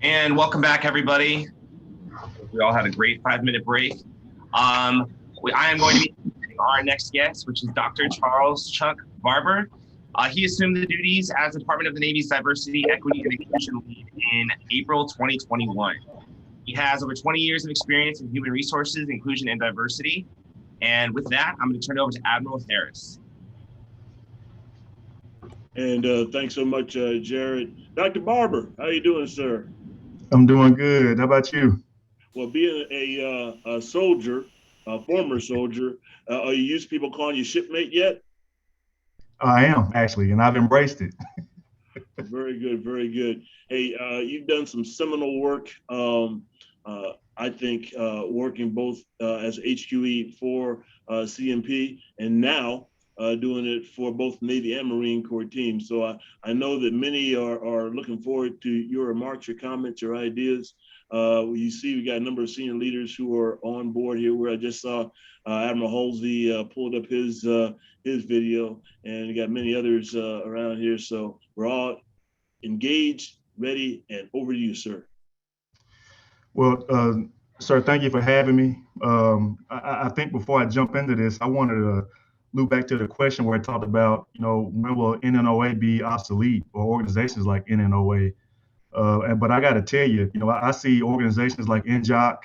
And welcome back, everybody. We all had a great 5-minute break. I am going to be our next guest, which is Dr. Charles Chuck Barber. He assumed the duties as the Department of the Navy's Diversity, Equity, and Inclusion Lead in April 2021. He has over 20 years of experience in human resources, inclusion, and diversity. And with that, I'm going to turn it over to Admiral Harris. And thanks so much, Jared. Dr. Barber, how you doing, sir? I'm doing good. How about you? Well, being a soldier, a former soldier, are you used to people calling you shipmate yet? I am, actually, and I've embraced it. Very good, very good. Hey, you've done some seminal work, I think, working both as HQE for CMP and now doing it for both Navy and Marine Corps teams. So I know that many are looking forward to your remarks, your comments, your ideas. You see, we got a number of senior leaders who are on board here. Where I just saw Admiral Halsey pulled up his video, and we got many others around here. So we're all engaged, ready, and over to you, sir. Well, sir, thank you for having me. I think before I jump into this, I wanted to loop back to the question where I talked about, when will NNOA be obsolete, or organizations like NNOA? But I got to tell you, I see organizations like NJOC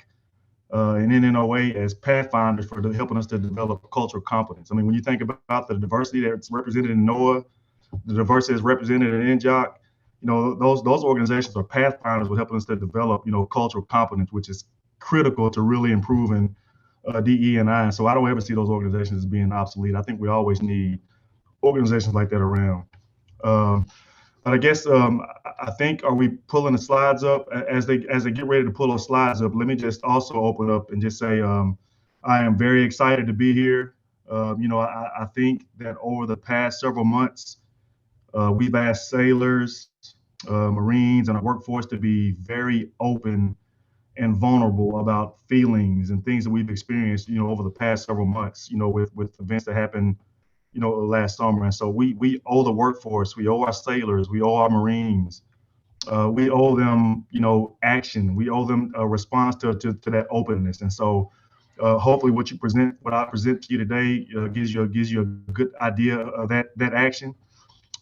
and NNOA as pathfinders for helping us to develop cultural competence. I mean, when you think about the diversity that's represented in NOAA, the diversity that's represented in NJOC, those organizations are pathfinders with helping us to develop, cultural competence, which is critical to really improving DE&I. And so I don't ever see those organizations as being obsolete. I think we always need organizations like that around. But I guess I think, are we pulling the slides up? As they get ready to pull those slides up, let me just also open up and just say I am very excited to be here. I think that over the past several months, we've asked sailors, Marines, and our workforce to be very open and vulnerable about feelings and things that we've experienced, over the past several months, with events that happened, last summer. And so we owe the workforce, we owe our sailors, we owe our Marines, we owe them, action. We owe them a response to that openness. And so hopefully what I present to you today gives you a good idea of that action.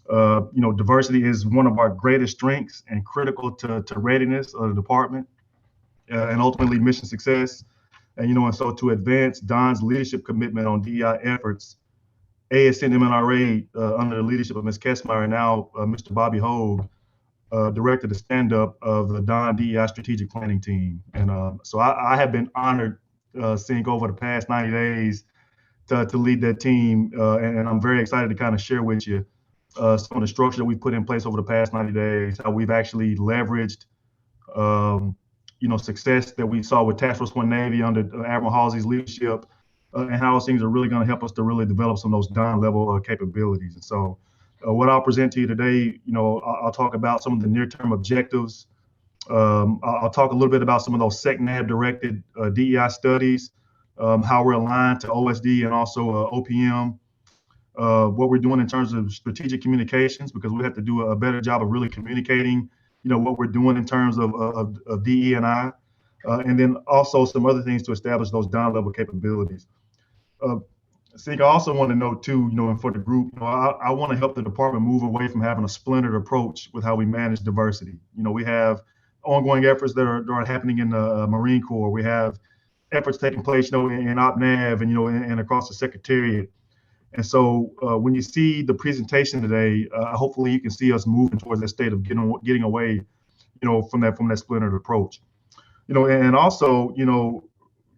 Diversity is one of our greatest strengths and critical to readiness of the department and ultimately mission success. And so to advance Don's leadership commitment on DEI efforts, ASN MNRA under the leadership of Ms. Kessmeyer, now Mr. Bobby Hogue, directed the stand-up of the Don DEI strategic planning team. And so I have been honored seeing over the past 90 days to lead that team. And I'm very excited to kind of share with you some of the structure that we've put in place over the past 90 days, how we've actually leveraged, success that we saw with Task Force One Navy under Admiral Halsey's leadership, and how those things are really going to help us to really develop some of those Don level capabilities. And so what I'll present to you today, I'll talk about some of the near-term objectives. I'll talk a little bit about some of those SECNAV directed DEI studies, how we're aligned to OSD and also OPM, what we're doing in terms of strategic communications, because we have to do a better job of really communicating, what we're doing in terms of DE&I, and then also some other things to establish those down level capabilities. Sig, I also want to note too, and for the group, I want to help the department move away from having a splintered approach with how we manage diversity. We have ongoing efforts that are happening in the Marine Corps. We have efforts taking place, in OpNav and across the Secretariat. And so when you see the presentation today, hopefully you can see us moving towards that state of getting away, from that splintered approach. And also,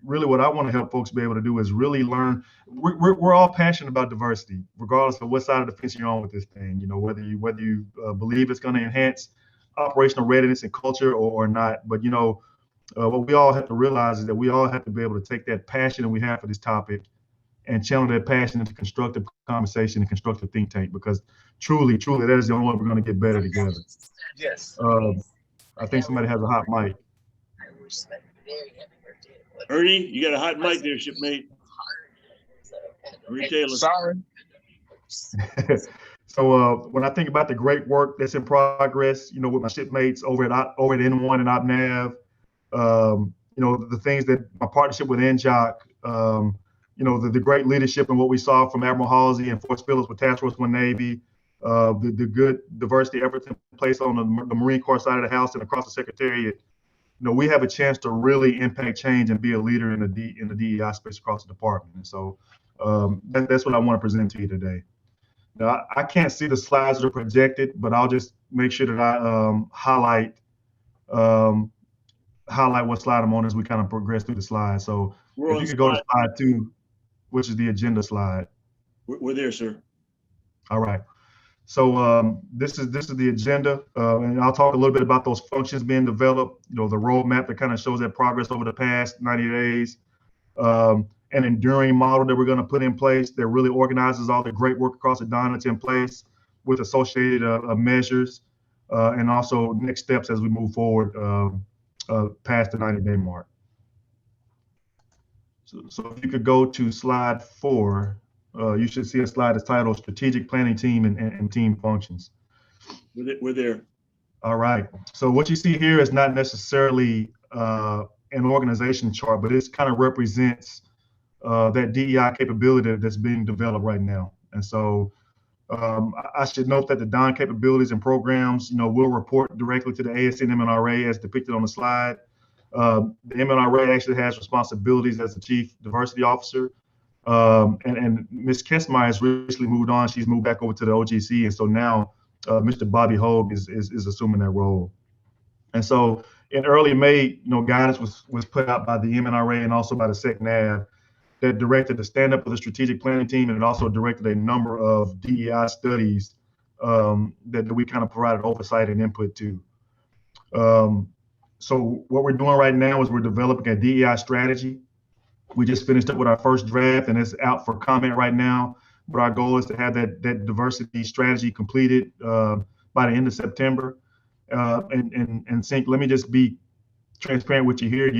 really what I want to help folks be able to do is really learn. We're all passionate about diversity, regardless of what side of the fence you're on with this thing. Whether you believe it's going to enhance operational readiness and culture or not. But what we all have to realize is that we all have to be able to take that passion that we have for this topic and channel that passion into constructive conversation and constructive think tank, because truly, that is the only way we're going to get better together. Yes. I think somebody has a hot mic. Ernie, you got a hot mic there, shipmate. Retailer. Sorry. So when I think about the great work that's in progress, with my shipmates over at N1 and OpNav, the things that my partnership with NJOC, the great leadership and what we saw from Admiral Halsey and Fort Phillips with Task Force One Navy, the good diversity efforts in place on the Marine Corps side of the house and across the Secretariat. We have a chance to really impact change and be a leader in the DEI space across the department. And so that's what I want to present to you today. Now, I can't see the slides that are projected, but I'll just make sure that I highlight what slide I'm on as we kind of progress through the slides. So if you could go to slide 2, which is the agenda slide. We're there, sir. All right. So this is the agenda, and I'll talk a little bit about those functions being developed. The roadmap that kind of shows that progress over the past 90 days. An enduring model that we're going to put in place that really organizes all the great work across the DON that's in place with associated measures, and also next steps as we move forward past the 90-day mark. So if you could go to slide 4, you should see a slide that's titled Strategic Planning Team and Team Functions. We're there. All right. So what you see here is not necessarily an organization chart, but it kind of represents that DEI capability that's being developed right now. And so I should note that the DON capabilities and programs, will report directly to the ASC and MNRA as depicted on the slide. The MNRA actually has responsibilities as the Chief Diversity Officer. And Ms. Kessmeyer has recently moved on. She's moved back over to the OGC. And so now Mr. Bobby Hogue is assuming that role. And so in early May, guidance was put out by the MNRA and also by the SecNav that directed the stand-up of the strategic planning team, and it also directed a number of DEI studies that we kind of provided oversight and input to. So what we're doing right now is we're developing a DEI strategy. We just finished up with our first draft, and it's out for comment right now. But our goal is to have that diversity strategy completed by the end of September. And Sync, let me just be transparent with you here.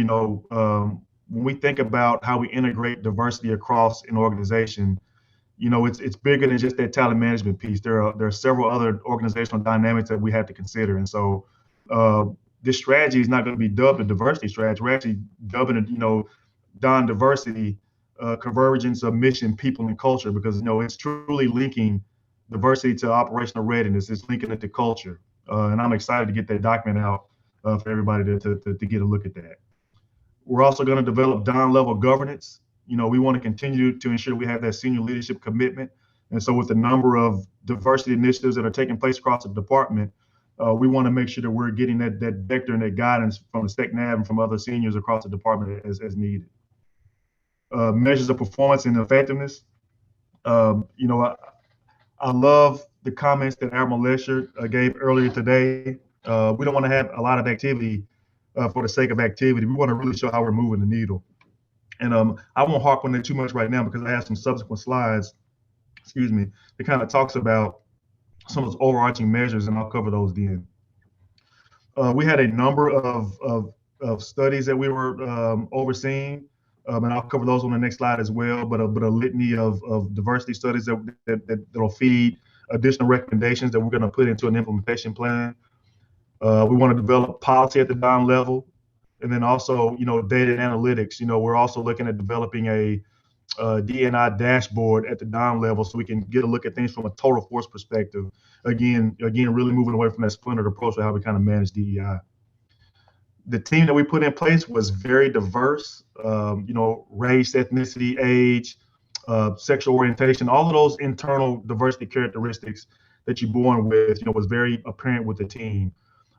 When we think about how we integrate diversity across an organization, it's bigger than just that talent management piece. There are several other organizational dynamics that we have to consider. And so this strategy is not going to be dubbed a diversity strategy. We're actually dubbing it, DON diversity, convergence of mission, people, and culture, because it's truly linking diversity to operational readiness. It's linking it to culture, and I'm excited to get that document out for everybody to get a look at that. We're also going to develop DON level governance. We want to continue to ensure we have that senior leadership commitment. And so with the number of diversity initiatives that are taking place across the department, we want to make sure that we're getting that vector and that guidance from the SecNav and from other seniors across the department as needed. Measures of performance and effectiveness. I love the comments that Admiral Lesher gave earlier today. We don't want to have a lot of activity for the sake of activity. We want to really show how we're moving the needle. And I won't harp on that too much right now because I have some subsequent slides, that kind of talks about some of those overarching measures, and I'll cover those then. We had a number of studies that we were overseeing, and I'll cover those on the next slide as well, but a litany of diversity studies that'll feed additional recommendations that we're going to put into an implementation plan. We want to develop policy at the DON level, and then also, data and analytics. We're also looking at developing a D&I dashboard at the DON level so we can get a look at things from a total force perspective. Again, really moving away from that splintered approach to how we kind of manage DEI. The team that we put in place was very diverse, race, ethnicity, age, sexual orientation, all of those internal diversity characteristics that you're born with, was very apparent with the team.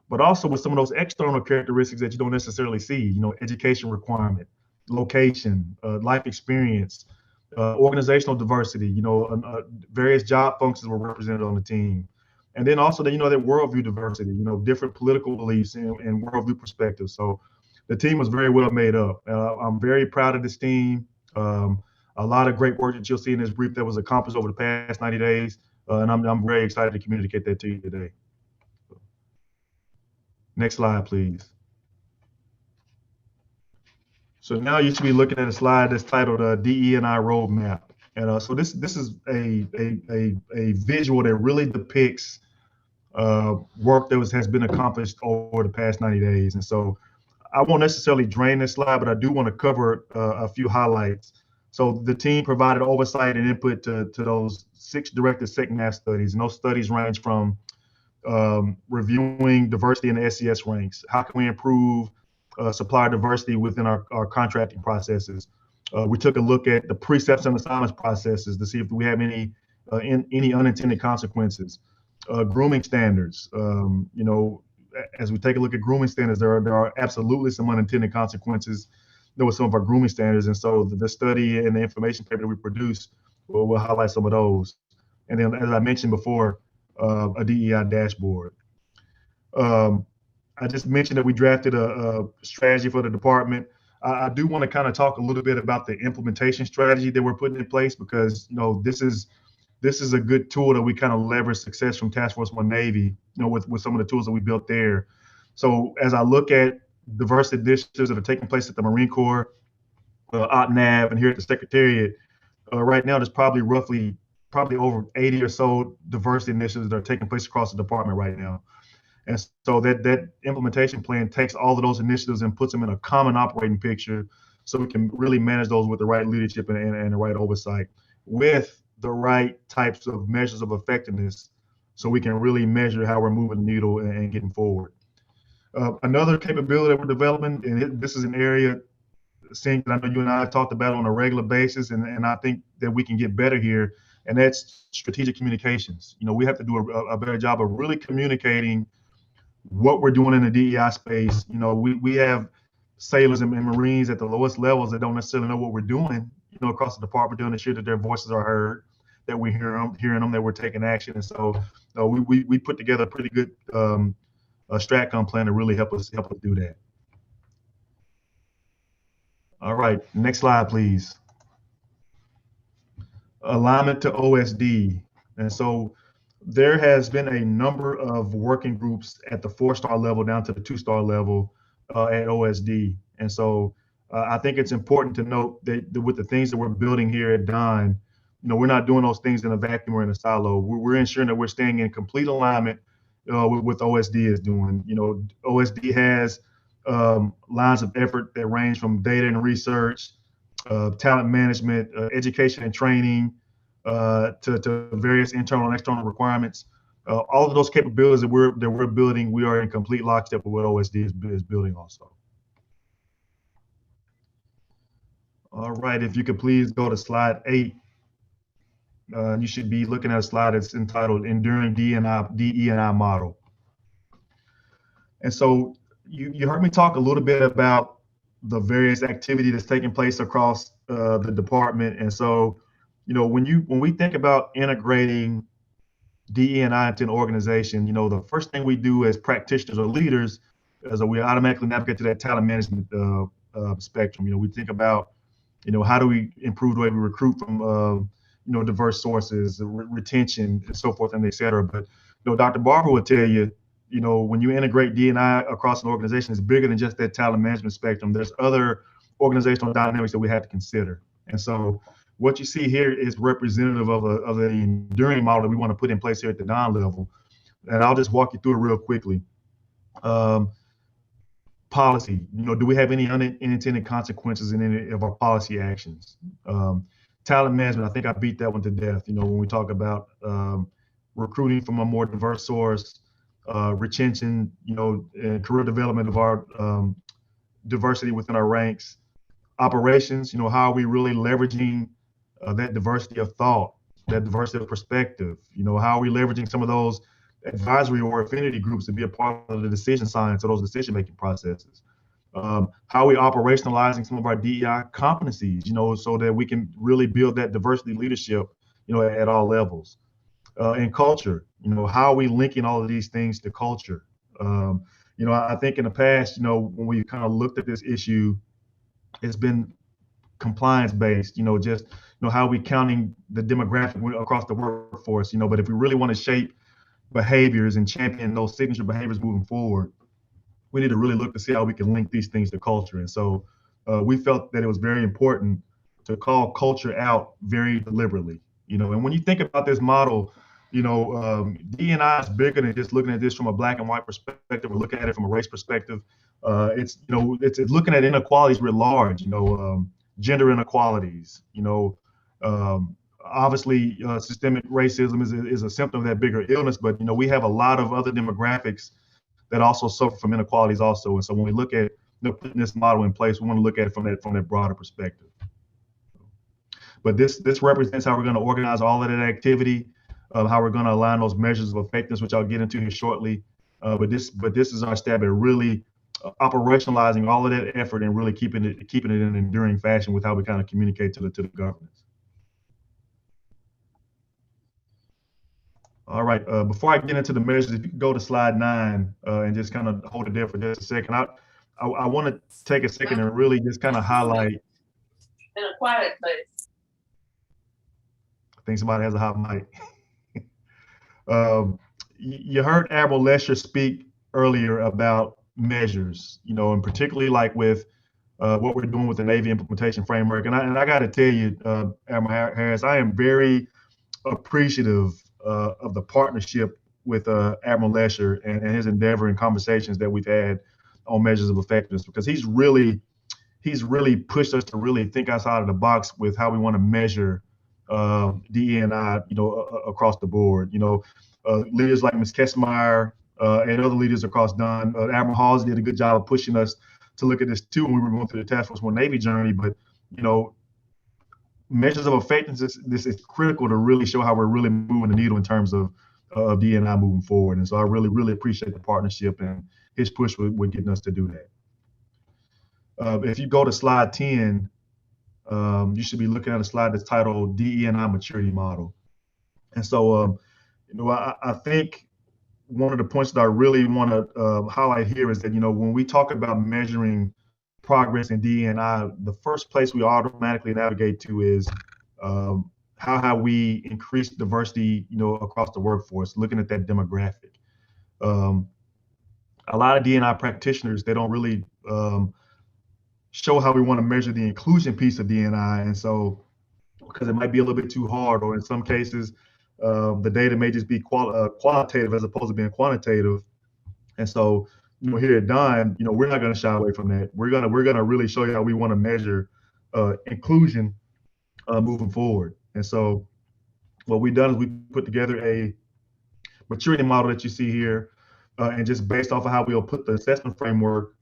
But also with some of those external characteristics that you don't necessarily see, education requirement, location, life experience, organizational diversity, various job functions were represented on the team. And then also that worldview diversity, different political beliefs and worldview perspectives. So the team was very well made up. I'm very proud of this team. A lot of great work that you'll see in this brief that was accomplished over the past 90 days. And I'm very excited to communicate that to you today. Next slide, please. So now you should be looking at a slide that's titled DE&I Roadmap. And so this is a visual that really depicts work that has been accomplished over the past 90 days. And so I won't necessarily drain this slide, but I do want to cover a few highlights. So the team provided oversight and input to those 6 directed SECMAP studies, and those studies range from reviewing diversity in the SES ranks. How can we improve supplier diversity within our contracting processes? We took a look at the precepts and assignments processes to see if we have any unintended consequences. Grooming standards. As we take a look at grooming standards, there are absolutely some unintended consequences. There were some of our grooming standards, and so the study and the information paper that we produce will highlight some of those. And then, as I mentioned before, a DEI dashboard. I just mentioned that we drafted a strategy for the department. I do want to kind of talk a little bit about the implementation strategy that we're putting in place, because this is a good tool that we kind of leverage success from Task Force One Navy, with some of the tools that we built there. So as I look at diversity initiatives that are taking place at the Marine Corps, OpNav, and here at the Secretariat, right now there's probably over 80 or so diversity initiatives that are taking place across the department right now. And so that implementation plan takes all of those initiatives and puts them in a common operating picture, so we can really manage those with the right leadership and the right oversight, with the right types of measures of effectiveness, so we can really measure how we're moving the needle and getting forward. Another capability that we're developing, and this is an area, Sink, that I know you and I have talked about on a regular basis, and I think that we can get better here, and that's strategic communications. We have to do a better job of really communicating what we're doing in the DEI space. We have sailors and Marines at the lowest levels that don't necessarily know what we're doing, across the department, doing to ensure that their voices are heard, that we're hearing them, that we're taking action. And so we put together a pretty good StratCom plan to really help us do that. All right, next slide, please. Alignment to OSD. And so there has been a number of working groups at the 4-star level down to the 2-star level at OSD. And so I think it's important to note that with the things that we're building here at Don, we're not doing those things in a vacuum or in a silo. We're ensuring that we're staying in complete alignment with what OSD is doing. OSD has lines of effort that range from data and research, talent management, education and training, to various internal and external requirements. All of those capabilities that we're building, we are in complete lockstep with what OSD is building also. All right, if you could please go to slide 8. You should be looking at a slide that's entitled Enduring DE&I Model. And so you heard me talk a little bit about the various activity that's taking place across the department. And so, when we think about integrating DE&I into an organization, the first thing we do as practitioners or leaders is that we automatically navigate to that talent management spectrum. We think about, how do we improve the way we recruit from, diverse sources, retention, and so forth, and et cetera. But, Dr. Barber will tell you, when you integrate D&I across an organization, it's bigger than just that talent management spectrum. There's other organizational dynamics that we have to consider. And so what you see here is representative of the enduring model that we want to put in place here at the Don level. And I'll just walk you through it real quickly. Policy, do we have any unintended consequences in any of our policy actions? Talent management, I think I beat that one to death. When we talk about recruiting from a more diverse source, retention, and career development of our diversity within our ranks. Operations, how are we really leveraging that diversity of thought, that diversity of perspective? How are we leveraging some of those advisory or affinity groups to be a part of the decision science or those decision-making processes? How are we operationalizing some of our DEI competencies, so that we can really build that diversity leadership, at all levels? And culture, how are we linking all of these things to culture? I think in the past, when we kind of looked at this issue, it's been compliance-based, just, how are we counting the demographic across the workforce, but if we really want to shape behaviors and champion those signature behaviors moving forward, we need to really look to see how we can link these things to culture. And so we felt that it was very important call culture out very deliberately. And when you think about this model, D&I is bigger than just looking at this from a black and white perspective or looking at it from a race perspective. It's looking at inequalities writ large. Gender inequalities. Obviously, systemic racism is a symptom of that bigger illness, but we have a lot of other demographics that also suffer from inequalities also. And so when we look at putting this model in place, we want to look at it from that broader perspective. But this represents how we're going to organize all of that activity, how we're going to align those measures of effectiveness, which I'll get into here shortly. But this is our stab at really operationalizing all of that effort and really keeping it in an enduring fashion with how we kind of communicate to the governance. All right. Before I get into the measures, if you can go to slide 9 and just kind of hold it there for just a second. I want to take a second and really just kind of highlight. In a quiet place. I think somebody has a hot mic. You heard Admiral Lesher speak earlier about measures, and particularly like with what we're doing with the Navy implementation framework. And I got to tell you, Admiral Harris, I am very appreciative of the partnership with Admiral Lesher and his endeavor and conversations that we've had on measures of effectiveness, because he's really pushed us to really think outside of the box with how we want to measure DE&I, across the board. Leaders like Ms. Kessmeyer and other leaders across DON, Admiral Halls did a good job of pushing us to look at this too when we were going through the Task Force One Navy journey. But measures of effectiveness, this is critical to really show how we're really moving the needle in terms of DE&I moving forward. And so I really appreciate the partnership and his push with getting us to do that. If you go to slide 10, you should be looking at a slide that's titled DE&I Maturity Model. And so, I think one of the points that I really want to highlight here is that, when we talk about measuring progress in DE&I, the first place we automatically navigate to is how have we increased diversity, across the workforce, looking at that demographic. A lot of DE&I practitioners, they don't really show how we want to measure the inclusion piece of DE&I. And so, because it might be a little bit too hard, or in some cases, the data may just be qualitative as opposed to being quantitative. And so, here at DON, we're not going to shy away from that. We're gonna really show you how we want to measure inclusion moving forward. And so, what we've done is we put together a maturity model that you see here, and just based off of how we'll put the assessment framework,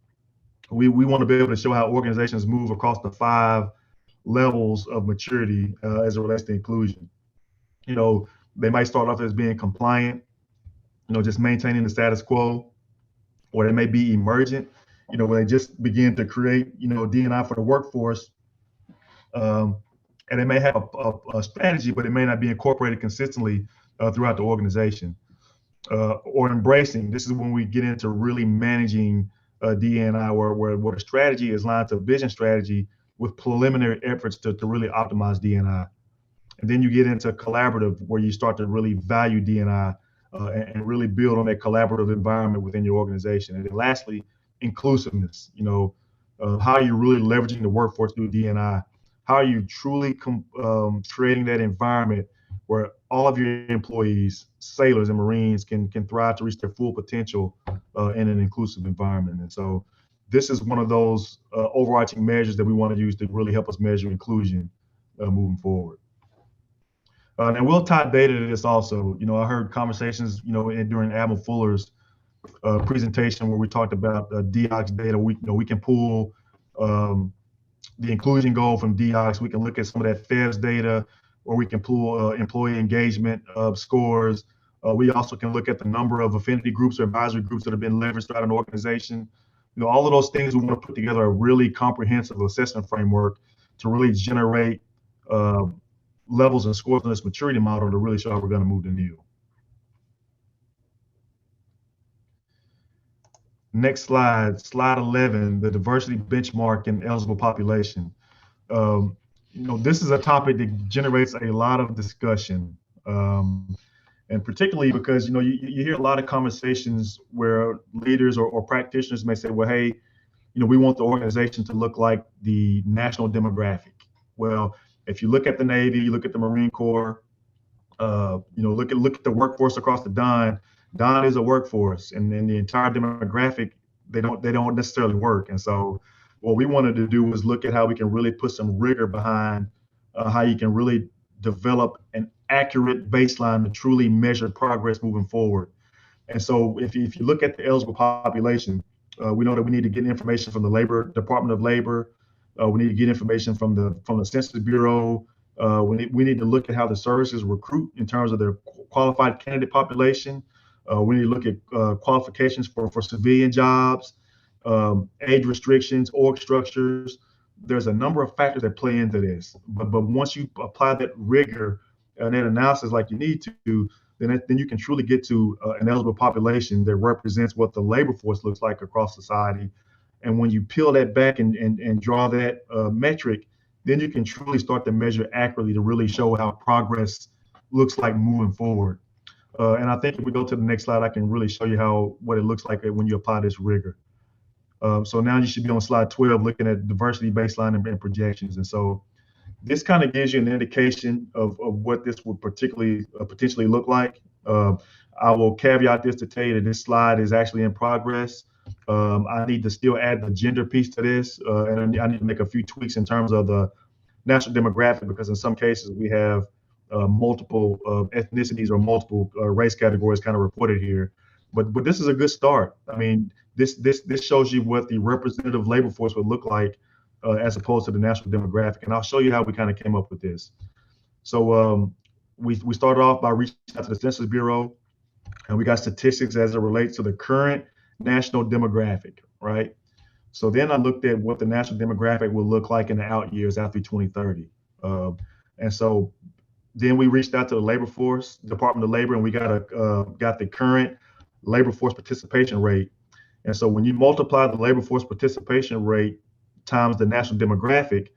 we want to be able to show how organizations move across the 5 levels of maturity as it relates to inclusion. They might start off as being compliant, just maintaining the status quo, or they may be emergent, where they just begin to create, D&I for the workforce, and they may have a strategy, but it may not be incorporated consistently throughout the organization. Or embracing. This is when we get into really managing D&I, where the strategy is lined to vision strategy with preliminary efforts to really optimize D&I. And then you get into collaborative, where you start to really value D&I and really build on that collaborative environment within your organization. And then lastly, inclusiveness. How are you really leveraging the workforce through D&I? How are you truly creating that environment where all of your employees, sailors and Marines, can thrive to reach their full potential in an inclusive environment? And so this is one of those overarching measures that we want to use to really help us measure inclusion moving forward. And we'll tie data to this also. I heard conversations, during Admiral Fuller's presentation where we talked about DOCS data. We can pull the inclusion goal from DOCS. We can look at some of that FEVS data, or we can pull employee engagement scores. We also can look at the number of affinity groups or advisory groups that have been leveraged throughout an organization. All of those things, we want to put together a really comprehensive assessment framework to really generate levels and scores in this maturity model to really show how we're going to move the needle. Next slide, slide 11, the diversity benchmark and eligible population. This is a topic that generates a lot of discussion, and particularly because you hear a lot of conversations where leaders or practitioners may say, well, hey, we want the organization to look like the national demographic, Well, if you look at the Navy, you look at the Marine Corps, look at the workforce across the Don. Don is a workforce, and then the entire demographic, they don't necessarily work. And so what we wanted to do was look at how we can really put some rigor behind how you can really develop an accurate baseline to truly measure progress moving forward. And so if you look at the eligible population, we know that we need to get information from the Department of Labor. We need to get information from the Census Bureau. We need to look at how the services recruit in terms of their qualified candidate population. We need to look at qualifications for civilian jobs, age restrictions, org structures. There's a number of factors that play into this. But once you apply that rigor and that analysis like you need to, then you can truly get to an eligible population that represents what the labor force looks like across society. And when you peel that back and draw that metric, then you can truly start to measure accurately to really show how progress looks like moving forward. And I think if we go to the next slide, I can really show you what it looks like when you apply this rigor. So now you should be on slide 12, looking at diversity baseline and projections. And so this kind of gives you an indication of what this would potentially look like. I will caveat this to tell you that this slide is actually in progress. I need to still add the gender piece to this, and I need to make a few tweaks in terms of the national demographic, because in some cases we have multiple ethnicities or multiple race categories kind of reported here. But this is a good start. I mean, this shows you what the representative labor force would look like as opposed to the national demographic. And I'll show you how we kind of came up with this. So we started off by reaching out to the Census Bureau, and we got statistics as it relates to the current national demographic, right? So then I looked at what the national demographic will look like in the out years after 2030. And so then we reached out to the labor force, Department of Labor, and we got the current labor force participation rate. And so when you multiply the labor force participation rate times the national demographic,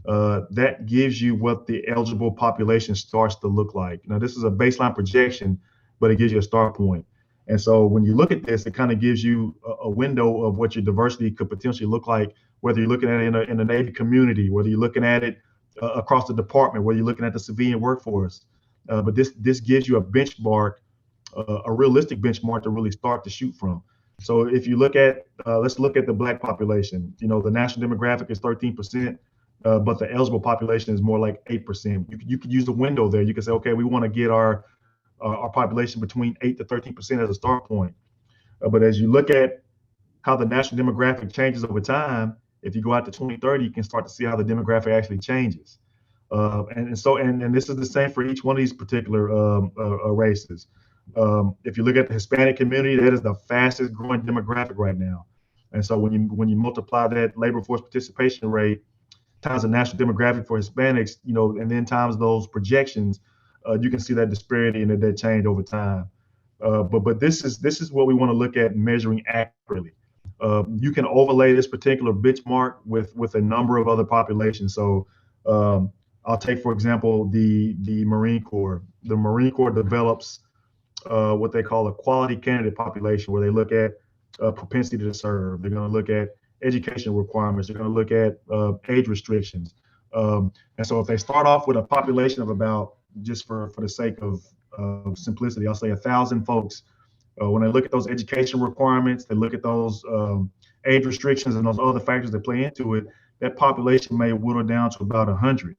that gives you what the eligible population starts to look like. Now, this is a baseline projection, but it gives you a start point. And so when you look at this, it kind of gives you a window of what your diversity could potentially look like, whether you're looking at it in the Navy community, whether you're looking at it across the department, whether you're looking at the civilian workforce. But this gives you a benchmark, a realistic benchmark to really start to shoot from. So if you look at, let's look at the Black population. The national demographic is 13%, but the eligible population is more like 8%. You could use a window there. You could say, okay, we want to get our population between 8 to 13% as a start point. But as you look at how the national demographic changes over time, if you go out to 2030, you can start to see how the demographic actually changes. And this is the same for each one of these particular races. If you look at the Hispanic community, that is the fastest growing demographic right now. And so when you multiply that labor force participation rate times the national demographic for Hispanics, and then times those projections, you can see that disparity and that change over time. But this is what we want to look at measuring accurately. You can overlay this particular benchmark with a number of other populations. So I'll take, for example, the Marine Corps. The Marine Corps develops what they call a quality candidate population, where they look at propensity to serve. They're going to look at education requirements. They're going to look at age restrictions. And so if they start off with a population of about, just for the sake of simplicity, I'll say 1,000 folks. When they look at those education requirements, they look at those age restrictions and those other factors that play into it, that population may whittle down to about 100.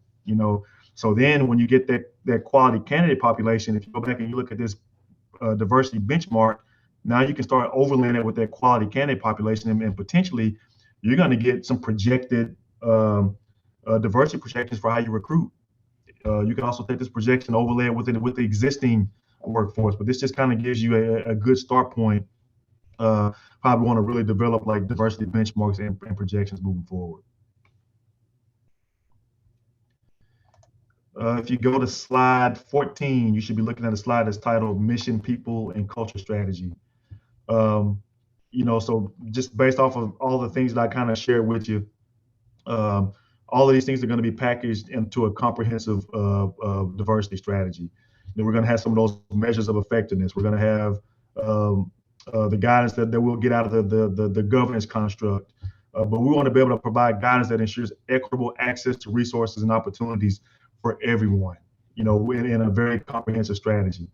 So then when you get that quality candidate population, if you go back and you look at this diversity benchmark, now you can start overlaying it with that quality candidate population, and potentially you're going to get some projected diversity projections for how you recruit. You can also take this projection, overlay it with the existing workforce, but this just kind of gives you a good start point. Probably want to really develop like diversity benchmarks and projections moving forward. If you go to slide 14, you should be looking at a slide that's titled Mission, People, and Culture Strategy. So just based off of all the things that I kind of shared with you, all of these things are going to be packaged into a comprehensive diversity strategy. Then we're going to have some of those measures of effectiveness. We're going to have the guidance that we'll get out of the governance construct. but we want to be able to provide guidance that ensures equitable access to resources and opportunities for everyone, in a very comprehensive strategy.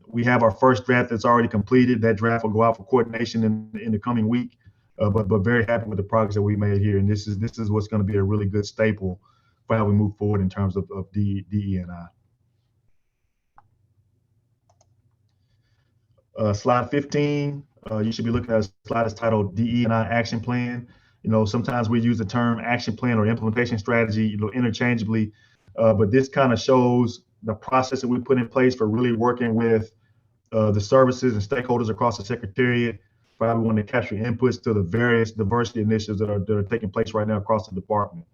We have our first draft that's already completed. That draft will go out for coordination in the coming week, but very happy with the progress that we made here. And this is what's going to be a really good staple for how we move forward in terms of DE&I. Slide 15, you should be looking at a slide that's titled DE&I Action Plan. Sometimes we use the term action plan or implementation strategy, interchangeably, but this kind of shows the process that we put in place for really working with the services and stakeholders across the Secretariat for how we want to capture inputs to the various diversity initiatives that are taking place right now across the department.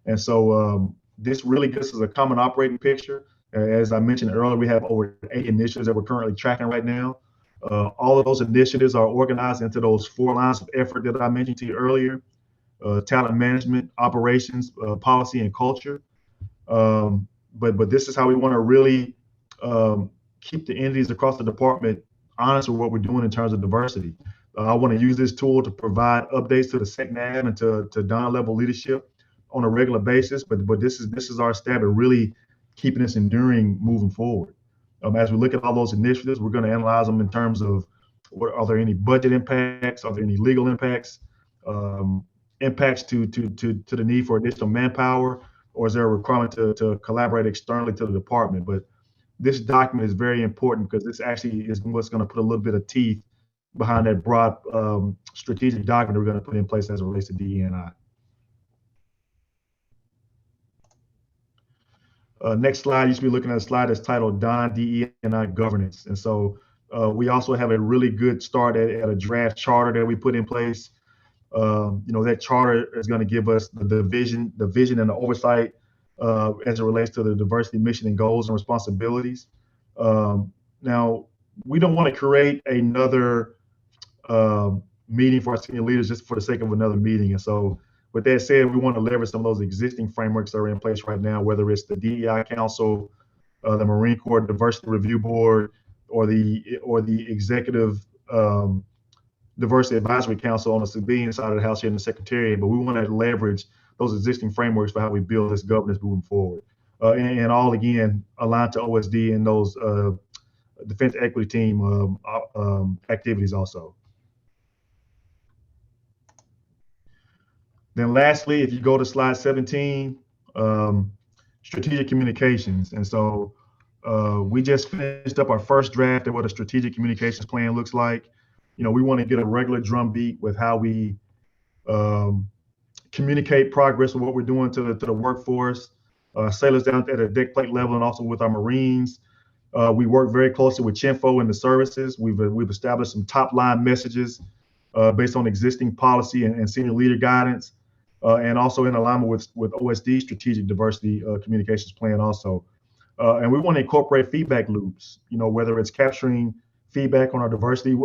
And so this really gives us a common operating picture. As I mentioned earlier, we have over 8 initiatives that we're currently tracking right now. All of those initiatives are organized into those 4 lines of effort that I mentioned to you earlier: talent management, operations, policy, and culture. But this is how we want to really keep the entities across the department honest with what we're doing in terms of diversity. I want to use this tool to provide updates to the SecNav and to Don level leadership on a regular basis. But this is our stab at really keeping this enduring moving forward. As we look at all those initiatives, we're going to analyze them in terms of are there any budget impacts? Are there any legal impacts? Impacts to the need for additional manpower? Or is there a requirement to collaborate externally to the department? But this document is very important because this actually is what's going to put a little bit of teeth behind that broad strategic document we're going to put in place as it relates to DE&I. Next slide, you should be looking at a slide that's titled Don DE&I Governance. And so we also have a really good start at a draft charter that we put in place. That charter is going to give us the vision and the oversight as it relates to the diversity mission and goals and responsibilities. Now, we don't want to create another meeting for our senior leaders just for the sake of another meeting. And so with that said, we want to leverage some of those existing frameworks that are in place right now, whether it's the DEI Council, the Marine Corps Diversity Review Board, or the Executive Diversity Advisory Council on the civilian side of the house here in the Secretariat. But we want to leverage those existing frameworks for how we build this governance moving forward. And all, again, aligned to OSD and those Defense Equity Team activities also. Then lastly, if you go to slide 17, strategic communications. And so we just finished up our first draft of what a strategic communications plan looks like. We want to get a regular drumbeat with how we communicate progress with what we're doing to the workforce, sailors down at a deck plate level and also with our Marines. We work very closely with CHINFO and the services. We've established some top line messages based on existing policy and senior leader guidance, and also in alignment with OSD strategic diversity communications plan also. And we want to incorporate feedback loops, whether it's capturing feedback on our diversity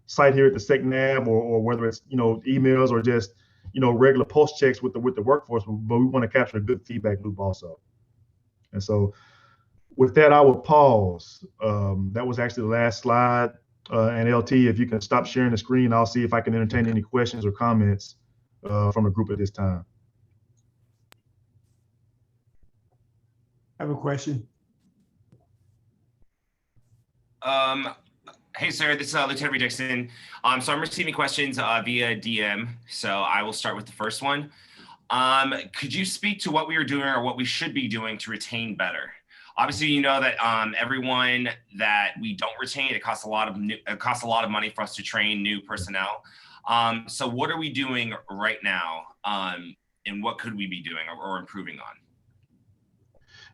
site here at the SecNav, or whether it's, emails or just, regular post checks with the workforce, but we want to capture a good feedback loop also. And so with that, I will pause. That was actually the last slide. And LT, if you can stop sharing the screen, I'll see if I can entertain any questions or comments from the group at this time. I have a question. Hey, sir, this is Lieutenant Dixon. So I'm receiving questions via DM. So I will start with the first one. Could you speak to what we are doing or what we should be doing to retain better? Obviously, you know that everyone that we don't retain, it costs a lot of money for us to train new personnel. So what are we doing right now, and what could we be doing or improving on?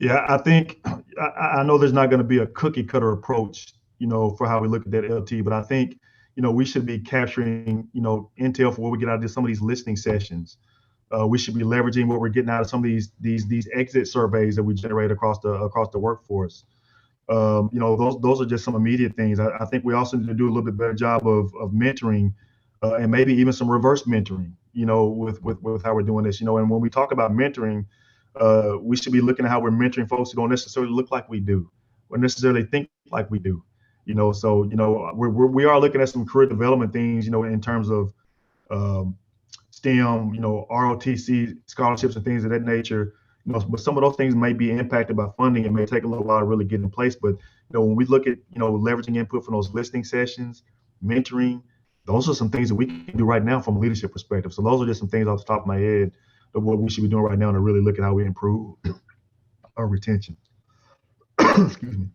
Yeah, I think I know there's not going to be a cookie cutter approach, for how we look at that, LT, but I think, we should be capturing, intel for what we get out of some of these listening sessions. We should be leveraging what we're getting out of some of these exit surveys that we generate across the workforce. Those are just some immediate things. I think we also need to do a little bit better job of mentoring, and maybe even some reverse mentoring, with how we're doing this. And when we talk about mentoring, we should be looking at how we're mentoring folks who don't necessarily look like we do, or necessarily think like we do. We are looking at some career development things, in terms of STEM, ROTC scholarships and things of that nature. But some of those things may be impacted by funding. It may take a little while to really get in place. But when we look at leveraging input from those listening sessions, mentoring, those are some things that we can do right now from a leadership perspective. So those are just some things off the top of my head of what we should be doing right now to really look at how we improve our retention. Excuse me.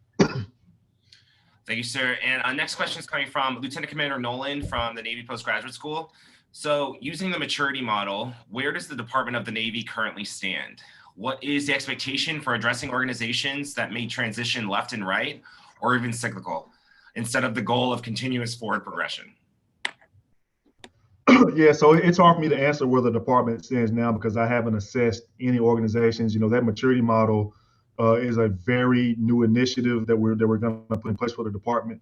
Thank you, sir. And our next question is coming from Lieutenant Commander Nolan from the Navy Postgraduate School. So using the maturity model, where does the Department of the Navy currently stand? What is the expectation for addressing organizations that may transition left and right, or even cyclical, instead of the goal of continuous forward progression? Yeah, so it's hard for me to answer where the department stands now because I haven't assessed any organizations. That maturity model is a very new initiative that we're going to put in place for the department.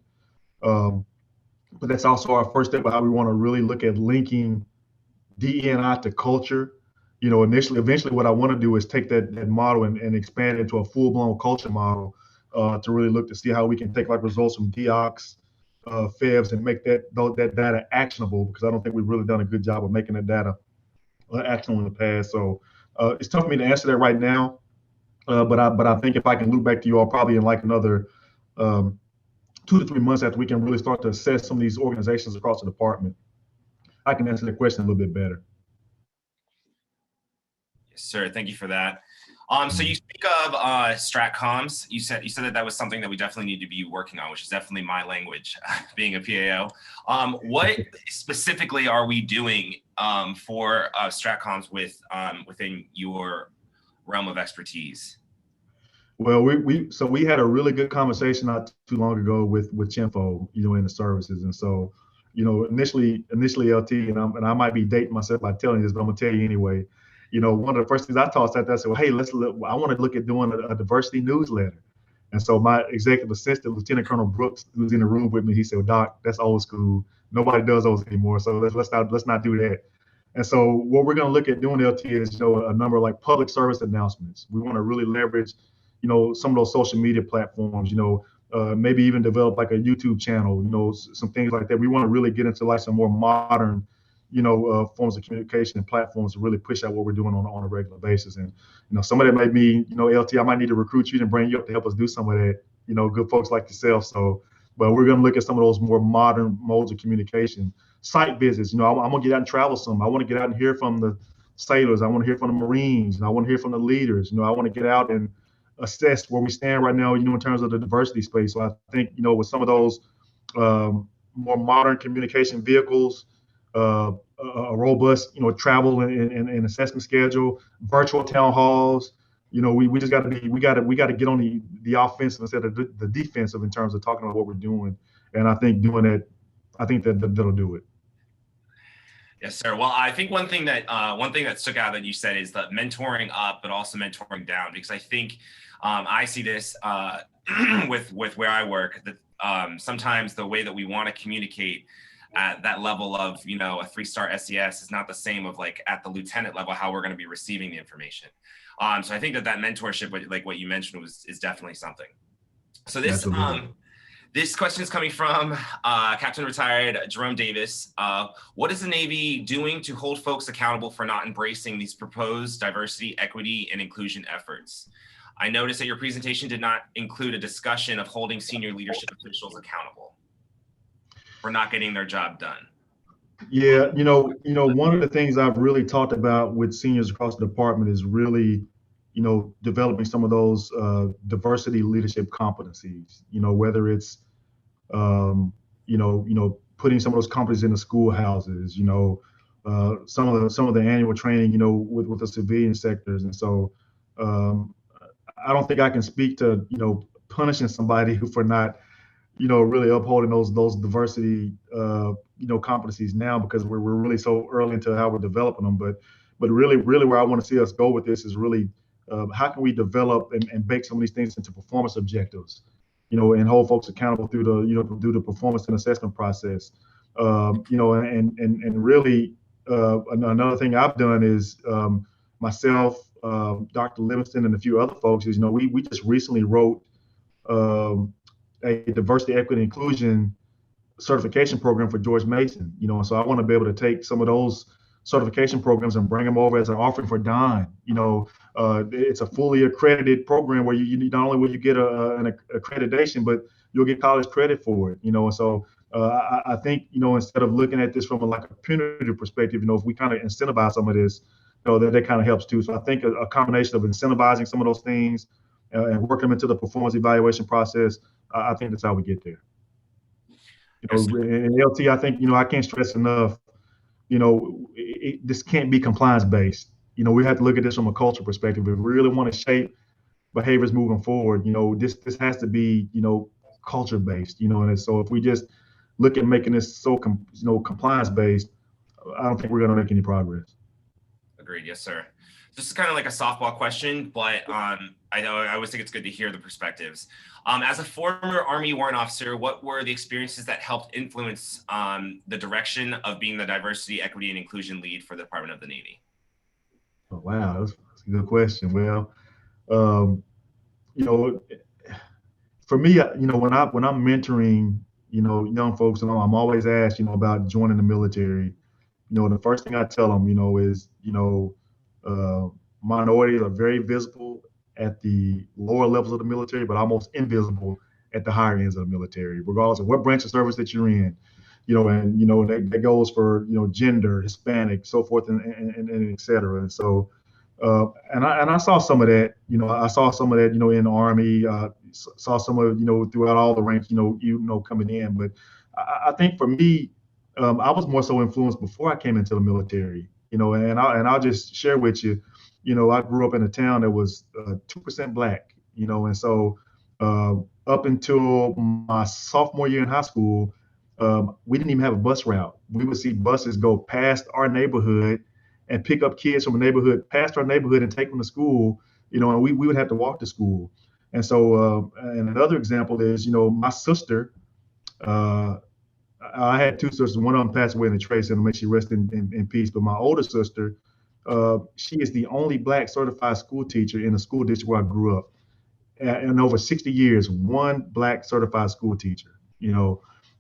But that's also our first step of how we want to really look at linking DE&I to culture. Eventually what I want to do is take that model and expand it into a full-blown culture model to really look to see how we can take results from DOCS, FEVs, and make that data actionable, because I don't think we've really done a good job of making that data actionable in the past. So it's tough for me to answer that right now, but I think if I can loop back to you all probably in like another 2 to 3 months after we can really start to assess some of these organizations across the department, I can answer the question a little bit better. Yes, sir. Thank you for that. So you speak of stratcoms. You said that was something that we definitely need to be working on, which is definitely my language, being a PAO. What specifically are we doing for stratcoms within your realm of expertise? Well, we had a really good conversation not too long ago with Chinfo, in the services, and so initially LT, and I might be dating myself by telling you this, but I'm gonna tell you anyway. One of the first things I tossed out there, I said, well, hey, I want to look at doing a diversity newsletter. And so my executive assistant, Lieutenant Colonel Brooks, who's in the room with me, he said, well, Doc, that's old school. Nobody does those anymore. So let's not do that. And so what we're going to look at doing, LT, is a number of like public service announcements. We want to really leverage, some of those social media platforms, maybe even develop like a YouTube channel, some things like that. We want to really get into like some more modern forms of communication and platforms to really push out what we're doing on a regular basis. And, some of that may be, LT, I might need to recruit you and bring you up to help us do some of that, good folks like yourself. So, but we're going to look at some of those more modern modes of communication. Site visits, I'm going to get out and travel some. I want to get out and hear from the sailors. I want to hear from the Marines, and I want to hear from the leaders. I want to get out and assess where we stand right now, in terms of the diversity space. So I think, with some of those more modern communication vehicles, a robust, travel and assessment schedule, virtual town halls. We just got to get on the offensive instead of the defensive in terms of talking about what we're doing. And I think doing that, that'll do it. Yes, sir. Well, I think one thing that stuck out that you said is the mentoring up, but also mentoring down, because I think I see this with where I work, that sometimes the way that we want to communicate at that level of, a 3-star SES is not the same of like at the lieutenant level, how we're going to be receiving the information. So I think that mentorship, like what you mentioned, is definitely something. So this question is coming from Captain Retired Jerome Davis. What is the Navy doing to hold folks accountable for not embracing these proposed diversity, equity, and inclusion efforts? I noticed that your presentation did not include a discussion of holding senior leadership officials accountable for not getting their job done. Yeah, one of the things I've really talked about with seniors across the department is really, developing some of those diversity leadership competencies. Whether it's, putting some of those competencies in the schoolhouses. Some of the annual training, with the civilian sectors, and so I don't think I can speak to, punishing somebody for not, really upholding those diversity, competencies now, because we're really so early into how we're developing them. But really where I want to see us go with this is really how can we develop and bake some of these things into performance objectives, and hold folks accountable through the performance and assessment process. And really another thing I've done is myself, Dr. Livingston, and a few other folks is, we just recently wrote a diversity, equity, inclusion certification program for George Mason. And so I want to be able to take some of those certification programs and bring them over as an offering for Don. It's a fully accredited program where you not only will you get an accreditation, but you'll get college credit for it. And so I think instead of looking at this from like a punitive perspective, if we kind of incentivize some of this, that kind of helps too. So I think a combination of incentivizing some of those things and working them into the performance evaluation process, I think that's how we get there. And LT, I think I can't stress enough. This can't be compliance based. We have to look at this from a culture perspective. If we really want to shape behaviors moving forward, this has to be, culture based, and so if we just look at making this so, compliance based, I don't think we're going to make any progress. Agreed. Yes, sir. This is kind of like a softball question, but I always think it's good to hear the perspectives. As a former Army warrant officer, what were the experiences that helped influence the direction of being the diversity, equity, and inclusion lead for the Department of the Navy? Oh, wow, that's a good question. Well, for me, when I'm mentoring, young folks, I'm always asked, about joining the military. The first thing I tell them, is, minorities are very visible at the lower levels of the military, but almost invisible at the higher ends of the military, regardless of what branch of service that you're in. That goes for gender, Hispanic, so forth, and et cetera. And so, and I saw some of that. I saw some of that. In the Army. Saw some of throughout all the ranks. Coming in. But I think for me, I was more so influenced before I came into the military. And I'll just share with you. I grew up in a town that was 2% Black. And so up until my sophomore year in high school, we didn't even have a bus route. We would see buses go past our neighborhood and pick up kids from a neighborhood, past our neighborhood, and take them to school. And we would have to walk to school. And so, and another example is, my sister. I had two sisters. One of them passed away in the trade center. May she rest in peace. But my older sister, she is the only Black certified school teacher in the school district where I grew up. In over 60 years, one Black certified school teacher. And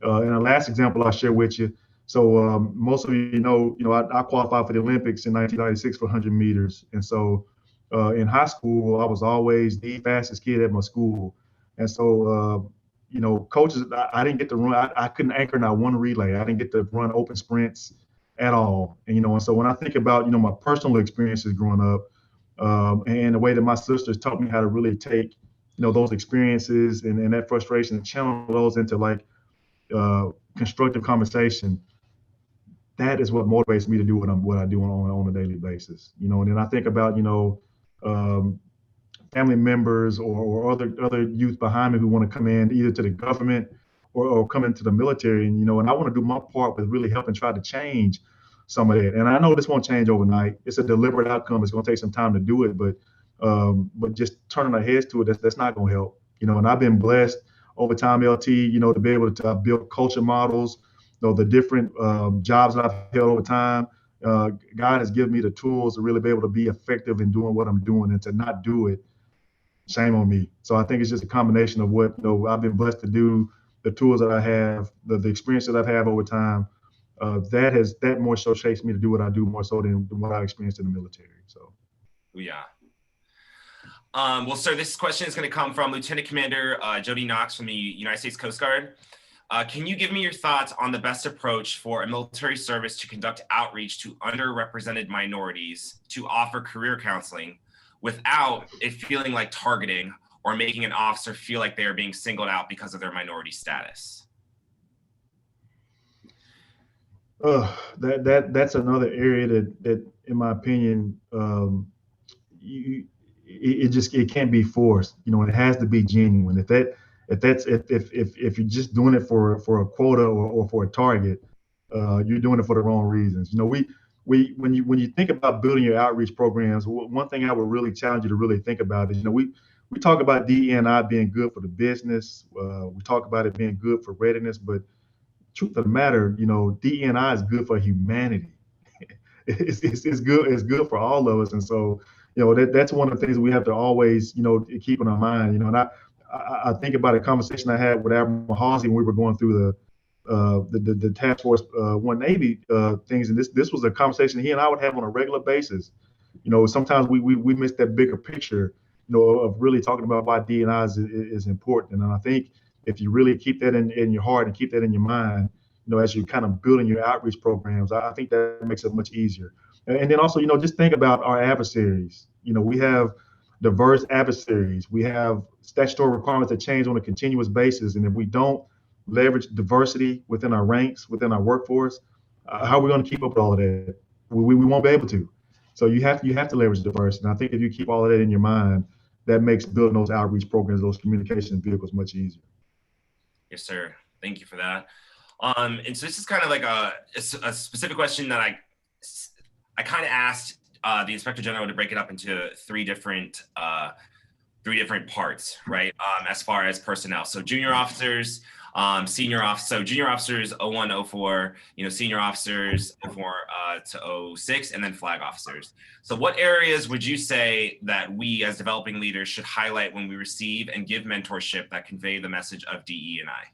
the last example I'll share with you. So most of you know, I qualified for the Olympics in 1996 for 100 meters. And so in high school, I was always the fastest kid at my school. And so, coaches, I didn't get to run. I couldn't anchor not one relay. I didn't get to run open sprints at all. And so when I think about, my personal experiences growing up and the way that my sisters taught me how to really take, those experiences and that frustration and channel those into like constructive conversation, that is what motivates me to do what I do on a daily basis. And then I think about, family members or other youth behind me who want to come in either to the government or come into the military, and I want to do my part with really helping try to change some of that. And I know this won't change overnight. It's a deliberate outcome. It's going to take some time to do it, but just turning our heads to it, that's not going to help. And I've been blessed over time, LT, to be able to build culture models, the different jobs that I've held over time. God has given me the tools to really be able to be effective in doing what I'm doing, and to not do it, shame on me. So I think it's just a combination of what I've been blessed to do, the tools that I have, the experience that I've had over time. That more so shapes me to do what I do more so than what I experienced in the military. So, yeah. Well, sir, this question is going to come from Lieutenant Commander Jody Knox from the United States Coast Guard. Can you give me your thoughts on the best approach for a military service to conduct outreach to underrepresented minorities to offer career counseling without it feeling like targeting or making an officer feel like they are being singled out because of their minority status? That's another area that in my opinion, it can't be forced. It has to be genuine. If you're just doing it for a quota or for a target, you're doing it for the wrong reasons. When you think about building your outreach programs, one thing I would really challenge you to really think about is, we talk about DE&I being good for the business. We talk about it being good for readiness, but truth of the matter, DE&I is good for humanity. It's good for all of us. And so, that's one of the things we have to always, keep in our mind, and I think about a conversation I had with Admiral Halsey when we were going through the Task Force 180 things, and this was a conversation he and I would have on a regular basis. Sometimes we miss that bigger picture, of really talking about why D&I is important. And I think if you really keep that in your heart and keep that in your mind, as you're kind of building your outreach programs, I think that makes it much easier. And then also, just think about our adversaries. We have diverse adversaries. We have statutory requirements that change on a continuous basis. And if we don't leverage diversity within our ranks, within our workforce, how are we going to keep up with all of that? We won't be able to. So you have to leverage diversity. And I think if you keep all of that in your mind, that makes building those outreach programs, those communication vehicles much easier. Yes, sir. Thank you for that. And so this is kind of like a specific question that I kind of asked the Inspector General to break it up into three different parts, right? As far as personnel. So junior officers, senior officers, so junior officers 01, 04, senior officers 04 to 06, and then flag officers. So what areas would you say that we as developing leaders should highlight when we receive and give mentorship that convey the message of DE&I?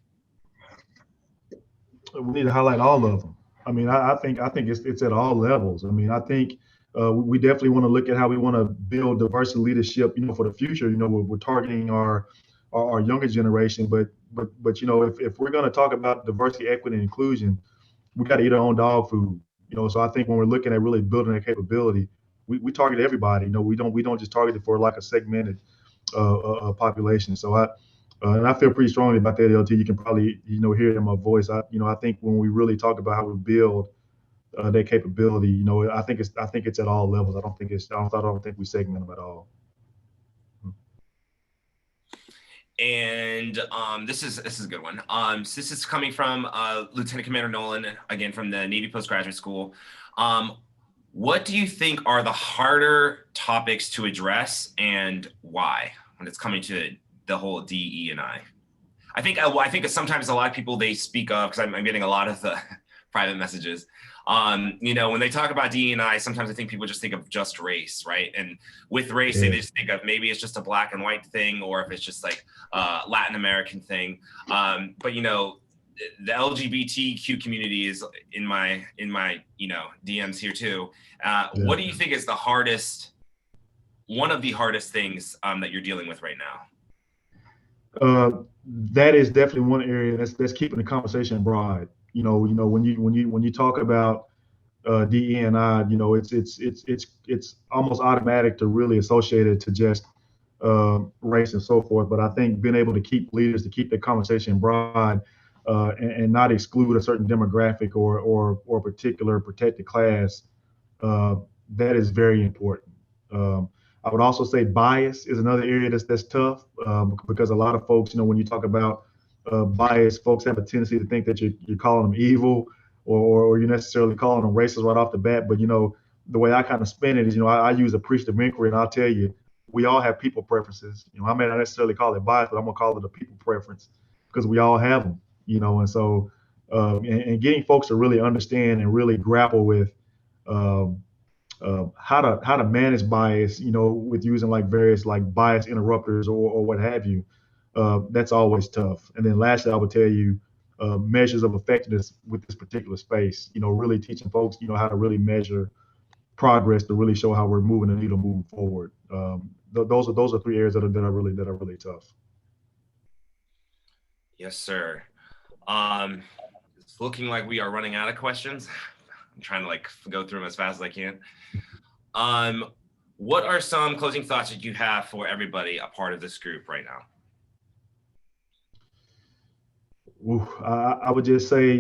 We need to highlight all of them. I mean, I think it's at all levels. I mean, I think we definitely want to look at how we want to build diversity leadership, for the future. We're targeting our younger generation, but if we're going to talk about diversity, equity, and inclusion, we got to eat our own dog food. So I think when we're looking at really building that capability, we target everybody. We don't just target it for like a segmented population. So and I feel pretty strongly about that, LT. You can probably hear it in my voice. I think when we really talk about how we build that capability, I think it's at all levels. I don't think we segment them at all. And this is a good one. So this is coming from Lieutenant Commander Nolan, again from the Navy Postgraduate School. What do you think are the harder topics to address, and why, when it's coming to the whole DE&I? I think sometimes a lot of people, they speak of, because I'm getting a lot of the private messages. When they talk about DE&I, sometimes I think people just think of just race, right? And with race, they just think of maybe it's just a black and white thing, or if it's just like a Latin American thing. But the LGBTQ community is in my DMs here too. What do you think is one of the hardest things that you're dealing with right now? That is definitely one area that's keeping the conversation broad. When you talk about DE&I, it's almost automatic to really associate it to just race and so forth. But I think being able to keep leaders to keep the conversation broad and not exclude a certain demographic or particular protected class, that is very important. I would also say bias is another area that's tough because a lot of folks, when you talk about bias, folks have a tendency to think that you're calling them evil or you're necessarily calling them racist right off the bat. But, the way I kind of spin it is, I use appreciative inquiry, and I'll tell you, we all have people preferences. I may not necessarily call it bias, but I'm going to call it a people preference because we all have them, and so and getting folks to really understand and really grapple with how to manage bias, with using like various like bias interrupters or what have you. That's always tough. And then lastly, I would tell you measures of effectiveness with this particular space. Really teaching folks, how to really measure progress to really show how we're moving the needle moving forward. Those are three areas that are really tough. Yes, sir. It's looking like we are running out of questions. I'm trying to go through them as fast as I can. What are some closing thoughts that you have for everybody a part of this group right now? I would just say,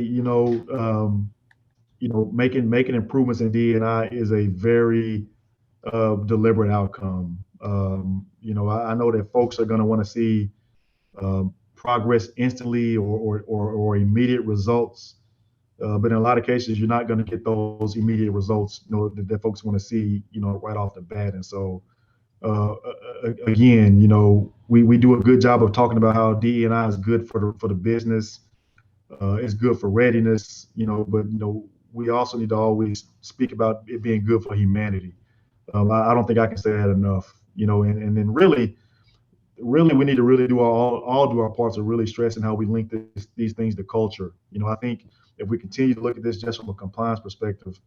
making improvements in D&I is a very deliberate outcome. I know that folks are going to want to see progress instantly or immediate results. But in a lot of cases, you're not going to get those immediate results, that folks want to see, right off the bat. And so, again, we do a good job of talking about how DE&I is good for the business. It's good for readiness, but, we also need to always speak about it being good for humanity. I don't think I can say that enough, and then really, really we need to really do all do our parts of really stressing how we link these things to culture. I think if we continue to look at this just from a compliance perspective,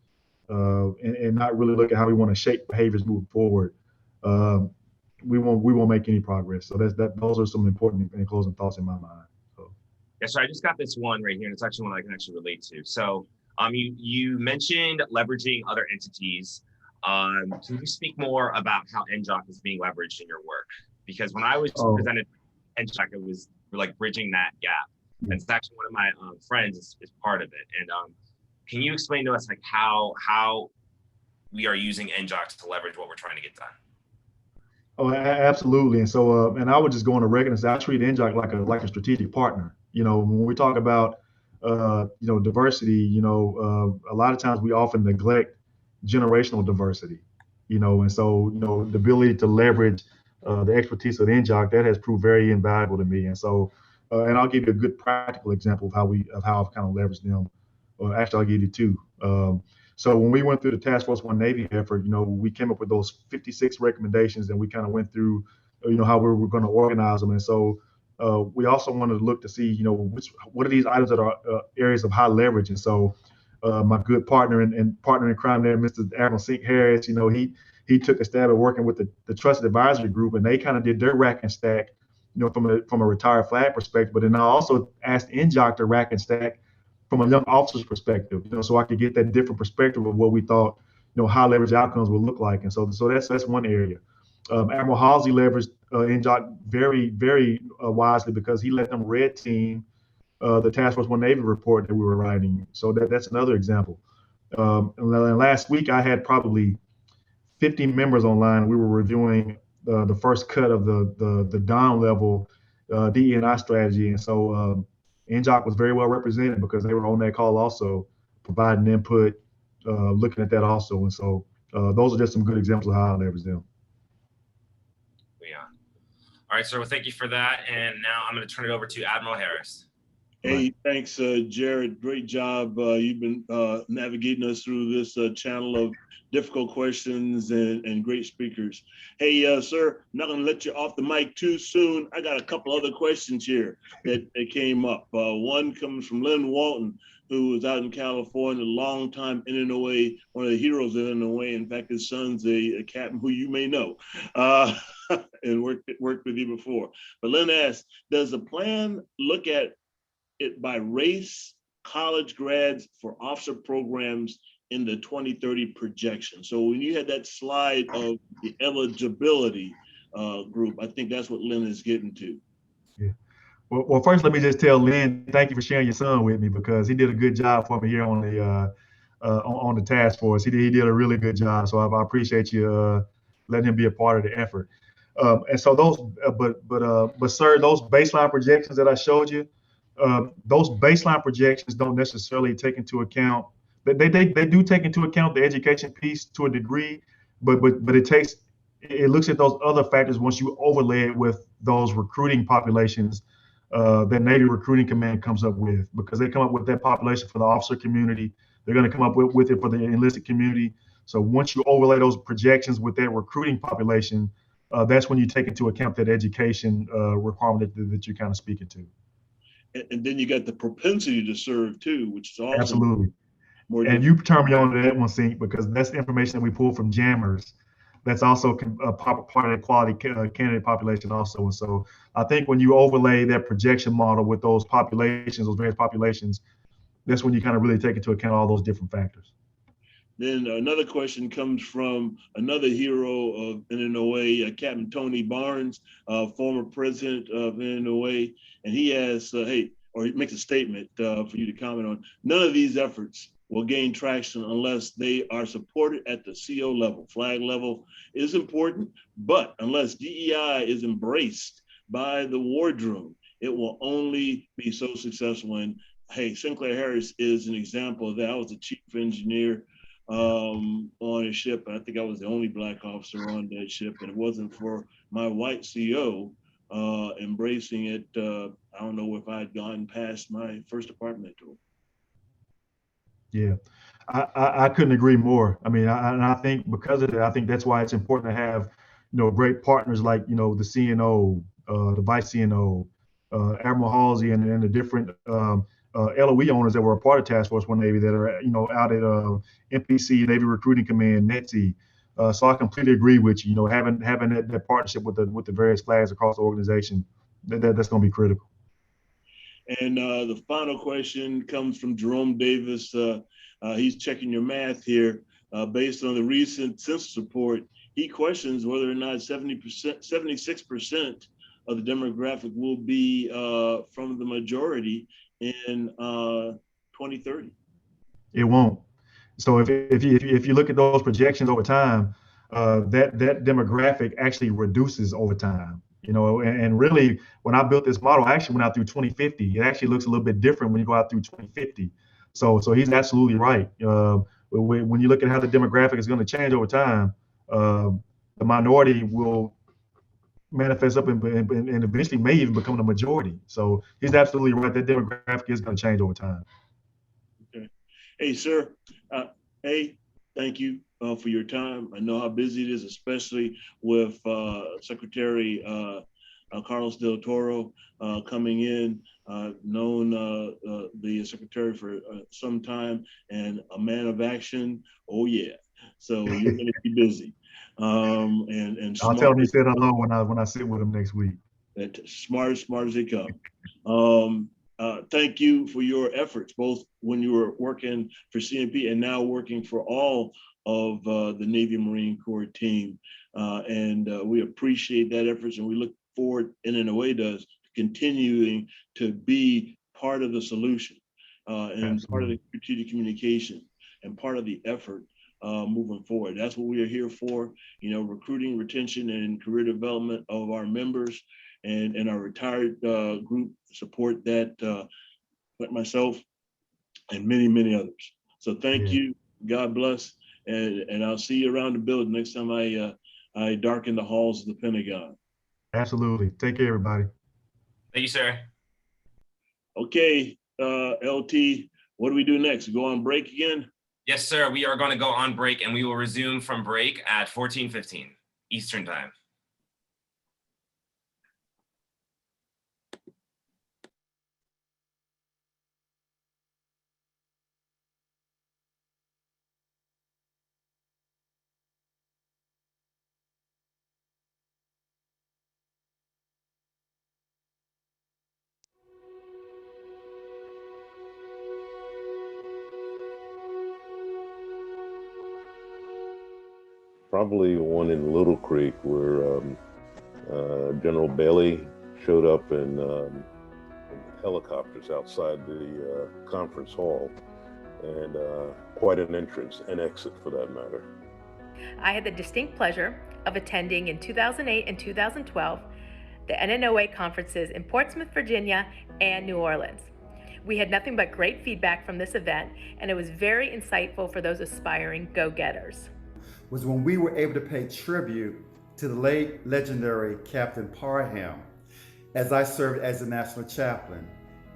and not really look at how we want to shape behaviors moving forward, we won't make any progress. So those are some important and closing thoughts in my mind. So. Yeah, so I just got this one right here, and it's actually one I can actually relate to. So you mentioned leveraging other entities. Can you speak more about how NJOC is being leveraged in your work? Because when I was presented NJOC, it was like bridging that gap. And it's actually one of my friends is part of it. And can you explain to us like how we are using NJOC to leverage what we're trying to get done? Oh, absolutely. And so, and I would just go on the record and say I treat NJOC like a strategic partner. When we talk about diversity, a lot of times we often neglect generational diversity. And so the ability to leverage the expertise of NJOC, that has proved very invaluable to me. And so, and I'll give you a good practical example of how I've kind of leveraged them. Well, actually, I'll give you two. So when we went through the Task Force One Navy effort, we came up with those 56 recommendations, and we kind of went through, how we were going to organize them. And so we also wanted to look to see, what are these items that are areas of high leverage. And so my good partner and partner in crime there, Mr. Admiral Sink Harris, he took a stab at working with the Trusted Advisory Group, and they kind of did their rack and stack, from a retired flag perspective. But then I also asked NJOC to rack and stack from a young officer's perspective, so I could get that different perspective of what we thought, high leverage outcomes would look like. And so that's one area. Admiral Halsey leveraged NJOC very, very wisely because he let them red team the Task Force One Navy report that we were writing. So that's another example. And last week I had probably 50 members online. We were reviewing the first cut of the down level DE&I strategy. And so NJOC was very well represented because they were on that call also, providing input, looking at that also. And so those are just some good examples of how I leverage them. Yeah. All right, sir. Well, thank you for that. And now I'm going to turn it over to Admiral Harris. Hey, thanks, Jared. Great job. You've been navigating us through this channel of difficult questions and great speakers. Hey, sir, I'm not going to let you off the mic too soon. I got a couple other questions here that came up. One comes from Lynn Walton, who was out in California, a longtime NNOA, one of the heroes of NNOA. In fact, his son's a captain who you may know and worked with you before. But Lynn asked, does the plan look at it by race, college grads for officer programs in the 2030 projection? So when you had that slide of the eligibility group, I think that's what Lynn is getting to. Yeah. Well, first, let me just tell Lynn, thank you for sharing your son with me, because he did a good job for me here on the task force. He did a really good job. So I appreciate you letting him be a part of the effort. And so those, but sir, those baseline projections that I showed you, those baseline projections don't necessarily take into account, they do take into account the education piece to a degree, but it looks at those other factors once you overlay it with those recruiting populations that Navy Recruiting Command comes up with, because they come up with that population for the officer community. They're going to come up with it for the enlisted community. So once you overlay those projections with that recruiting population, that's when you take into account that education requirement that you're kind of speaking to. And then you got the propensity to serve too, which is also absolutely. And you turn me on to that one, Sink, because that's the information that we pull from jammers. That's also a part of the quality candidate population also. And so I think when you overlay that projection model with those populations, those various populations, that's when you kind of really take into account all those different factors. Then another question comes from another hero of NNOA, Captain Tony Barnes, former president of NNOA. And he asks, he makes a statement for you to comment on. None of these efforts will gain traction unless they are supported at the CO level. Flag level is important, but unless DEI is embraced by the wardroom, it will only be so successful. And hey, Sinclair Harris is an example of that. I was the chief engineer on a ship, and I think I was the only Black officer on that ship, and it wasn't for my white CO embracing it. I don't know if I had gone past my first department tour. Yeah, I couldn't agree more. I mean, I think because of that, I think that's why it's important to have, great partners like, the CNO, the vice CNO, Admiral Halsey, and the different LOE owners that were a part of Task Force 1 Navy that are, out at MPC, Navy Recruiting Command, NETSI. So I completely agree with you. Having that partnership with the various flags across the organization, that's going to be critical. And the final question comes from Jerome Davis. He's checking your math here. Based on the recent census report, he questions whether or not 76% of the demographic will be from the majority in 2030. It won't. So if you look at those projections over time, that demographic actually reduces over time. And really, when I built this model, I actually went out through 2050. It actually looks a little bit different when you go out through 2050. So he's absolutely right. When you look at how the demographic is going to change over time, the minority will manifest up and eventually may even become the majority. So he's absolutely right. That demographic is going to change over time. Okay. Hey, sir. Thank you for your time. I know how busy it is, especially with Secretary Carlos Del Toro coming in. Known the secretary for some time and a man of action. Oh yeah. So you're going to be busy. And I'll tell him he said hello when I sit with him next week. Smart as they come. Thank you for your efforts, both when you were working for CMP and now working for all of the Navy Marine Corps team. And we appreciate that efforts, and we look forward, NNOA does, continuing to be part of the solution and Absolutely. part of the strategic communication and part of the effort moving forward. That's what we are here for, recruiting, retention, and career development of our members and our retired group support that, like myself and many, many others. So thank you. God bless. And I'll see you around the building next time I darken the halls of the Pentagon. Absolutely. Take care, everybody. Thank you, sir. Okay, LT, what do we do next? Go on break again? Yes, sir. We are going to go on break, and we will resume from break at 14:15 Eastern Time. Probably one in Little Creek where General Bailey showed up in helicopters outside the conference hall, and quite an entrance and exit for that matter. I had the distinct pleasure of attending in 2008 and 2012 the NNOA conferences in Portsmouth, Virginia, and New Orleans. We had nothing but great feedback from this event, and it was very insightful for those aspiring go-getters. Was when we were able to pay tribute to the late legendary Captain Parham as I served as the National Chaplain.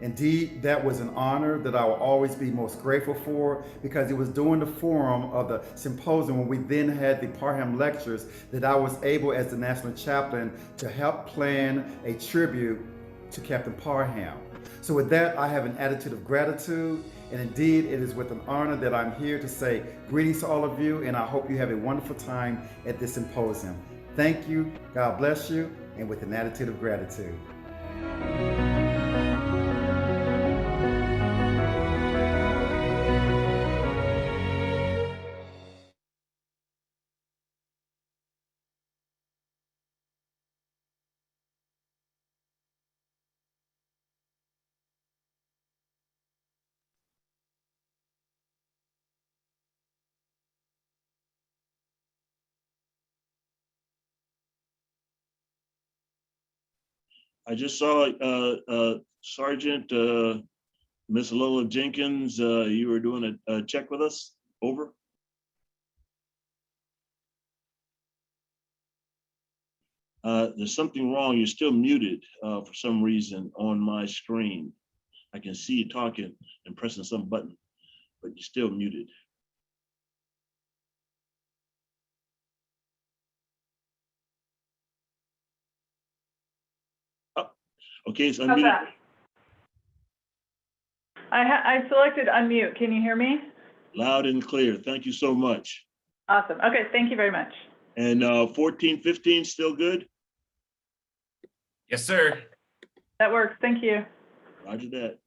Indeed, that was an honor that I will always be most grateful for, because it was during the forum of the symposium when we then had the Parham lectures that I was able as the National Chaplain to help plan a tribute to Captain Parham. So with that, I have an attitude of gratitude. And indeed, it is with an honor that I'm here to say greetings to all of you, and I hope you have a wonderful time at this symposium. Thank you, God bless you, and with an attitude of gratitude. I just saw Sergeant Miss Lola Jenkins. You were doing a check with us. Over. There's something wrong. You're still muted for some reason on my screen. I can see you talking and pressing some button, but you're still muted. Okay, it's How's unmuted. that? I selected unmute. Can you hear me? Loud and clear. Thank you so much. Awesome. Okay, thank you very much. And 1415 still good? Yes, sir. That works. Thank you. Roger that.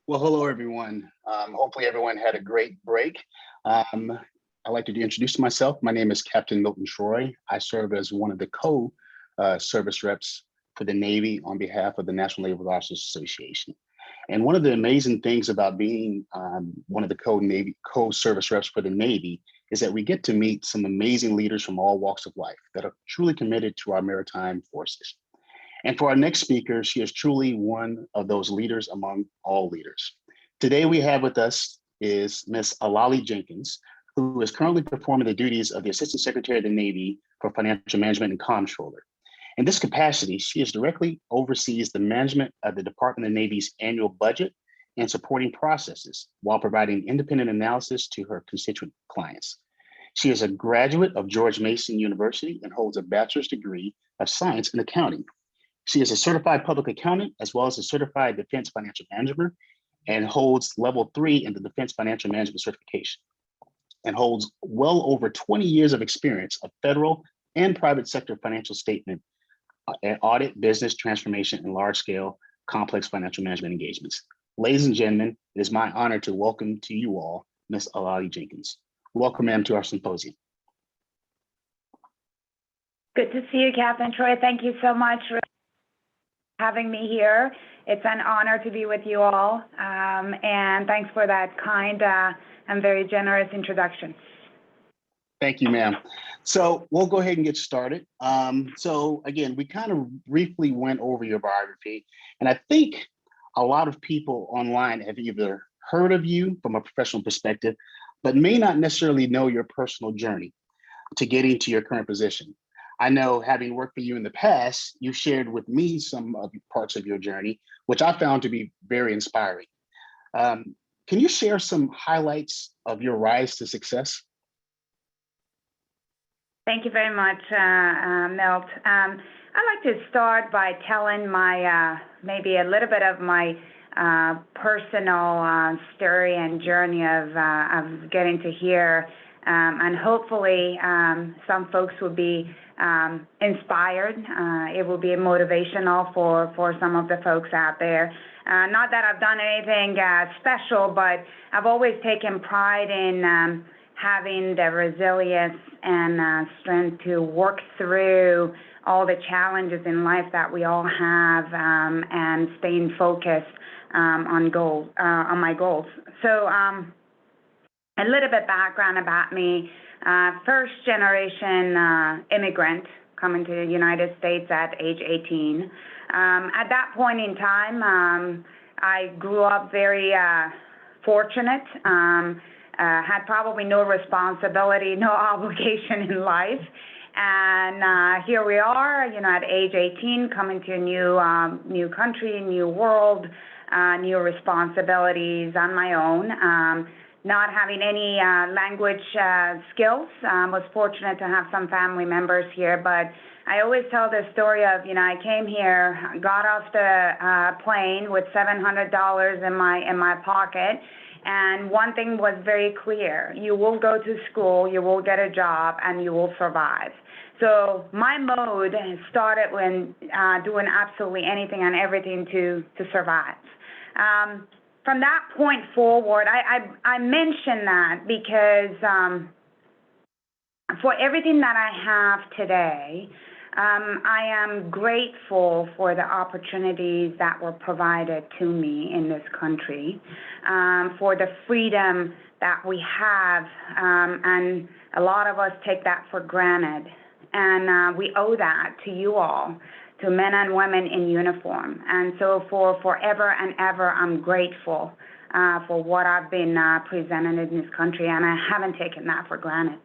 Well, hello, everyone. Hopefully everyone had a great break. I'd like to introduce myself. My name is Captain Milton Troy. I serve as one of the co-service reps for the Navy on behalf of the National Naval Officers Association. And one of the amazing things about being one of the co-service reps for the Navy is that we get to meet some amazing leaders from all walks of life that are truly committed to our maritime forces. And for our next speaker, she is truly one of those leaders among all leaders. Today we have with us is Ms. Alali Jenkins, who is currently performing the duties of the Assistant Secretary of the Navy for Financial Management and Comptroller. In this capacity, she directly oversees the management of the Department of the Navy's annual budget and supporting processes while providing independent analysis to her constituent clients. She is a graduate of George Mason University and holds a bachelor's degree of science in accounting. She is a certified public accountant as well as a certified defense financial manager and holds level 3 in the defense financial management certification and holds well over 20 years of experience of federal and private sector financial statement and audit, business transformation, and large scale complex financial management engagements. Ladies and gentlemen, it is my honor to welcome to you all, Ms. Alali Jenkins. Welcome, ma'am, to our symposium. Good to see you, Captain Troy. Thank you so much for having me here. It's an honor to be with you all, and thanks for that kind and very generous introduction. Thank you, ma'am. So we'll go ahead and get started. So again, we kind of briefly went over your biography, and I think a lot of people online have either heard of you from a professional perspective, but may not necessarily know your personal journey to getting to your current position. I know, having worked for you in the past, you shared with me some of the parts of your journey, which I found to be very inspiring. Can you share some highlights of your rise to success? Thank you very much, Milt. I'd like to start by telling my, maybe a little bit of my personal story and journey of getting to here. And hopefully some folks will be inspired. It will be motivational for some of the folks out there. Not that I've done anything special, but I've always taken pride in having the resilience and strength to work through all the challenges in life that we all have, and staying focused on my goals. So a little bit background about me. First generation immigrant coming to the United States at age 18. At that point in time, I grew up very fortunate, had probably no responsibility, no obligation in life. And here we are, at age 18, coming to a new country, new world, new responsibilities on my own. Not having any language skills. Was fortunate to have some family members here, but I always tell the story of, I came here, got off the plane with $700 in my pocket, and one thing was very clear: you will go to school, you will get a job, and you will survive. So my mode started when doing absolutely anything and everything to survive. From that point forward, I mention that because for everything that I have today, I am grateful for the opportunities that were provided to me in this country, for the freedom that we have, and a lot of us take that for granted. And we owe that to you all, to men and women in uniform. And so for forever and ever, I'm grateful for what I've been presented in this country, and I haven't taken that for granted.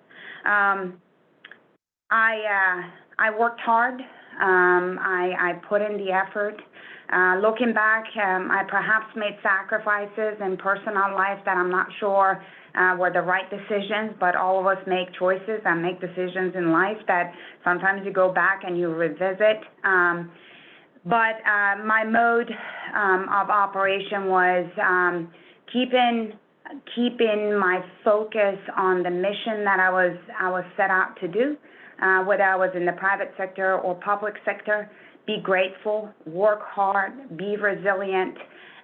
I worked hard. I put in the effort. Looking back, I perhaps made sacrifices in personal life that I'm not sure were the right decisions, but all of us make choices and make decisions in life that sometimes you go back and you revisit. But my mode of operation was keeping my focus on the mission that I was set out to do, whether I was in the private sector or public sector. Be grateful, work hard, be resilient,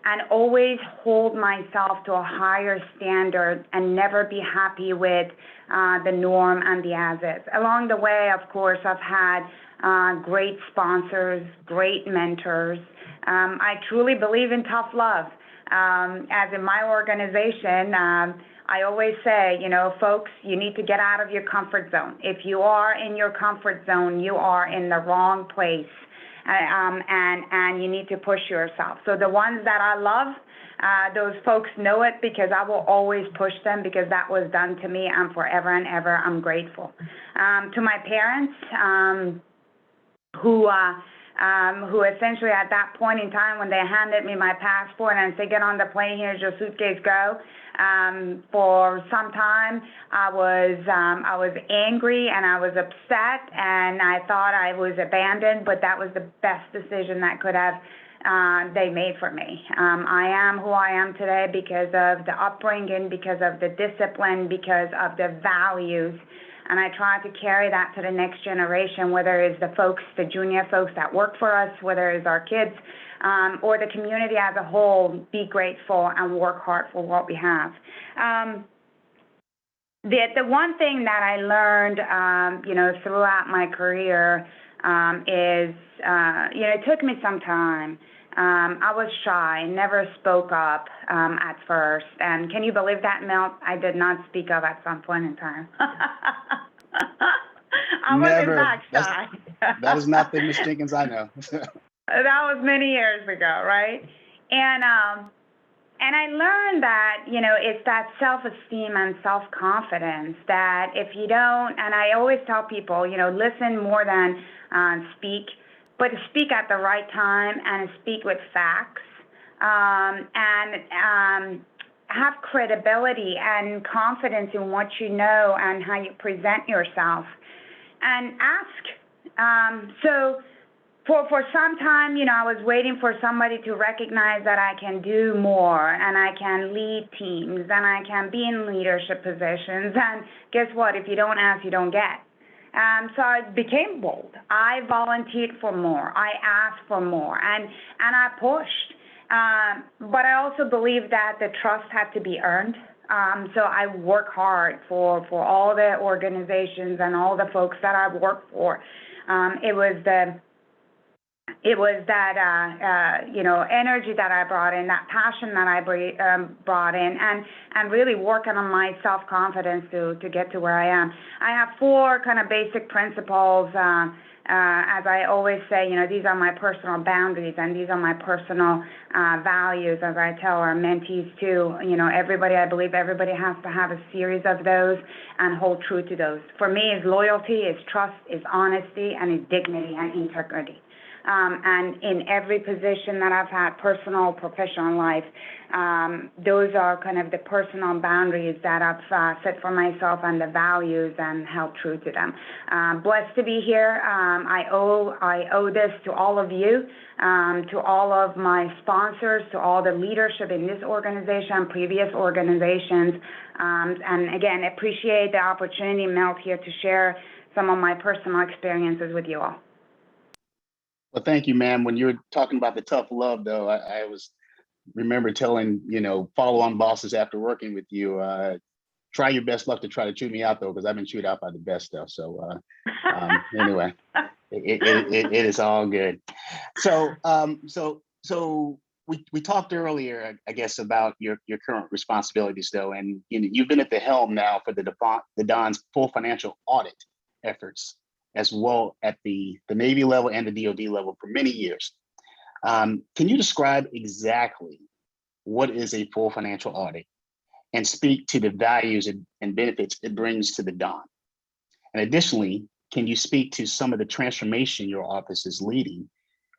and always hold myself to a higher standard and never be happy with the norm and the as-is. Along the way, of course, I've had great sponsors, great mentors. I truly believe in tough love. As in my organization, I always say, you know, folks, you need to get out of your comfort zone. If you are in your comfort zone, you are in the wrong place, and you need to push yourself. So the ones that I love, those folks know it because I will always push them because that was done to me, and forever and ever I'm grateful. To my parents, who essentially at that point in time when they handed me my passport and said, get on the plane, here's your suitcase, go. For some time, I was angry and I was upset and I thought I was abandoned, but that was the best decision that could have they made for me. I am who I am today because of the upbringing, because of the discipline, because of the values. And I try to carry that to the next generation, whether it's the folks, the junior folks that work for us, whether it's our kids, or the community as a whole. Be grateful and work hard for what we have. The one thing that I learned, you know, throughout my career is, you know, it took me some time. I was shy, never spoke up at first. And can you believe that, Mel? I did not speak up at some point in time. I was in fact shy. That is not the Miss Jenkins I know. That was many years ago, right? And I learned that, you know, it's that self-esteem and self-confidence that if you don't, and I always tell people, you know, listen more than speak, but speak at the right time and speak with facts, and have credibility and confidence in what you know and how you present yourself, and ask. So for some time, you know, I was waiting for somebody to recognize that I can do more and I can lead teams and I can be in leadership positions. And guess what? If you don't ask, you don't get. So I became bold. I volunteered for more. I asked for more, and I pushed. But I also believe that the trust had to be earned. So I work hard for all the organizations and all the folks that I've worked for. It was that you know, energy that I brought in, that passion that I brought in, and really working on my self-confidence to get to where I am. I have 4 kind of basic principles. As I always say, you know, these are my personal boundaries and these are my personal values, as I tell our mentees too. You know, I believe everybody has to have a series of those and hold true to those. For me, is loyalty, is trust, is honesty, and is dignity and integrity. And in every position that I've had, personal, professional life, those are kind of the personal boundaries that I've set for myself and the values and held true to them. Blessed to be here. I owe this to all of you, to all of my sponsors, to all the leadership in this organization, previous organizations. And again, appreciate the opportunity, Mel, here to share some of my personal experiences with you all. Well, thank you, ma'am. When you were talking about the tough love, though, I remember telling, you know, follow-on bosses after working with you, try your best luck to try to chew me out, though, because I've been chewed out by the best stuff. So anyway, it is all good. So we talked earlier, I guess, about your current responsibilities, though, and you know, you've been at the helm now for the Don's full financial audit efforts, as well at the Navy level and the DoD level for many years. Can you describe exactly what is a full financial audit and speak to the values and benefits it brings to the Don? And additionally, can you speak to some of the transformation your office is leading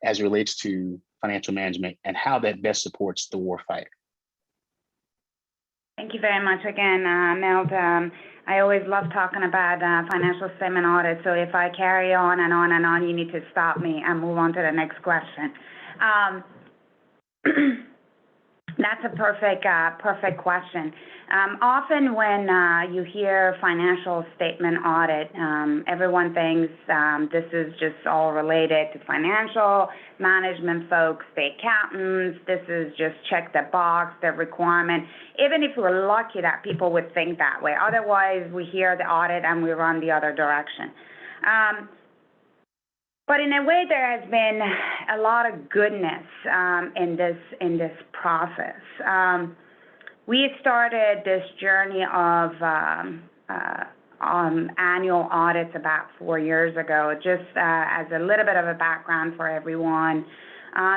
as it relates to financial management and how that best supports the warfighter? Thank you very much again, Mel. I always love talking about financial statement audit, so if I carry on and on and on, you need to stop me and move on to the next question. That's a perfect question. Often when you hear financial statement audit, everyone thinks this is just all related to financial management folks, the accountants. This is just check the box, the requirement. Even if we're lucky that people would think that way. Otherwise, we hear the audit and we run the other direction. But in a way, there has been a lot of goodness in this process. We started this journey of annual audits about 4 years ago. Just as a little bit of a background for everyone,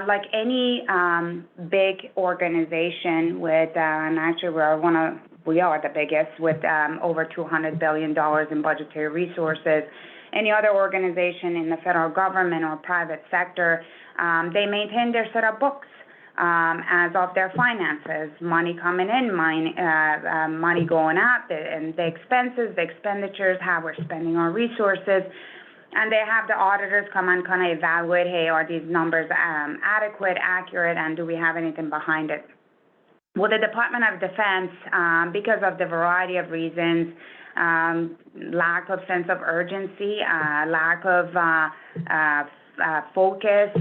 like any big organization with, and actually we are the biggest with over $200 billion in budgetary resources. Any other organization in the federal government or private sector, they maintain their set of books as of their finances, money coming in, money going out, and the expenses, the expenditures, how we're spending our resources. And they have the auditors come and kind of evaluate, hey, are these numbers adequate, accurate, and do we have anything behind it? Well, the Department of Defense, because of the variety of reasons, lack of sense of urgency, lack of focus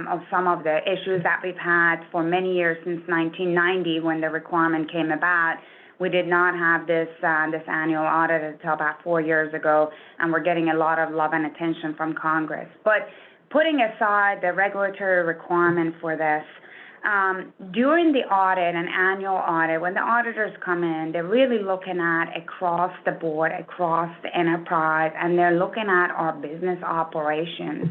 of some of the issues that we've had for many years since 1990 when the requirement came about. We did not have this annual audit until about 4 years ago, and we're getting a lot of love and attention from Congress. But putting aside the regulatory requirement for this, during the audit, an annual audit, when the auditors come in, they're really looking at across the board, across the enterprise, and they're looking at our business operations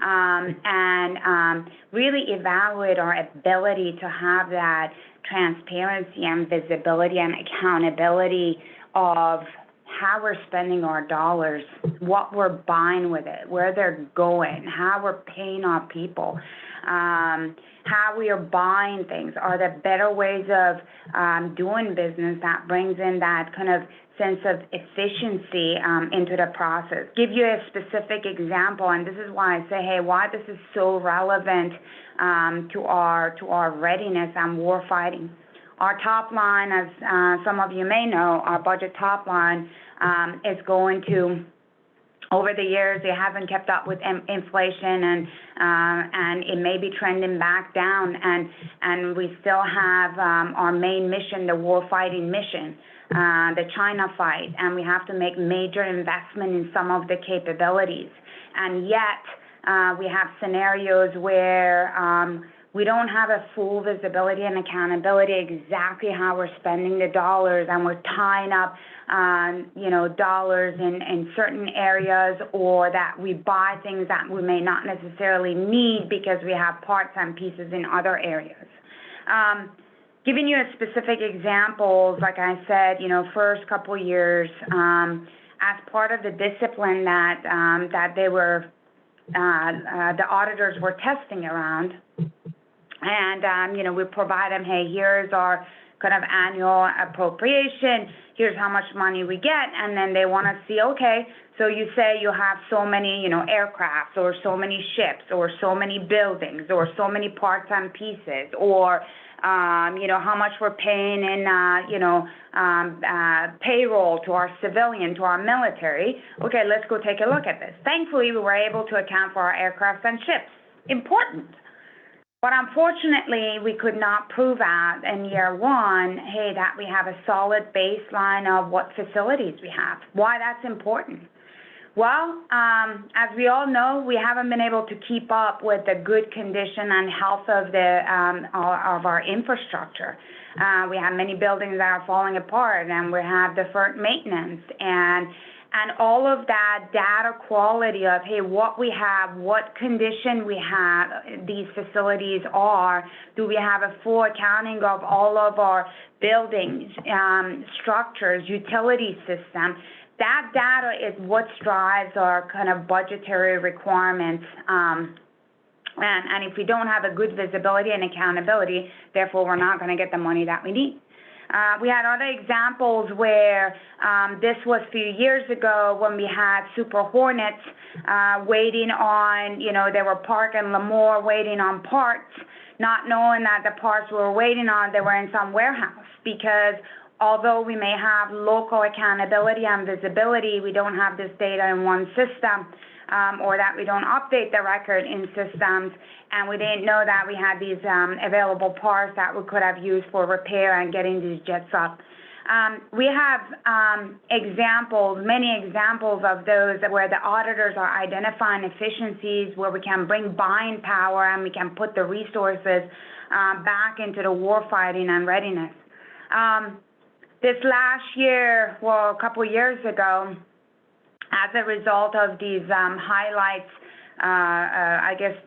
and really evaluate our ability to have that transparency and visibility and accountability of how we're spending our dollars, what we're buying with it, where they're going, how we're paying our people, how we are buying things. Are there better ways of doing business that brings in that kind of sense of efficiency into the process? Give you a specific example, and this is why I say, hey, why this is so relevant to our readiness and war fighting. Our top line, as some of you may know, our budget top line is going to, over the years, it hasn't kept up with inflation, and it may be trending back down. And we still have our main mission, the war fighting mission, the China fight, and we have to make major investment in some of the capabilities. And yet, we have scenarios where we don't have a full visibility and accountability exactly how we're spending the dollars, and we're tying up, dollars in certain areas, or that we buy things that we may not necessarily need because we have parts and pieces in other areas. Giving you a specific examples, like I said, first couple years, as part of the discipline that they were, the auditors were testing around. And, we provide them, hey, here's our kind of annual appropriation, here's how much money we get, and then they want to see, okay, so you say you have so many, aircrafts, or so many ships, or so many buildings, or so many parts and pieces, or, how much we're paying in, payroll to our civilian, to our military. Okay, let's go take a look at this. Thankfully, we were able to account for our aircraft and ships. Important. But unfortunately, we could not prove out in year one, hey, that we have a solid baseline of what facilities we have. Why that's important? Well, as we all know, we haven't been able to keep up with the good condition and health of our infrastructure. We have many buildings that are falling apart, and we have deferred maintenance, and all of that data quality of, hey, what we have, what condition we have, these facilities are, do we have a full accounting of all of our buildings, structures, utility system. That data is what drives our kind of budgetary requirements. And if we don't have a good visibility and accountability, therefore we're not going to get the money that we need. We had other examples where this was a few years ago when we had Super Hornets waiting on, they were parked in Lemoore waiting on parts, not knowing that the parts we were waiting on, they were in some warehouse, because although we may have local accountability and visibility, we don't have this data in one system, or that we don't update the record in systems, and we didn't know that we had these available parts that we could have used for repair and getting these jets up. We have many examples of those where the auditors are identifying efficiencies, where we can bring buying power and we can put the resources back into the warfighting and readiness. This last year, a couple of years ago, as a result of these highlights,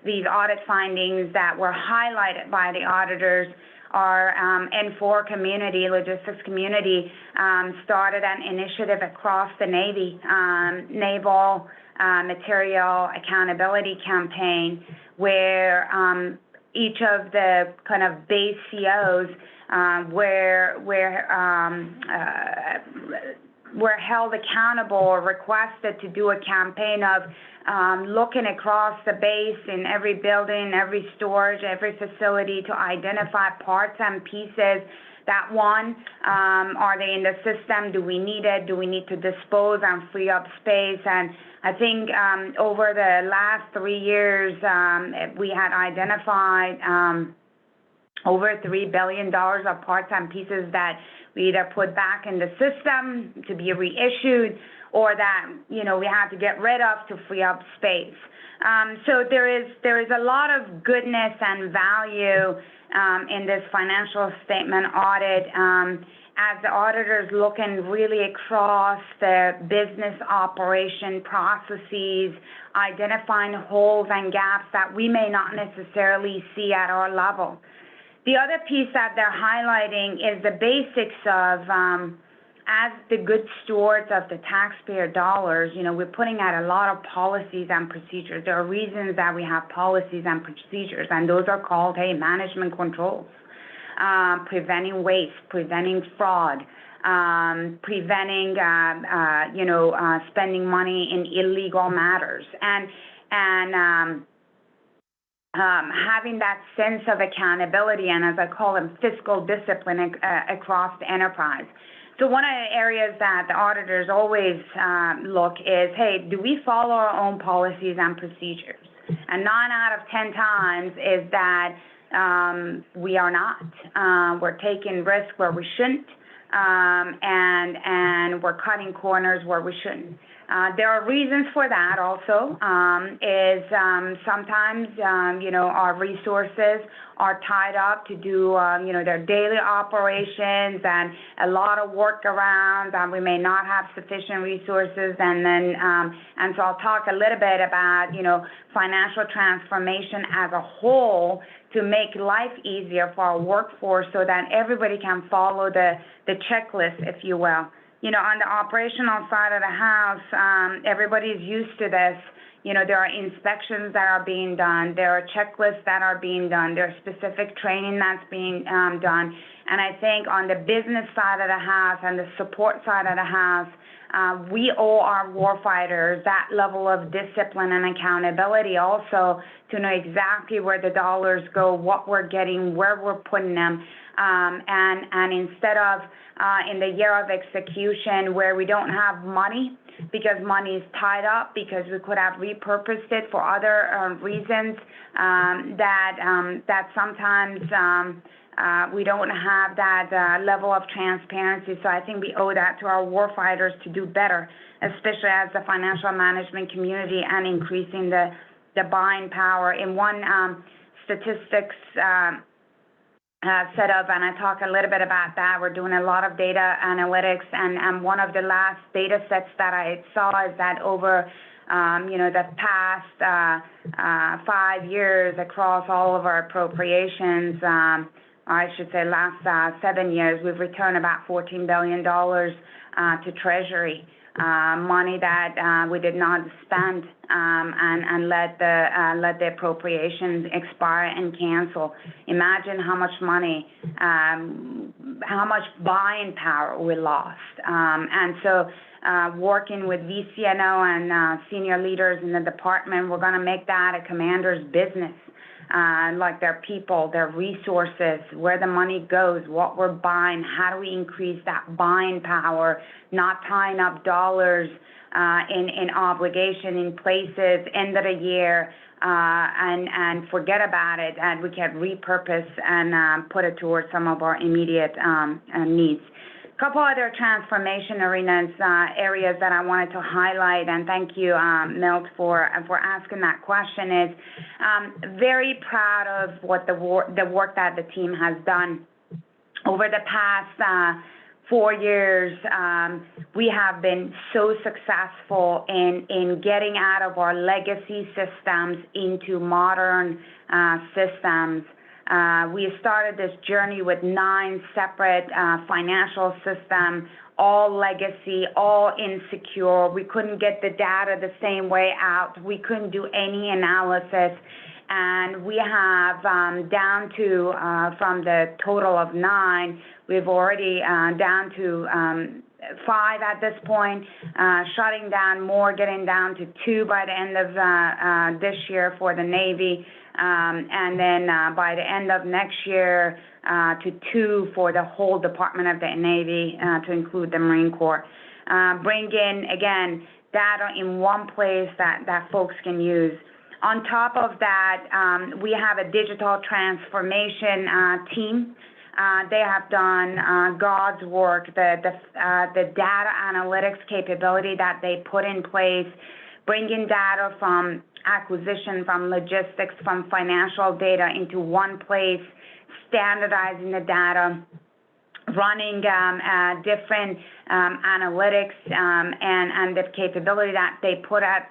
these audit findings that were highlighted by the auditors, our N4 community, logistics community, started an initiative across the Navy, Naval Material Accountability Campaign, where each of the kind of base COs were held accountable or requested to do a campaign of looking across the base in every building, every storage, every facility to identify parts and pieces that are they in the system? Do we need it? Do we need to dispose and free up space? And I think over the last 3 years, we had identified over $3 billion of parts and pieces that we either put back in the system to be reissued, or that we had to get rid of to free up space. So there is a lot of goodness and value in this financial statement audit, as the auditors looking really across the business operation processes, identifying holes and gaps that we may not necessarily see at our level. The other piece that they're highlighting is the basics of, as the good stewards of the taxpayer dollars, we're putting out a lot of policies and procedures. There are reasons that we have policies and procedures, and those are called, management controls, preventing waste, preventing fraud, preventing, spending money in illegal matters, and having that sense of accountability and, as I call them, fiscal discipline across the enterprise. So one of the areas that the auditors always look is, hey, do we follow our own policies and procedures? And 9 out of 10 times is that we are not. We're taking risks where we shouldn't, and we're cutting corners where we shouldn't. There are reasons for that also, sometimes, our resources are tied up to do, their daily operations and a lot of workarounds, and we may not have sufficient resources. And so I'll talk a little bit about, financial transformation as a whole to make life easier for our workforce so that everybody can follow the checklist, if you will. On the operational side of the house, everybody's used to this. There are inspections that are being done. There are checklists that are being done. There's specific training that's being done. And I think on the business side of the house and the support side of the house, we owe our warfighters that level of discipline and accountability also to know exactly where the dollars go, what we're getting, where we're putting them. And instead of in the year of execution where we don't have money because money is tied up, because we could have repurposed it for other reasons, that sometimes we don't have that level of transparency. So I think we owe that to our warfighters to do better, especially as the financial management community, and increasing the buying power. In one statistics set up, and I talk a little bit about that. We're doing a lot of data analytics, and one of the last data sets that I saw is that over the past 5 years across all of our appropriations, I should say last 7 years, we've returned about $14 billion to Treasury. money that we did not spend, and let the appropriations expire and cancel. Imagine how much money, how much buying power we lost. And so working with VCNO and senior leaders in the department, we're going to make that a commander's business. Like their people, their resources, where the money goes, what we're buying, how do we increase that buying power, not tying up dollars in obligation in places, end of the year, and forget about it, and we can repurpose and put it towards some of our immediate needs. A couple other transformation arenas, areas that I wanted to highlight, and thank you, Milt, for asking that question, is very proud of what the work that the team has done. Over the past 4 years, we have been so successful in getting out of our legacy systems into modern systems. We started this journey with 9 separate financial systems, all legacy, all insecure. We couldn't get the data the same way out. We couldn't do any analysis. And we have down to, from the total of 9, we've already down to 5 at this point, shutting down more, getting down to 2 by the end of this year for the Navy. And then by the end of next year to 2 for the whole Department of the Navy, to include the Marine Corps. Bring in, again, data in one place that folks can use. On top of that, we have a digital transformation team. They have done God's work, the data analytics capability that they put in place, bringing data from acquisition, from logistics, from financial data into one place, standardizing the data, running different analytics and the capability that they put at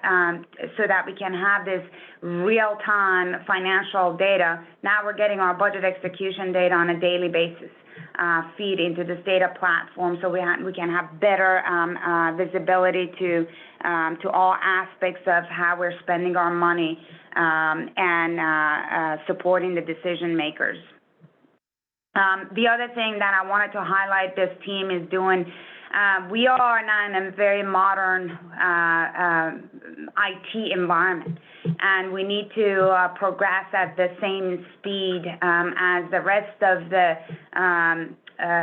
so that we can have this real-time financial data. Now we're getting our budget execution data on a daily basis, feed into this data platform, so we can have better visibility to all aspects of how we're spending our money and supporting the decision makers. The other thing that I wanted to highlight this team is doing, we are now in a very modern IT environment, and we need to progress at the same speed as the rest of the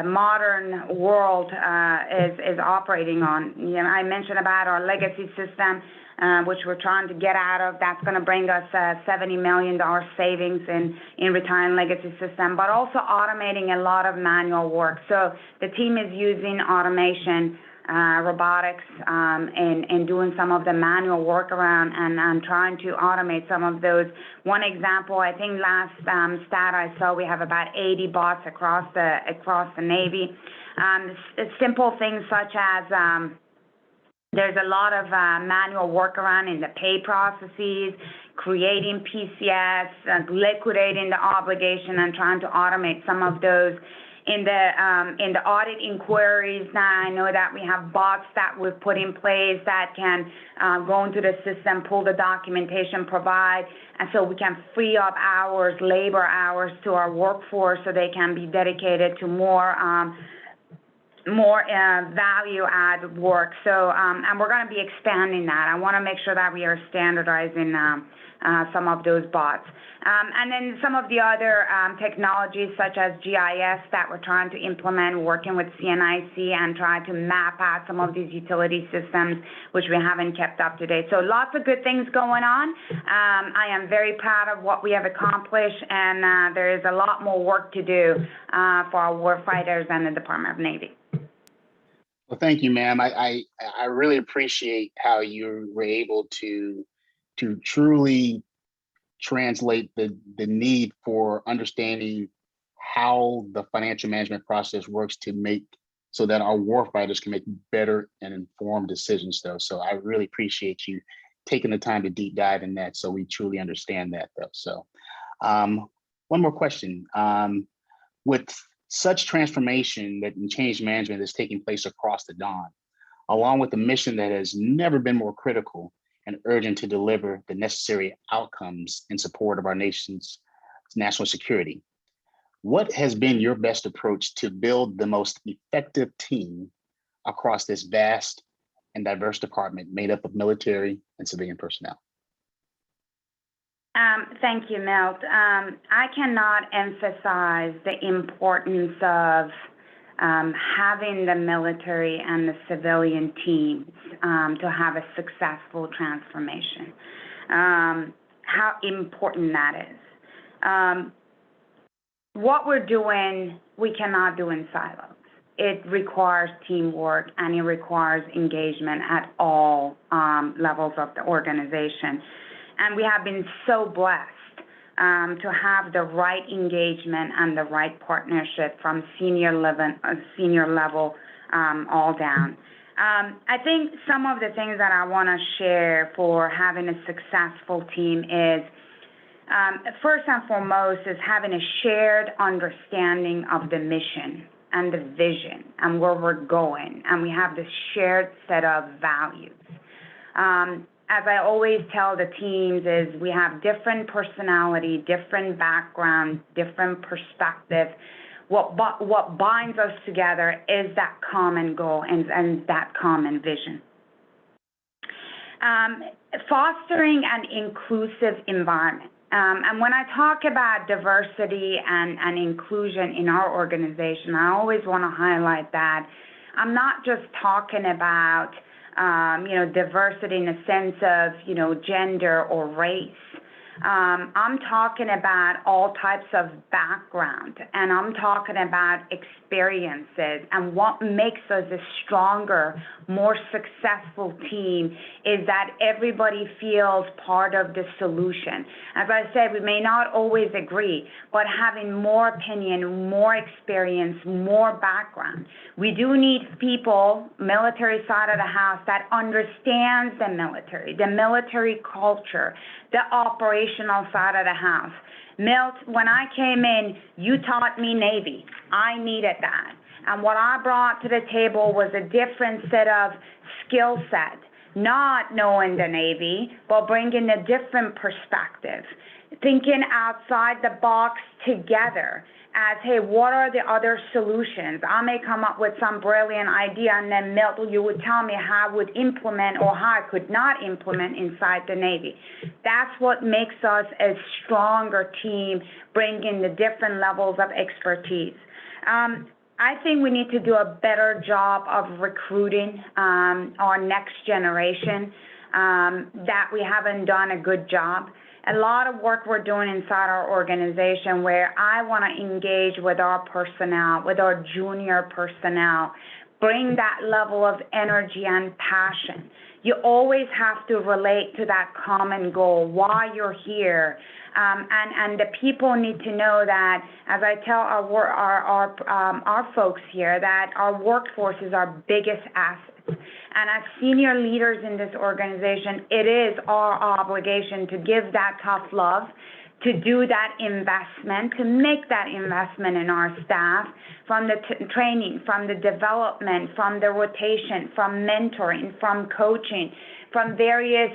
modern world is operating on. You know, I mentioned about our legacy system, which we're trying to get out of. That's going to bring us $70 million savings in retiring legacy system, but also automating a lot of manual work. So the team is using automation, robotics, and doing some of the manual work around and trying to automate some of those. One example, I think last stat I saw, we have about 80 bots across the Navy. Simple things such as there's a lot of manual workaround in the pay processes, creating PCS, liquidating the obligation, and trying to automate some of those. In the audit inquiries, now I know that we have bots that we've put in place that can go into the system, pull the documentation, provide, and so we can free up hours, labor hours to our workforce so they can be dedicated to more value add work. So, and we're going to be expanding that. I want to make sure that we are standardizing some of those bots. And then some of the other technologies such as GIS that we're trying to implement, working with CNIC and trying to map out some of these utility systems, which we haven't kept up to date. So lots of good things going on. I am very proud of what we have accomplished, and there is a lot more work to do for our warfighters and the Department of Navy. Well, thank you, ma'am. I really appreciate how you were able to truly translate the need for understanding how the financial management process works to make so that our warfighters can make better and informed decisions, though. So I really appreciate you taking the time to deep dive in that, so we truly understand that, though. So one more question. With such transformation and change management that's taking place across the Don, along with a mission that has never been more critical and urgent to deliver the necessary outcomes in support of our nation's national security. What has been your best approach to build the most effective team across this vast and diverse department made up of military and civilian personnel? Thank you, Milt. I cannot emphasize the importance of having the military and the civilian teams to have a successful transformation. How important that is. What we're doing, we cannot do in silos. It requires teamwork and it requires engagement at all levels of the organization. And we have been so blessed to have the right engagement and the right partnership from senior level all down. I think some of the things that I want to share for having a successful team is, first and foremost, is having a shared understanding of the mission and the vision and where we're going, and we have this shared set of values. As I always tell the teams, is we have different personality, different background, different perspective. What binds us together is that common goal and that common vision. Fostering an inclusive environment. And when I talk about diversity and inclusion in our organization, I always want to highlight that I'm not just talking about diversity in the sense of, gender or race. I'm talking about all types of background, and I'm talking about experiences. And what makes us a stronger, more successful team is that everybody feels part of the solution. As I said, we may not always agree, but having more opinion, more experience, more background. We do need people, military side of the house, that understands the military culture, the operational side of the house. Milt, when I came in, you taught me Navy. I needed that. And what I brought to the table was a different set of skill set, not knowing the Navy, but bringing a different perspective, thinking outside the box together as, hey, what are the other solutions? I may come up with some brilliant idea, and then Milt, you would tell me how I would implement or how I could not implement inside the Navy. That's what makes us a stronger team, bringing the different levels of expertise. I think we need to do a better job of recruiting our next generation, that we haven't done a good job. A lot of work we're doing inside our organization where I want to engage with our personnel, with our junior personnel, bring that level of energy and passion. You always have to relate to that common goal, why you're here. And the people need to know that, as I tell our folks here, that our workforce is our biggest asset. And as senior leaders in this organization, it is our obligation to give that tough love, to do that investment, to make that investment in our staff, from the training, from the development, from the rotation, from mentoring, from coaching, from various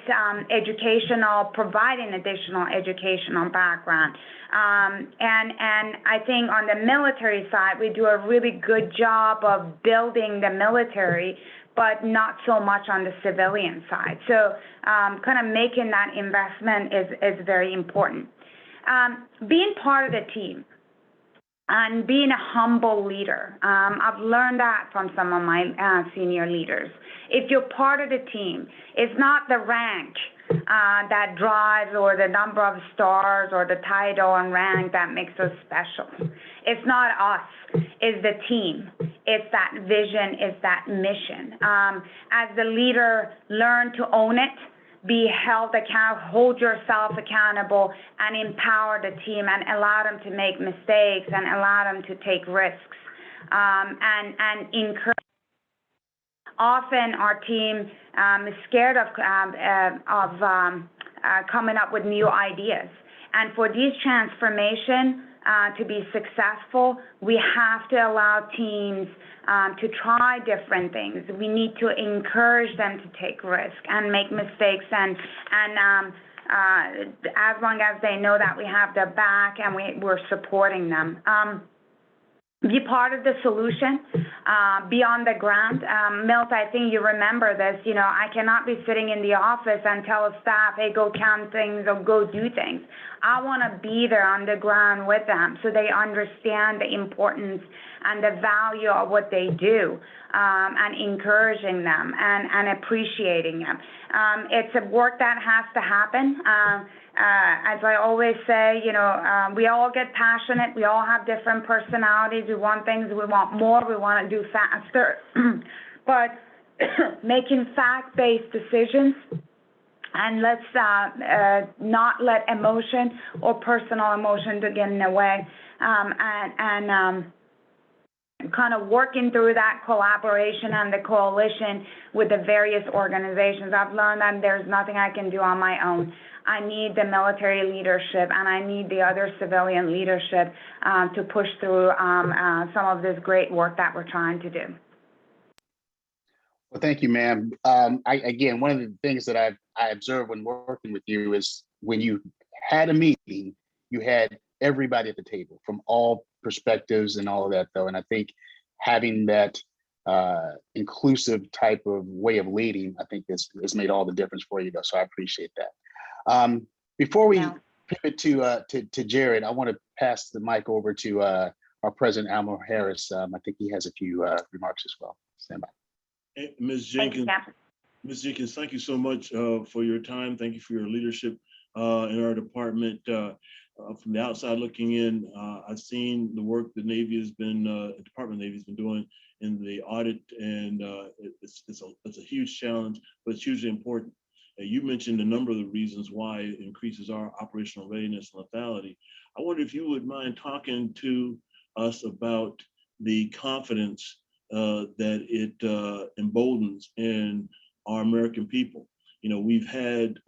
providing additional educational background. And I think on the military side, we do a really good job of building the military, but not so much on the civilian side. So kind of making that investment is very important. Being part of the team and being a humble leader. I've learned that from some of my senior leaders. If you're part of the team, it's not the rank that drives, or the number of stars, or the title and rank that makes us special. It's not us, it's the team. It's that vision, it's that mission. As the leader, learn to own it, be held accountable, hold yourself accountable, and empower the team and allow them to make mistakes and allow them to take risks, and encourage. Often our team is scared of coming up with new ideas. And for these transformation to be successful, we have to allow teams to try different things. We need to encourage them to take risk and make mistakes, and as long as they know that we have their back and we're supporting them. Be part of the solution, be on the ground. Milt, I think you remember this. You know, I cannot be sitting in the office and tell staff, hey, go count things or go do things. I want to be there on the ground with them so they understand the importance and the value of what they do, and encouraging them and appreciating them. It's a work that has to happen. As I always say, you know, we all get passionate. We all have different personalities. We want things, we want more, we want to do faster. But making fact-based decisions, and let's not let emotion or personal emotion to get in the way, and kind of working through that collaboration and the coalition with the various organizations. I've learned that there's nothing I can do on my own. I need the military leadership and I need the other civilian leadership to push through some of this great work that we're trying to do. Well, thank you, ma'am. Again, one of the things that I observed when working with you is when you had a meeting, you had everybody at the table from all perspectives and all of that, though. And I think having that inclusive type of way of leading, I think has made all the difference for you, though. So I appreciate that. Before we pivot to Jared, I want to pass the mic over to our President Alma Harris. I think he has a few remarks as well. Stand by. Hey, Ms. Jenkins. Ms. Jenkins, thank you so much for your time. Thank you for your leadership in our department. From the outside looking in, I've seen the work the Navy has been, the Department of Navy has been doing in the audit, and it's a huge challenge, but it's hugely important. You mentioned a number of the reasons why it increases our operational readiness and lethality. I wonder if you would mind talking to us about the confidence that it emboldens in our American people. You know, we've had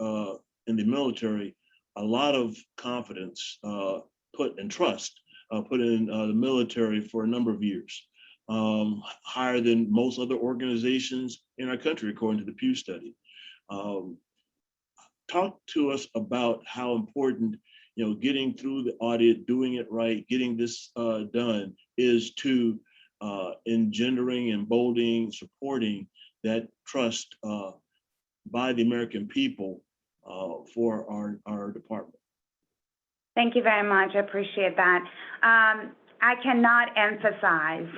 in the military a lot of confidence put and trust put in the military for a number of years, higher than most other organizations in our country, according to the Pew study. Talk to us about how important, you know, getting through the audit, doing it right, getting this done is to engendering, emboldening, supporting that trust by the American people for our department. Thank you very much. I appreciate that. I cannot emphasize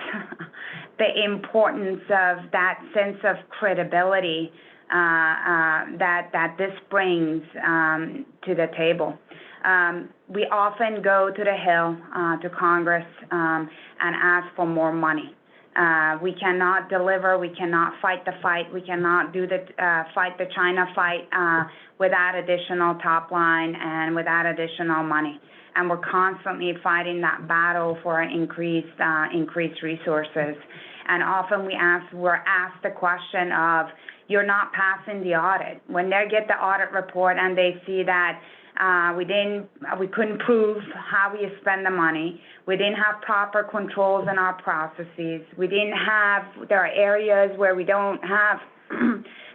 the importance of that sense of credibility that this brings to the table. We often go to the Hill, to Congress, and ask for more money. We cannot deliver, we cannot fight the fight, we cannot do the fight the China fight without additional top line and without additional money. And we're constantly fighting that battle for increased resources. And often we're asked the question of, you're not passing the audit. When they get the audit report and they see that we couldn't prove how we spend the money. We didn't have proper controls in our processes. There are areas where we don't have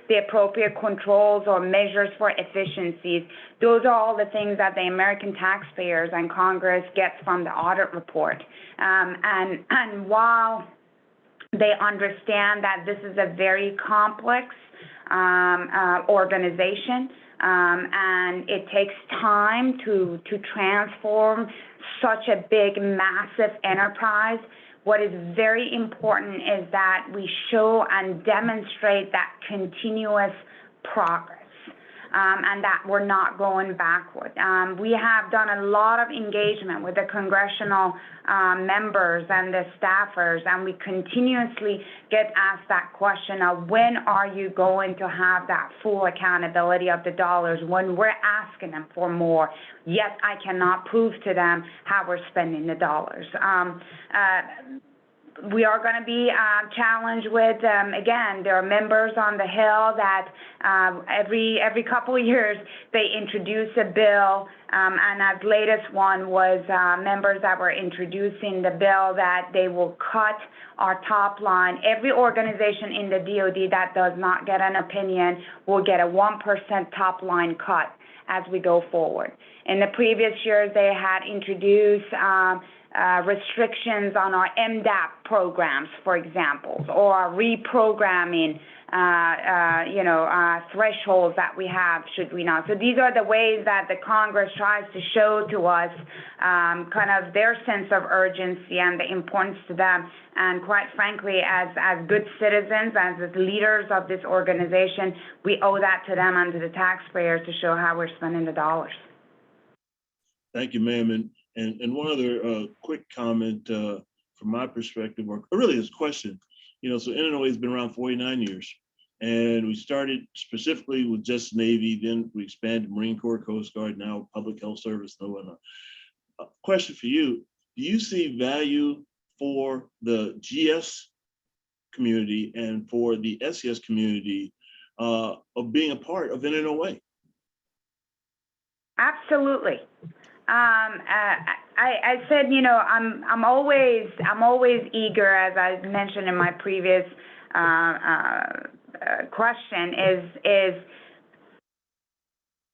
the appropriate controls or measures for efficiencies. Those are all the things that the American taxpayers and Congress gets from the audit report. And while they understand that this is a very complex organization, and it takes time to transform such a big, massive enterprise, what is very important is that we show and demonstrate that continuous progress, and that we're not going backward. We have done a lot of engagement with the congressional members and the staffers, and we continuously get asked that question of, when are you going to have that full accountability of the dollars when we're asking them for more, yet I cannot prove to them how we're spending the dollars. we are going to be challenged with, again, there are members on the Hill that every couple of years they introduce a bill, and as latest one was members that were introducing the bill that they will cut our top line. Every organization in the DoD that does not get an opinion will get a 1% top line cut as we go forward. In the previous years, they had introduced restrictions on our MDAP programs, for example, or our reprogramming, thresholds that we have, should we not. So these are the ways that the Congress tries to show to us kind of their sense of urgency and the importance to them. And quite frankly, as good citizens, as leaders of this organization, we owe that to them and to the taxpayers to show how we're spending the dollars. Thank you, ma'am. And one other quick comment from my perspective, or really this question, so NNOA has been around 49 years, and we started specifically with just Navy, then we expanded Marine Corps, Coast Guard, now Public Health Service, and whatnot. Question for you, do you see value for the GS community and for the SES community of being a part of NNOA? Absolutely. I said, I'm always eager, as I mentioned in my previous question, is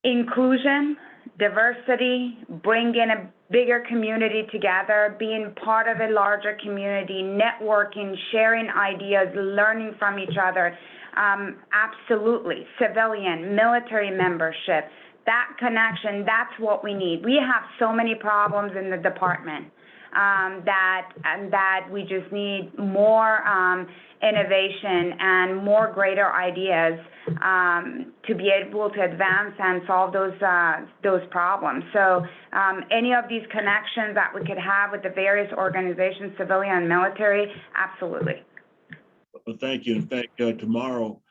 inclusion, diversity, bringing a bigger community together, being part of a larger community, networking, sharing ideas, learning from each other. Absolutely. Civilian, military membership. That connection, that's what we need. We have so many problems in the department that we just need more innovation and more greater ideas to be able to advance and solve those problems. So any of these connections that we could have with the various organizations, civilian and military, absolutely. Well, thank you. In fact, tomorrow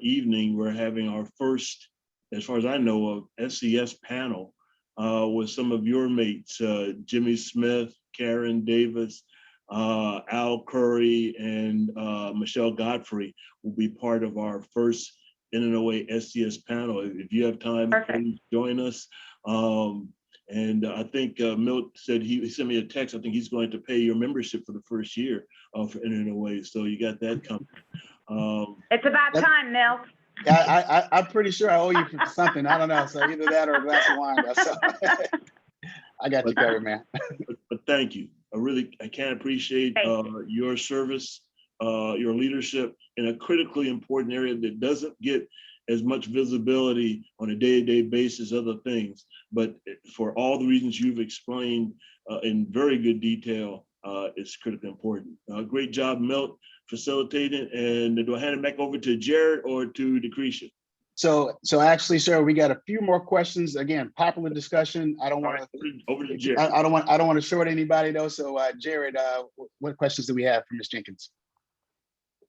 evening, we're having our first, as far as I know, of SES panel with some of your mates, Jimmy Smith, Karen Davis, Al Curry, and Michelle Godfrey will be part of our first NNOA SES panel. If you have time, please join us. And I think Milt said he sent me a text. I think he's going to pay your membership for the first year for NNOA. So you got that coming. It's about time, Milt. I'm pretty sure I owe you for something. I don't know. So either that or a glass of wine. So I got you covered, man. But thank you. I can't appreciate your service, your leadership in a critically important area that doesn't get as much visibility on a day-to-day basis, other things. But for all the reasons you've explained in very good detail, it's critically important. Great job, Milt, facilitating. And do I hand it back over to Jared or to Decretia? So actually, sir, we got a few more questions. Again, popular discussion. I don't want to over to Jared. I don't want to short anybody though. So Jared, what questions do we have for Ms. Jenkins?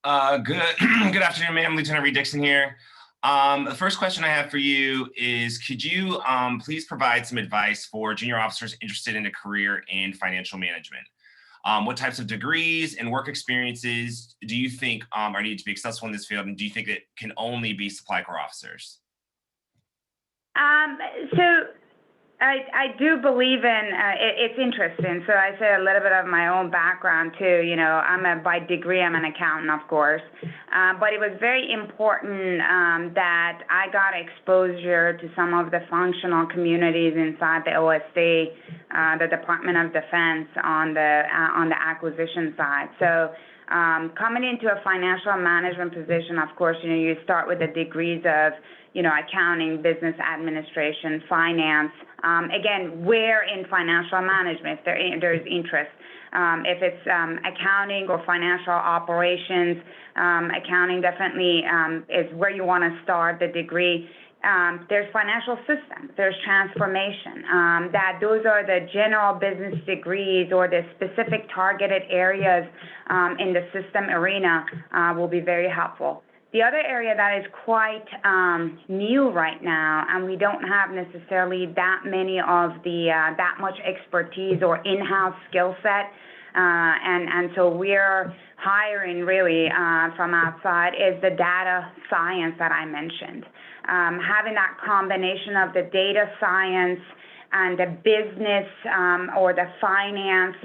Good afternoon, ma'am. Lieutenant Reed Dixon here. The first question I have for you is, could you please provide some advice for junior officers interested in a career in financial management? What types of degrees and work experiences do you think are needed to be successful in this field, and do you think it can only be supply corps officers? So I do believe in, it's interesting. So I say a little bit of my own background too. By degree, I'm an accountant, of course. But it was very important that I got exposure to some of the functional communities inside the OSD, the Department of Defense on the acquisition side. So coming into a financial management position, of course, you start with the degrees of, accounting, business administration, finance. Again, where in financial management there's interest. If it's accounting or financial operations, accounting definitely is where you want to start the degree. There's financial systems, there's transformation. Those are the general business degrees or the specific targeted areas in the system arena will be very helpful. The other area that is quite new right now, and we don't have necessarily that many of the that much expertise or in-house skill set, and so we're hiring really from outside, is the data science that I mentioned. Having that combination of the data science and the business or the finance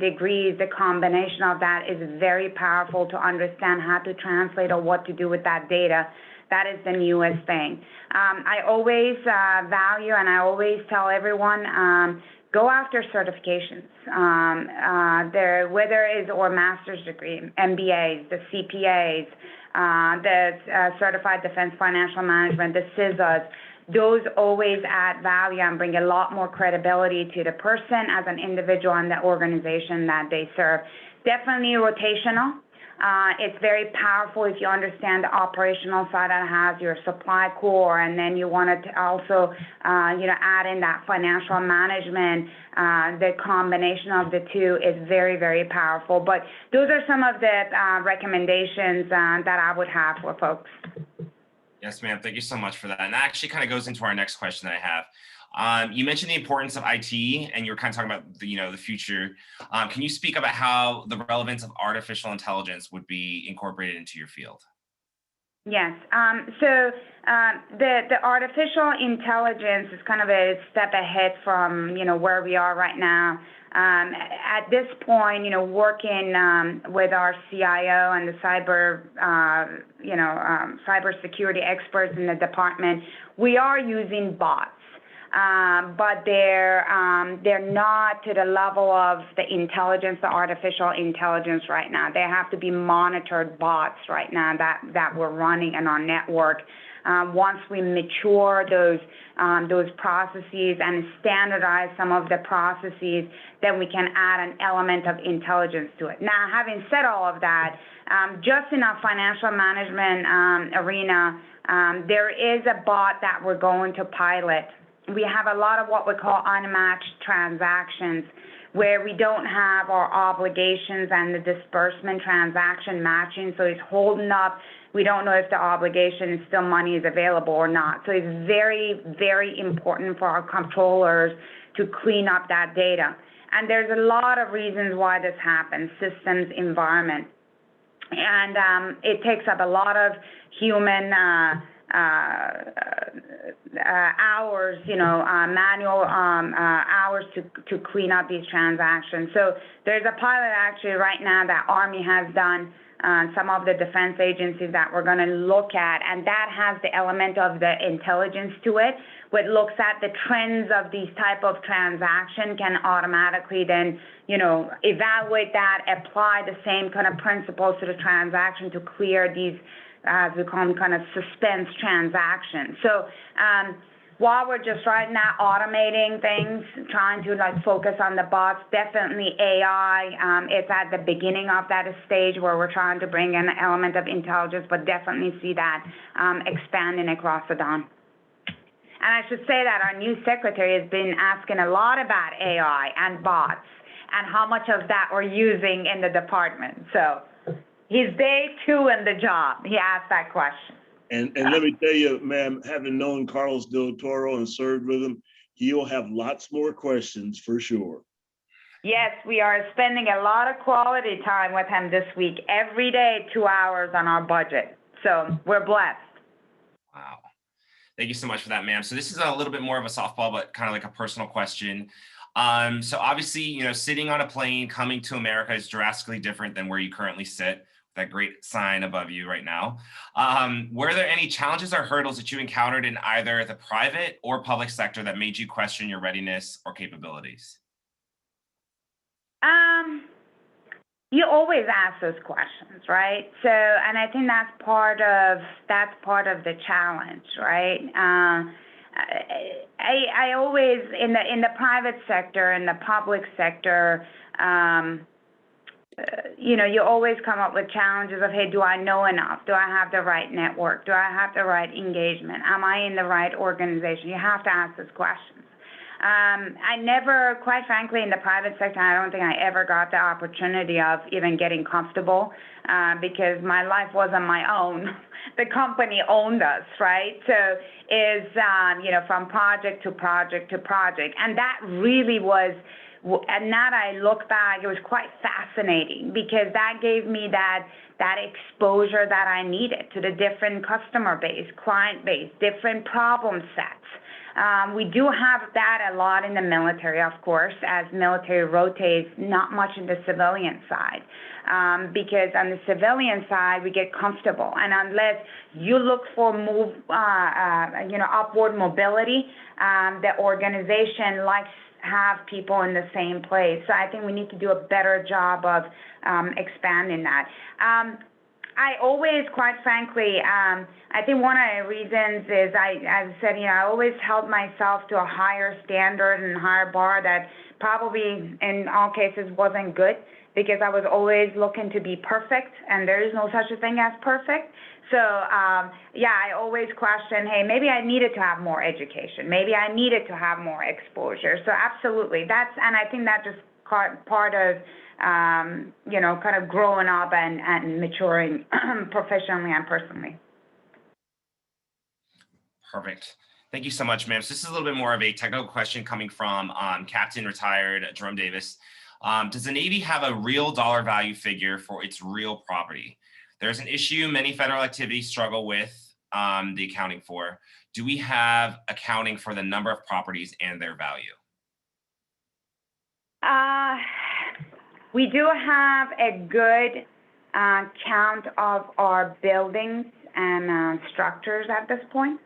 degrees, the combination of that is very powerful to understand how to translate or what to do with that data. That is the newest thing. I always value, and I always tell everyone, go after certifications, whether it is or master's degree, MBAs, the CPAs, the Certified Defense Financial Management, the CISAs. Those always add value and bring a lot more credibility to the person as an individual and the organization that they serve. Definitely rotational. It's very powerful if you understand the operational side that has your supply core, and then you want to also, add in that financial management. The combination of the two is very, very powerful. But those are some of the recommendations that I would have for folks. Yes, ma'am. Thank you so much for that. And that actually kind of goes into our next question that I have. You mentioned the importance of IT, and you were kind of talking about the future. Can you speak about how the relevance of artificial intelligence would be incorporated into your field? Yes. So the artificial intelligence is kind of a step ahead from where we are right now. At this point, working with our CIO and the cybersecurity experts in the department, we are using bots, but they're not to the level of the intelligence, the artificial intelligence right now. They have to be monitored bots right now that we're running in our network. Once we mature those processes and standardize some of the processes, then we can add an element of intelligence to it. Now, having said all of that, just in our financial management arena, there is a bot that we're going to pilot. We have a lot of what we call unmatched transactions, where we don't have our obligations and the disbursement transaction matching, so it's holding up. We don't know if the obligation is still money is available or not. So it's very, very important for our controllers to clean up that data. And there's a lot of reasons why this happens: systems, environment. And it takes up a lot of human hours, manual hours to clean up these transactions. So there's a pilot actually right now that Army has done, some of the defense agencies that we're going to look at, and that has the element of the intelligence to it, which looks at the trends of these type of transaction, can automatically then, evaluate that, apply the same kind of principles to the transaction to clear these, as we call them, kind of suspense transactions. So while we're just right now automating things, trying to focus on the bots, definitely AI, it's at the beginning of that stage where we're trying to bring in an element of intelligence, but definitely see that expanding across the dawn. And I should say that our new secretary has been asking a lot about AI and bots and how much of that we're using in the department. So he's day 2 in the job. He asked that question. And let me tell you, ma'am, having known Carlos Del Toro and served with him, he'll have lots more questions for sure. Yes, we are spending a lot of quality time with him this week, every day, 2 hours on our budget. So we're blessed. Wow. Thank you so much for that, ma'am. So this is a little bit more of a softball, but kind of like a personal question. So obviously, sitting on a plane coming to America is drastically different than where you currently sit. That great sign above you right now. Were there any challenges or hurdles that you encountered in either the private or public sector that made you question your readiness or capabilities? You always ask those questions, right? So, and I think that's part of the challenge, right? I always, in the private sector, in the public sector, you always come up with challenges of, hey, do I know enough? Do I have the right network? Do I have the right engagement? Am I in the right organization? You have to ask those questions. I never, quite frankly, in the private sector, I don't think I ever got the opportunity of even getting comfortable because my life wasn't my own. The company owned us, right? So is, from project to project to project. And that really was, and now that I look back, it was quite fascinating because that gave me that exposure that I needed to the different customer base, client base, different problem sets. We do have that a lot in the military, of course, as military rotates, not much in the civilian side. Because on the civilian side, we get comfortable. And unless you look for upward mobility, the organization likes have people in the same place. So I think we need to do a better job of expanding that. I always, quite frankly, I think one of the reasons is I've said, I always held myself to a higher standard and higher bar that probably in all cases wasn't good because I was always looking to be perfect, and there is no such a thing as perfect. So, I always question, hey, maybe I needed to have more education. Maybe I needed to have more exposure. So absolutely, and I think that just part of, kind of growing up and maturing professionally and personally. Perfect. Thank you so much, ma'am. So this is a little bit more of a technical question coming from Captain Retired Jerome Davis. Does the Navy have a real dollar value figure for its real property? There's an issue many federal activities struggle with the accounting for. Do we have accounting for the number of properties and their value? We do have a good count of our buildings and structures at this point.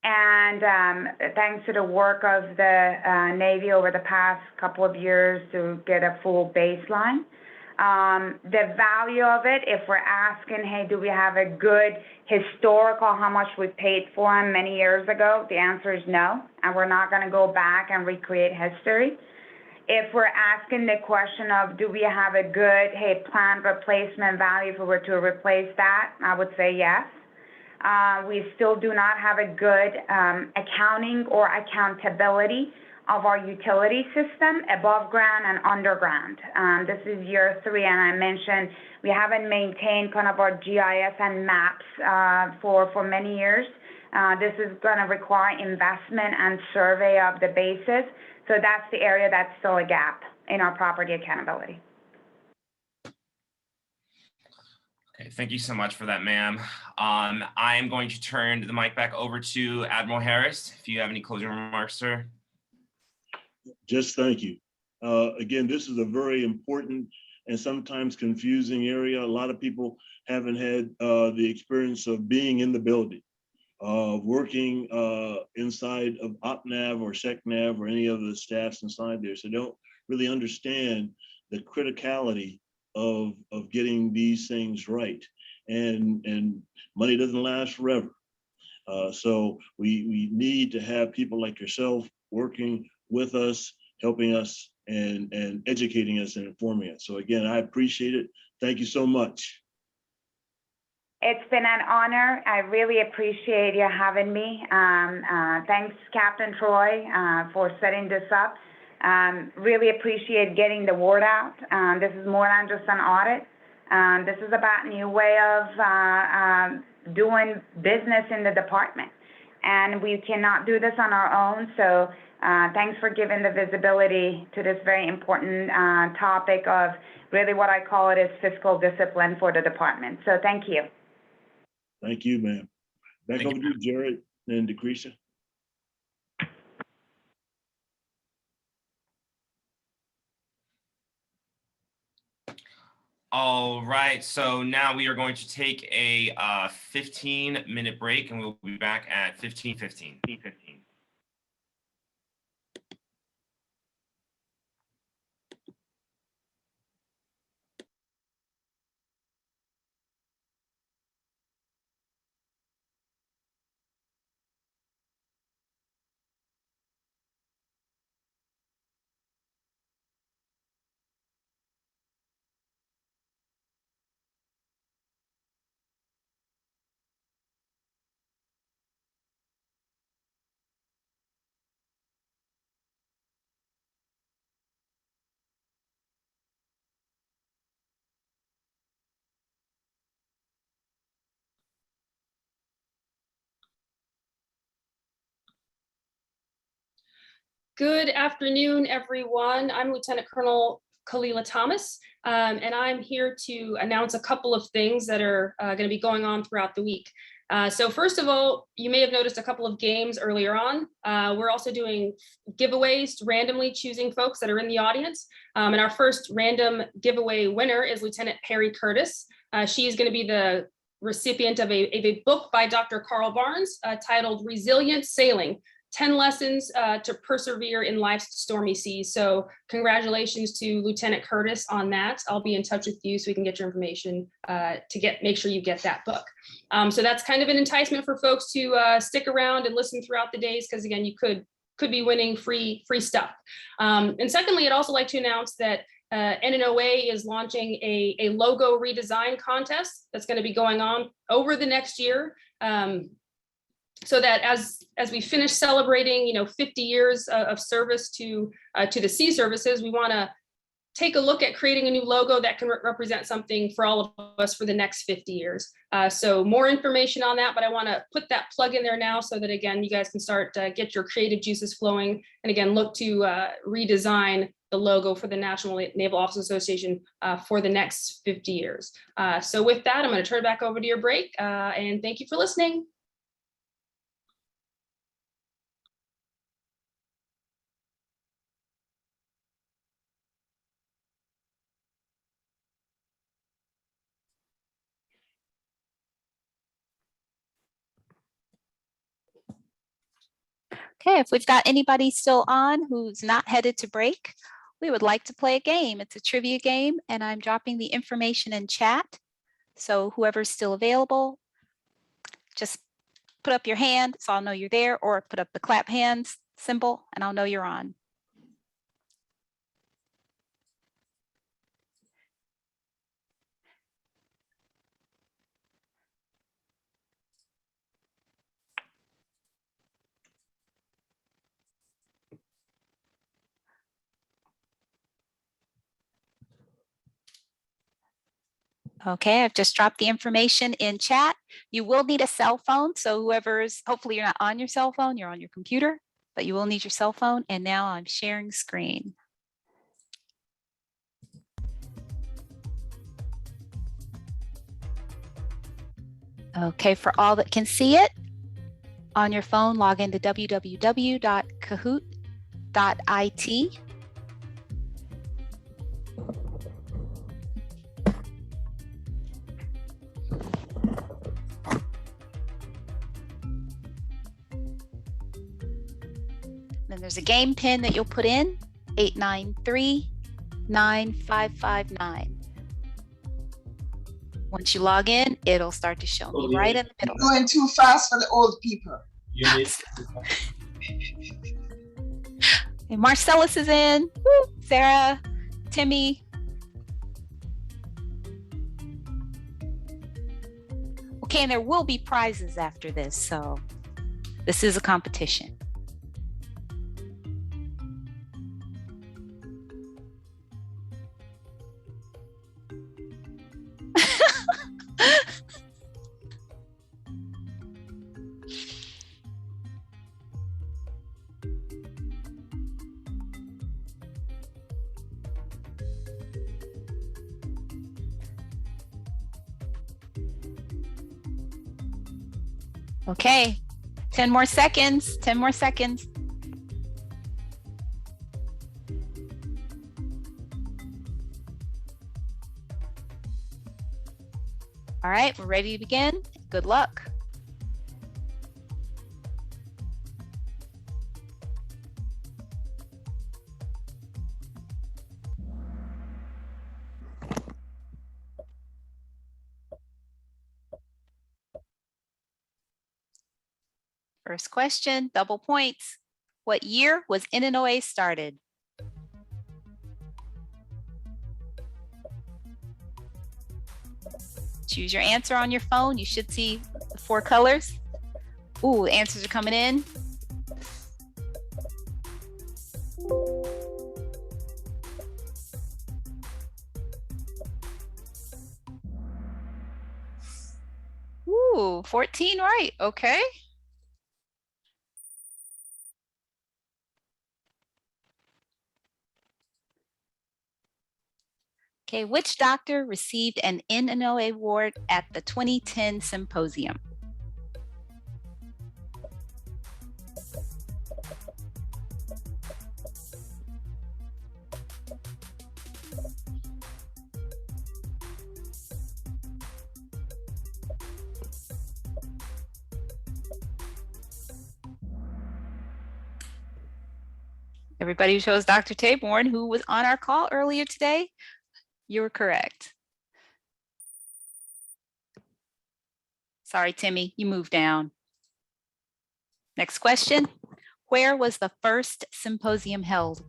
And thanks to the work of the Navy over the past couple of years to get a full baseline. The value of it, if we're asking, hey, do we have a good historical how much we paid for them many years ago? The answer is no, and we're not going to go back and recreate history. If we're asking the question of do we have a good, hey, planned replacement value if we were to replace that, I would say yes. We still do not have a good accounting or accountability of our utility system above ground and underground. This is year 3, and I mentioned we haven't maintained kind of our GIS and maps for many years. This is going to require investment and survey of the bases. So that's the area that's still a gap in our property accountability. Okay, thank you so much for that, ma'am. I am going to turn the mic back over to Admiral Harris. If you have any closing remarks, sir. Just thank you. Again, this is a very important and sometimes confusing area. A lot of people haven't had the experience of being in the building, working inside of OpNav or SecNav or any of the staffs inside there. So they don't really understand the criticality of getting these things right. And money doesn't last forever. So we need to have people like yourself working with us, helping us and educating us and informing us. So again, I appreciate it. Thank you so much. It's been an honor. I really appreciate you having me. Thanks, Captain Troy, for setting this up. Really appreciate getting the word out. This is more than just an audit. This is about a new way of doing business in the department. And we cannot do this on our own. So thanks for giving the visibility to this very important topic of really what I call it is fiscal discipline for the department. So thank you. Thank you, ma'am. Back over to you, Jared and Decretia. All right, so now we are going to take a 15-minute break, and we'll be back at 15:15. Good afternoon, everyone. I'm Lieutenant Colonel Kalila Thomas, and I'm here to announce a couple of things that are going to be going on throughout the week. So first of all, you may have noticed a couple of games earlier on. We're also doing giveaways, randomly choosing folks that are in the audience. And our first random giveaway winner is Lieutenant Perry Curtis. She is going to be the recipient of a book by Dr. Carl Barnes titled Resilient Sailing, 10 Lessons to Persevere in Life's Stormy Seas. So congratulations to Lieutenant Curtis on that. I'll be in touch with you so we can get your information to make sure you get that book. So that's kind of an enticement for folks to stick around and listen throughout the days, because again, you could be winning free stuff. And secondly, I'd also like to announce that NNOA is launching a logo redesign contest that's going to be going on over the next year. So that as we finish celebrating, 50 years of service to the sea services, we want to take a look at creating a new logo that can represent something for all of us for the next 50 years. So more information on that, but I want to put that plug in there now so that, again, you guys can start get your creative juices flowing, and again, look to redesign the logo for the National Naval Officers Association for the next 50 years. So with that, I'm going to turn it back over to your break, and thank you for listening. Okay, if we've got anybody still on who's not headed to break, we would like to play a game. It's a trivia game, and I'm dropping the information in chat. So whoever's still available, just put up your hand so I'll know you're there, or put up the clap hands symbol and I'll know you're on. Okay, I've just dropped the information in chat. You will need a cell phone. So whoever's, hopefully you're not on your cell phone, you're on your computer, but you will need your cell phone. And now I'm sharing screen. Okay, for all that can see it, on your phone, log into www.kahoot.it. Then there's a game pin that you'll put in, 893-9559. Once you log in, it'll start to show me right in the middle. Going too fast for the old people. And Marcellus is in. Woo! Sarah, Timmy. Okay, and there will be prizes after this, so this is a competition. Okay, 10 more seconds, 10 more seconds. All right, we're ready to begin. Good luck. First question, double points. What year was NNOA started? Choose your answer on your phone. You should see the 4 colors. Ooh, the answers are coming in. Ooh, 14 right, okay. Okay, which doctor received an NNOA award at the 2010 symposium? Everybody who chose Dr. Taborn, who was on our call earlier today, you were correct. Sorry, Timmy, you moved down. Next question. Where was the first symposium held?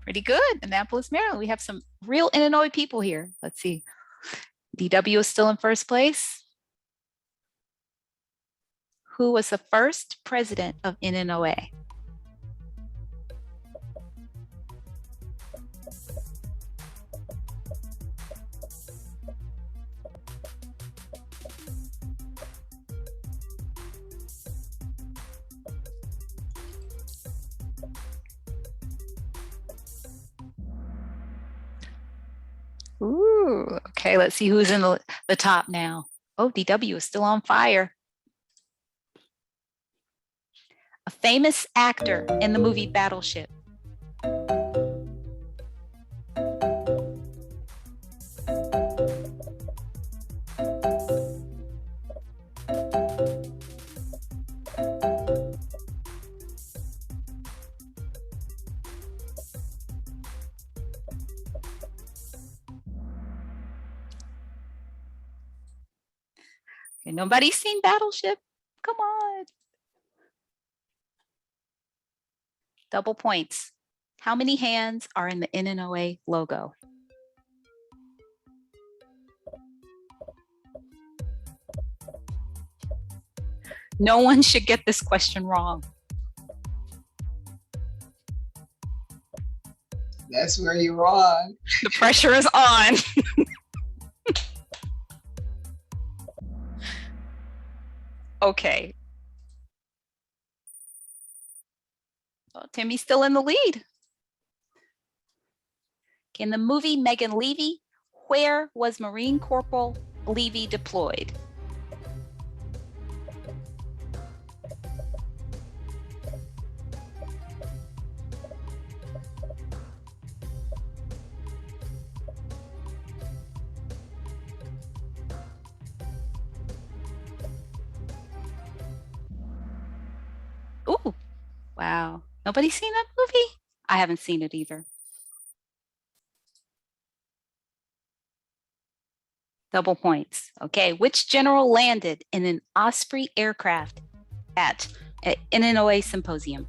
Pretty good, Annapolis, Maryland. We have some real Illinois people here. Let's see. DW is still in first place. Who was the first president of NNOA? Ooh, okay, let's see who's in the top now. Oh, DW is still on fire. A famous actor in the movie Battleship. Okay, nobody's seen Battleship? Come on. Double points. How many hands are in the NNOA logo? No one should get this question wrong. That's where you're wrong. The pressure is on. Okay. Well, Timmy's still in the lead. In the movie Megan Levy, where was Marine Corporal Levy deployed? Ooh, wow. Nobody's seen that movie? I haven't seen it either. Double points. Okay, which general landed in an Osprey aircraft at an NNOA symposium?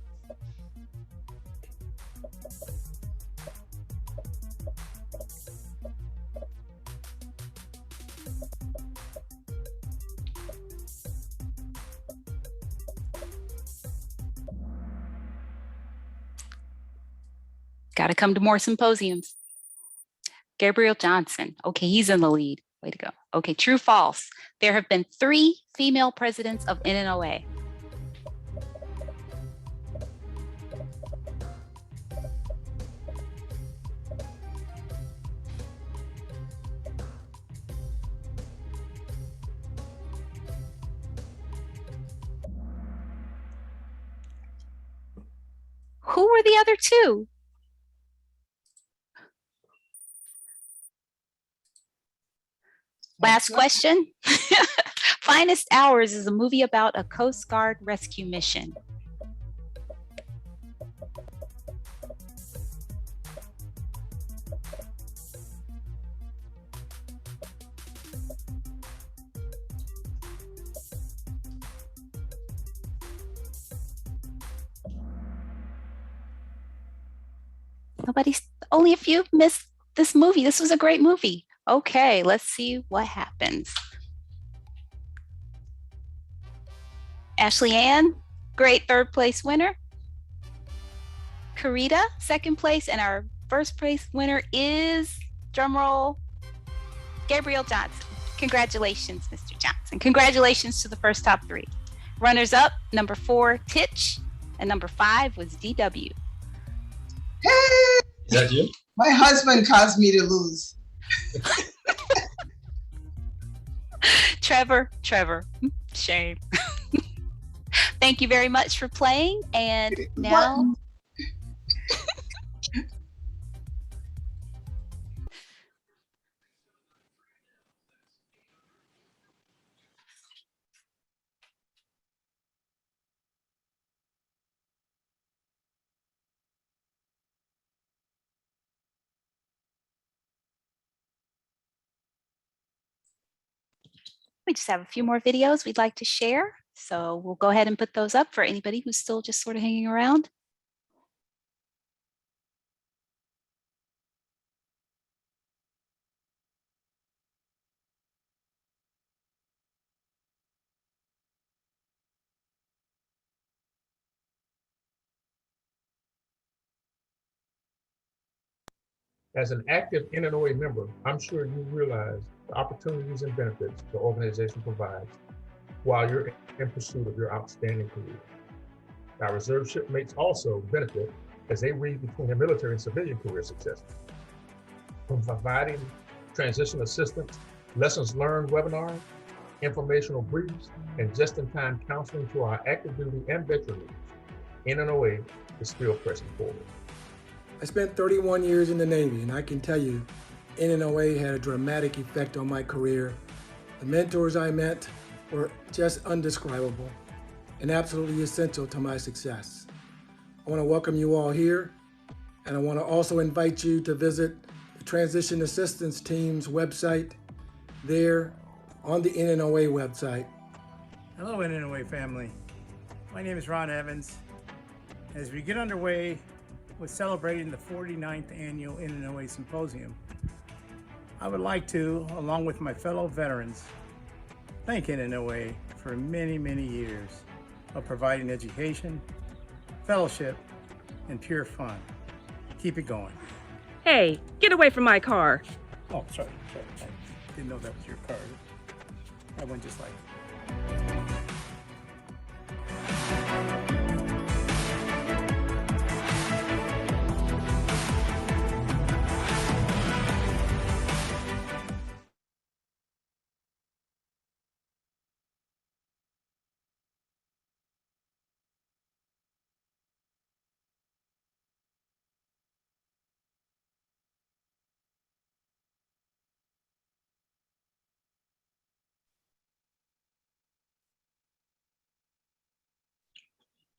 Got to come to more symposiums. Gabriel Johnson. Okay, he's in the lead. Way to go. Okay, true, false. There have been 3 female presidents of NNOA. Who were the other 2? Last question. Finest Hours is a movie about a Coast Guard rescue mission. Only a few missed this movie. This was a great movie. Okay, let's see what happens. Ashley Ann, great 3rd place winner. Karita, second place, and our first place winner is, drumroll, Gabriel Johnson. Congratulations, Mr. Johnson. Congratulations to the first top three. Runners up, number 4, Titch, and number 5 was DW. Hey! Is that you? My husband caused me to lose. Trevor, shame. Thank you very much for playing, and now we just have a few more videos we'd like to share. So we'll go ahead and put those up for anybody who's still just sort of hanging around. As an active NNOA member, I'm sure you realize the opportunities and benefits the organization provides while you're in pursuit of your outstanding career. Our reserve shipmates also benefit as they read between their military and civilian career success. From providing transition assistance, lessons learned webinars, informational briefs, and just-in-time counseling to our active duty and veteran leaders, NNOA is still pressing forward. I spent 31 years in the Navy, and I can tell you, NNOA had a dramatic effect on my career. The mentors I met were just undescribable and absolutely essential to my success. I want to welcome you all here, and I want to also invite you to visit the Transition Assistance Team's website there on the NNOA website. Hello, NNOA family. My name is Ron Evans. As we get underway with celebrating the 49th annual NNOA Symposium, I would like to, along with my fellow veterans, thank NNOA for many, many years of providing education, fellowship, and pure fun. Keep it going. Hey, get away from my car. Oh, sorry. I didn't know that was your car. I went just like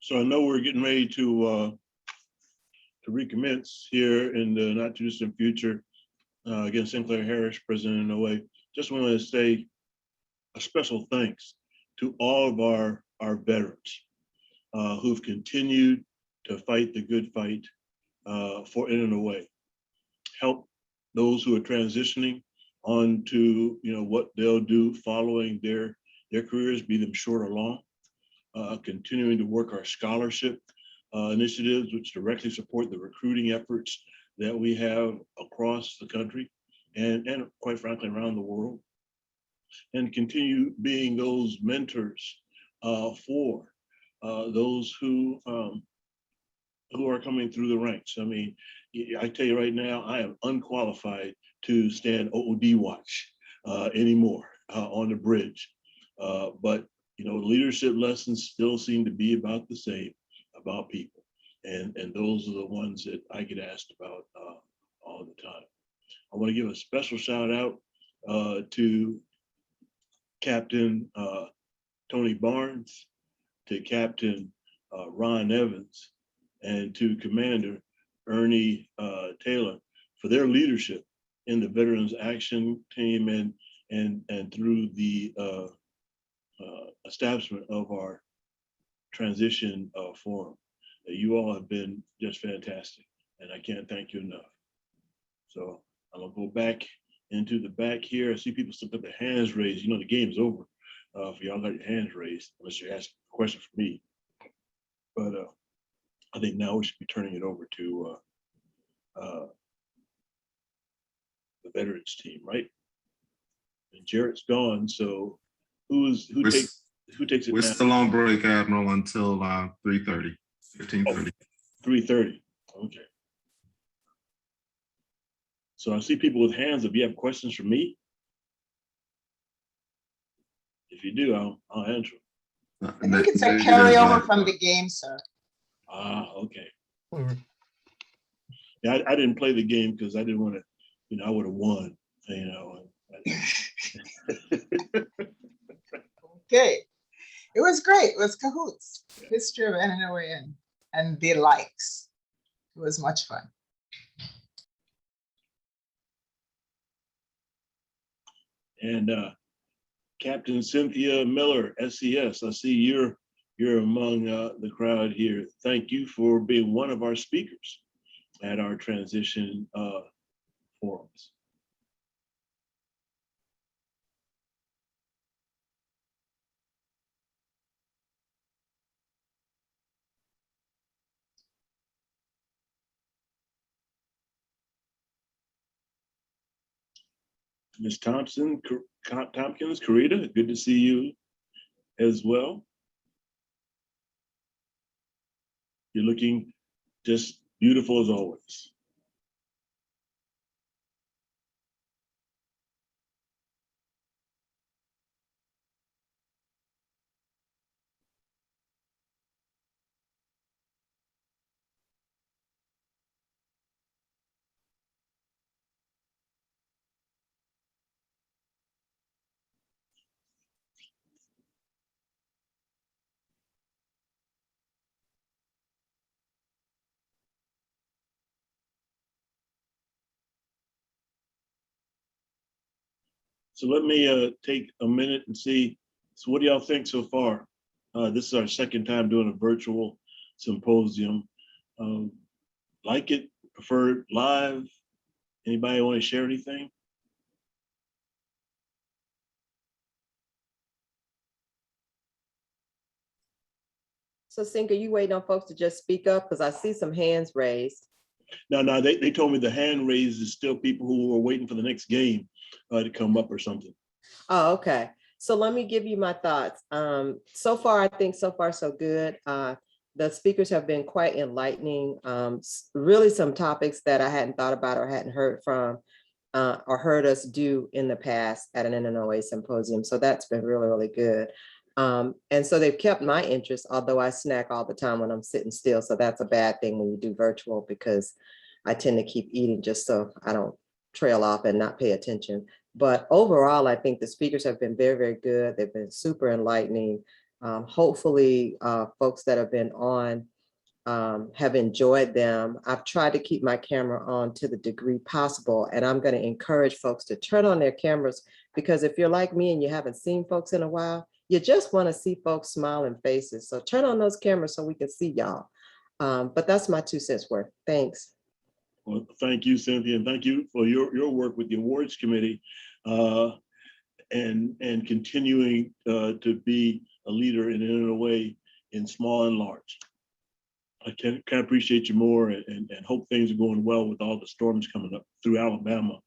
So I know we're getting ready to recommence here in the not too distant future. Again, Sinclair Harris, President of NNOA. Just wanted to say a special thanks to all of our veterans who've continued to fight the good fight for NNOA. Help those who are transitioning on to what they'll do following their careers, be them short or long. Continuing to work our scholarship initiatives, which directly support the recruiting efforts that we have across the country and quite frankly around the world, and continue being those mentors for those who are coming through the ranks. I mean, I tell you right now, I am unqualified to stand OOD watch anymore on the bridge, but leadership lessons still seem to be about the same, about people. And those are the ones that I get asked about all the time. I want to give a special shout out to Captain Tony Barnes, to Captain Ron Evans, and to Commander Ernie Taylor for their leadership in the Veterans Action Team and through the establishment of our transition forum. You all have been just fantastic, and I can't thank you enough. So I'm gonna go back into the back here. I see people still got their hands raised. The game's over for y'all got your hands raised, unless you're asking a question for me. But I think now we should be turning it over to the veterans team, right? And Jarrett's gone, so who takes it We're now? still on break, Admiral, until 3:30, 15:30. 3:30. Okay. So I see people with hands. If you have questions for me, if you do, I'll answer. I think it's a carryover from the game, sir. Ah, okay. Yeah, I didn't play the game because I didn't want to, I would have won, Okay. It was great. It was cahoots. History of NNOA and the likes. It was much fun. And Captain Cynthia Miller, SES, I see you're among the crowd here. Thank you for being one of our speakers at our transition forums. Ms. Tompkins, Karita, good to see you as well. You're looking just beautiful as always. So let me take a minute and see. So what do y'all think so far? This is our second time doing a virtual symposium. Like it, prefer it live? Anybody want to share anything? So Cinco, you waiting on folks to just speak up? Because I see some hands raised. No, they told me the hand raised is still people who are waiting for the next game to come up or something. Oh, okay. So let me give you my thoughts. So far, I think so far so good. The speakers have been quite enlightening. Really some topics that I hadn't thought about or hadn't heard from or heard us do in the past at an NNOA symposium. So that's been really, really good. And so they've kept my interest, although I snack all the time when I'm sitting still. So that's a bad thing when you do virtual, because I tend to keep eating just so I don't trail off and not pay attention. But overall, I think the speakers have been very, very good. They've been super enlightening. Hopefully, folks that have been on have enjoyed them. I've tried to keep my camera on to the degree possible, and I'm going to encourage folks to turn on their cameras, because if you're like me and you haven't seen folks in a while, you just want to see folks smiling faces. So turn on those cameras so we can see y'all. But that's my 2 cents worth. Thanks. Well, thank you, Cynthia, and thank you for your work with the awards committee and continuing to be a leader in NNOA in small and large. I can't appreciate you more and hope things are going well with all the storms coming up through Alabama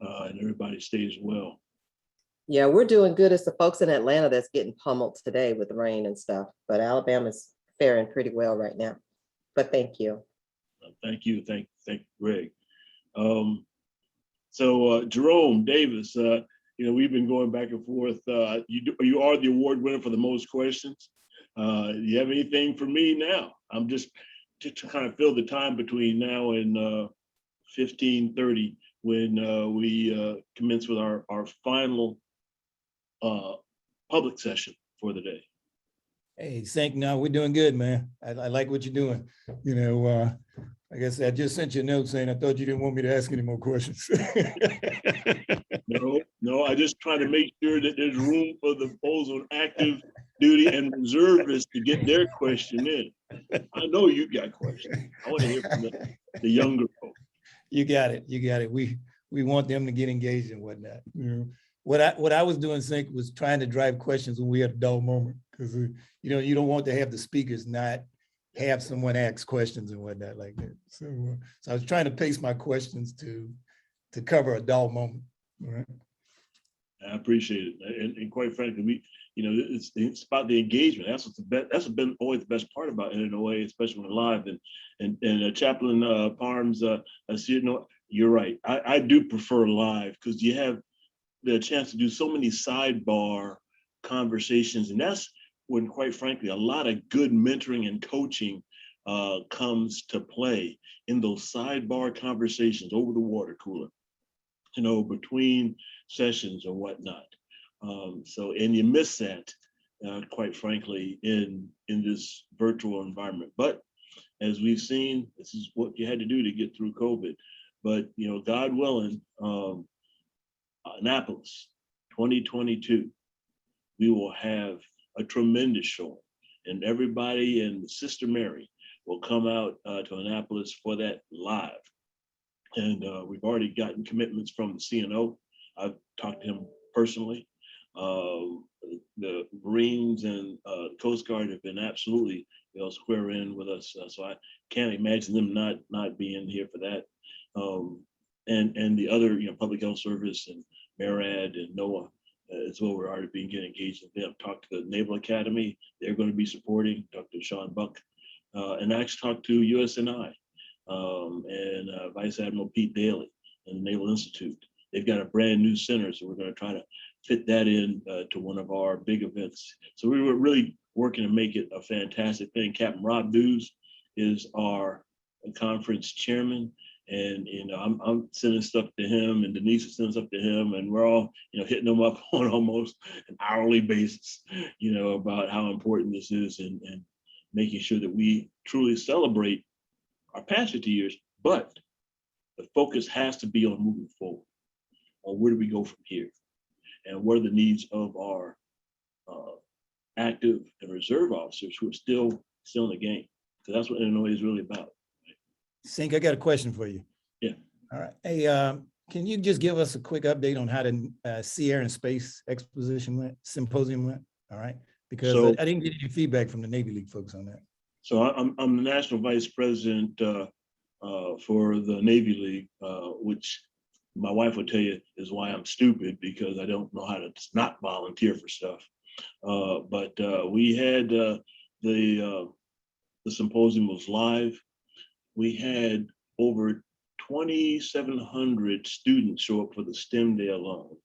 and everybody stays well. Yeah, we're doing good. It's the folks in Atlanta that's getting pummeled today with rain and stuff, but Alabama's faring pretty well right now. But thank you. Thank you, thank Greg. So Jerome Davis, we've been going back and forth. You are the award winner for the most questions. Do you have anything for me now? I'm just to kind of fill the time between now and 15:30 when we commence with our final public session for the day. Hey, no, we're doing good, man. I like what you're doing. Like I said, I just sent you a note saying I thought you didn't want me to ask any more questions. No, I just try to make sure that there's room for the folks on active duty and reservists to get their question in. I know you got questions. I want to hear from the younger folks. You got it. We want them to get engaged and whatnot. What I was doing, Sync, was trying to drive questions when we had a dull moment, because you don't want to have the speakers not have someone ask questions and whatnot like that. So, so I was trying to pace my questions to cover a dull moment. Right? I appreciate it, and quite frankly, it's about the engagement. That's what's the best. That's been always the best part about NNOA, especially when live. And Chaplain Parms, you're right. I do prefer live because you have the chance to do so many sidebar conversations, and that's when, quite frankly, a lot of good mentoring and coaching comes to play in those sidebar conversations over the water cooler, between sessions or whatnot. And you miss that, quite frankly, in this virtual environment. But as we've seen, this is what you had to do to get through COVID. But God willing, Annapolis, 2022, we will have a tremendous show, and everybody and Sister Mary will come out to Annapolis for that live. And we've already gotten commitments from the CNO. I've talked to him personally. The Marines and Coast Guard have been absolutely, square in with us. So I can't imagine them not being here for that. And the other, Public Health Service and MARAD and NOAA as well. We're already getting engaged with them. Talked to the Naval Academy. They're going to be supporting. Talked to Sean Buck. And I actually talked to USNI. And Vice Admiral Pete Daly and the Naval Institute. They've got a brand new center, so we're going to try to fit that in to one of our big events. So we were really working to make it a fantastic thing. Captain Rob Dews is our conference chairman, and I'm sending stuff to him, and Denise is sending stuff to him, and we're all hitting them up on almost an hourly basis, about how important this is, and making sure that we truly celebrate our past 50 years, but the focus has to be on moving forward. On where do we go from here? And what are the needs of our active and reserve officers who are still in the game? Because that's what NNOA is really about. Sink, I got a question for you. Yeah. All right. Hey, can you just give us a quick update on how the Sea, Air, and Space symposium went? All right. Because I didn't get any feedback from the Navy League folks on that. So I'm the national vice president for the Navy League, which my wife would tell you is why I'm stupid, because I don't know how to not volunteer for stuff. But we had the symposium was live. We had over 2,700 students show up for the STEM day alone.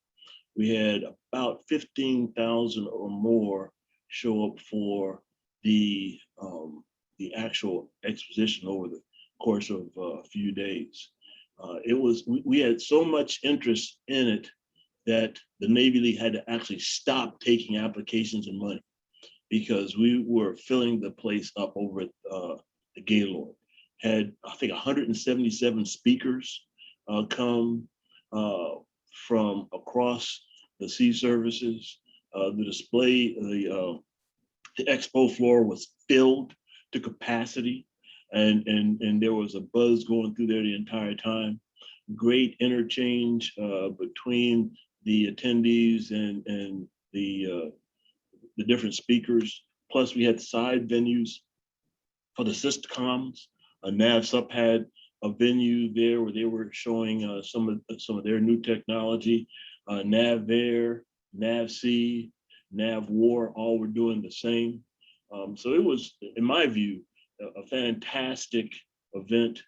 We had about 15,000 or more show up for the actual exposition over the course of a few days. We had so much interest in it that the Navy League had to actually stop taking applications and money because we were filling the place up over at the Gaylord. Had, I think, 177 speakers come from across the sea services. The display, the expo floor was filled to capacity, and there was a buzz going through there the entire time. Great interchange between the attendees and the different speakers. Plus, we had side venues for the SysComs. NAVSUP had a venue there where they were showing some of their new technology. NAVAIR, NAVSEA, NAVWAR, all were doing the same. So it was, in my view, a fantastic event,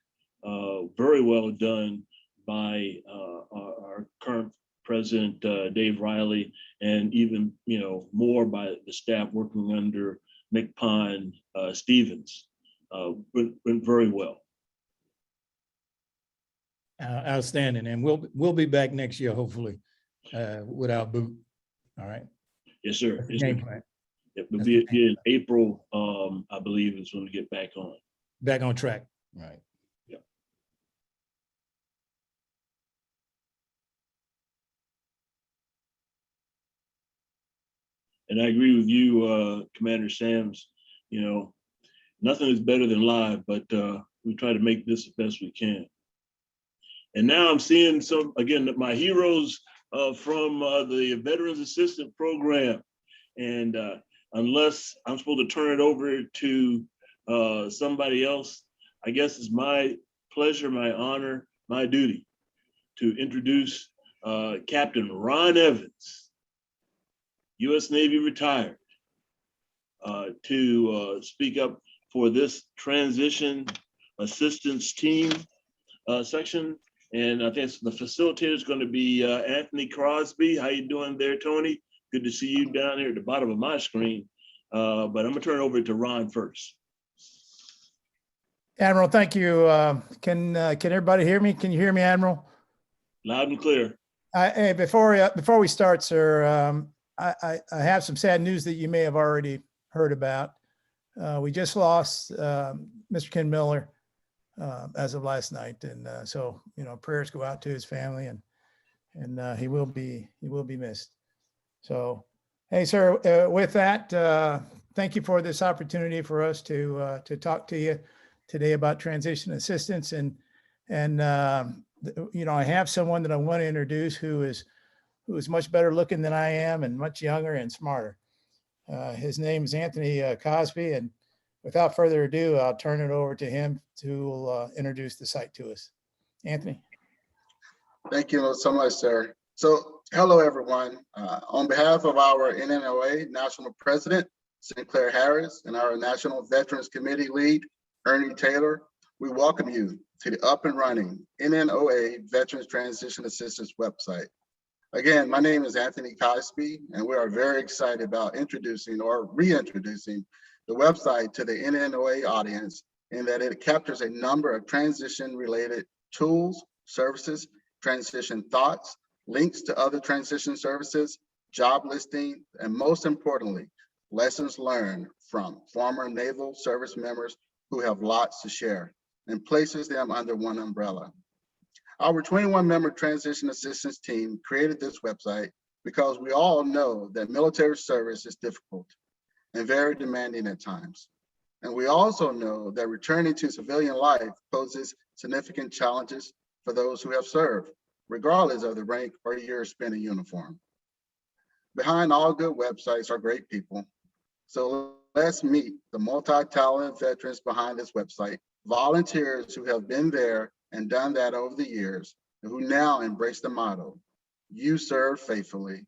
very well done by our current president, Dave Riley, and even more by the staff working under McPond Stevens. Went very well. Outstanding, and we'll be back next year, hopefully, with our boot. All right. Yes, sir. That's the game plan. It will be in April, I believe, is when we get back on. Back on track. Right. Yeah. And I agree with you, Commander Sams. Nothing is better than live, but we try to make this the best we can. And now I'm seeing my heroes from the Veterans Assistant Program. And unless I'm supposed to turn it over to somebody else, I guess it's my pleasure, my honor, my duty to introduce Captain Ron Evans, U.S. Navy retired, to speak up for this transition assistance team section. And I think the facilitator is going to be Anthony Crosby. How you doing there, Tony? Good to see you down here at the bottom of my screen. But I'm gonna turn it over to Ron first. Admiral, thank you. Can everybody hear me? Can you hear me, Admiral? Loud and clear. Hey, before we start, sir, I have some sad news that you may have already heard about. We just lost Mr. Ken Miller as of last night, and so prayers go out to his family, and he will be missed. So, hey, sir, with that, thank you for this opportunity for us to talk to you today about transition assistance, and I have someone that I want to introduce who is much better looking than I am and much younger and smarter. His name is Anthony Cosby, and without further ado, I'll turn it over to him to introduce the site to us. Anthony. Thank you so much, sir. So, hello, everyone. On behalf of our NNOA National President, Sinclair Harris, and our National Veterans Committee Lead, Ernie Taylor, we welcome you to the up and running NNOA Veterans Transition Assistance website. Again, my name is Anthony Cosby, and we are very excited about introducing or reintroducing the website to the NNOA audience, in that it captures a number of transition-related tools, services, transition thoughts, links to other transition services, job listing, and most importantly, lessons learned from former naval service members who have lots to share, and places them under one umbrella. Our 21-member transition assistance team created this website because we all know that military service is difficult and very demanding at times. And we also know that returning to civilian life poses significant challenges for those who have served, regardless of the rank or years spent in uniform. Behind all good websites are great people. So let's meet the multi-talented veterans behind this website, volunteers who have been there and done that over the years, and who now embrace the motto, you serve faithfully,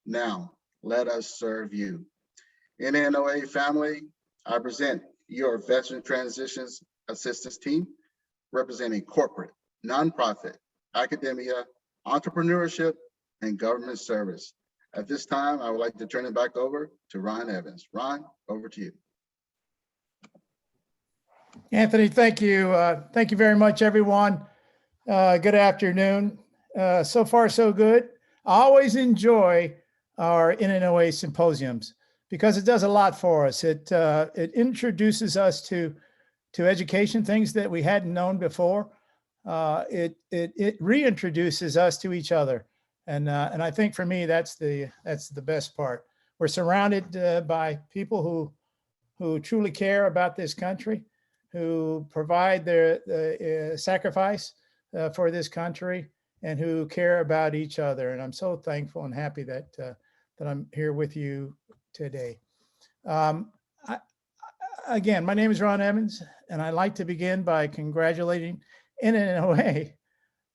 now let us serve you. NNOA family, I present your Veteran Transitions Assistance Team, representing corporate, nonprofit, academia, entrepreneurship, and government service. At this time, I would like to turn it back over to Ron Evans. Ron, over to you. Anthony, thank you. Thank you very much, everyone. Good afternoon. So far, so good. I always enjoy our NNOA symposiums because it does a lot for us. It introduces us to education, things that we hadn't known before. It reintroduces us to each other. And I think for me, that's the best part. We're surrounded by people who truly care about this country, who provide their sacrifice for this country, and who care about each other. And I'm so thankful and happy that I'm here with you today. Again, my name is Ron Evans, and I'd like to begin by congratulating NNOA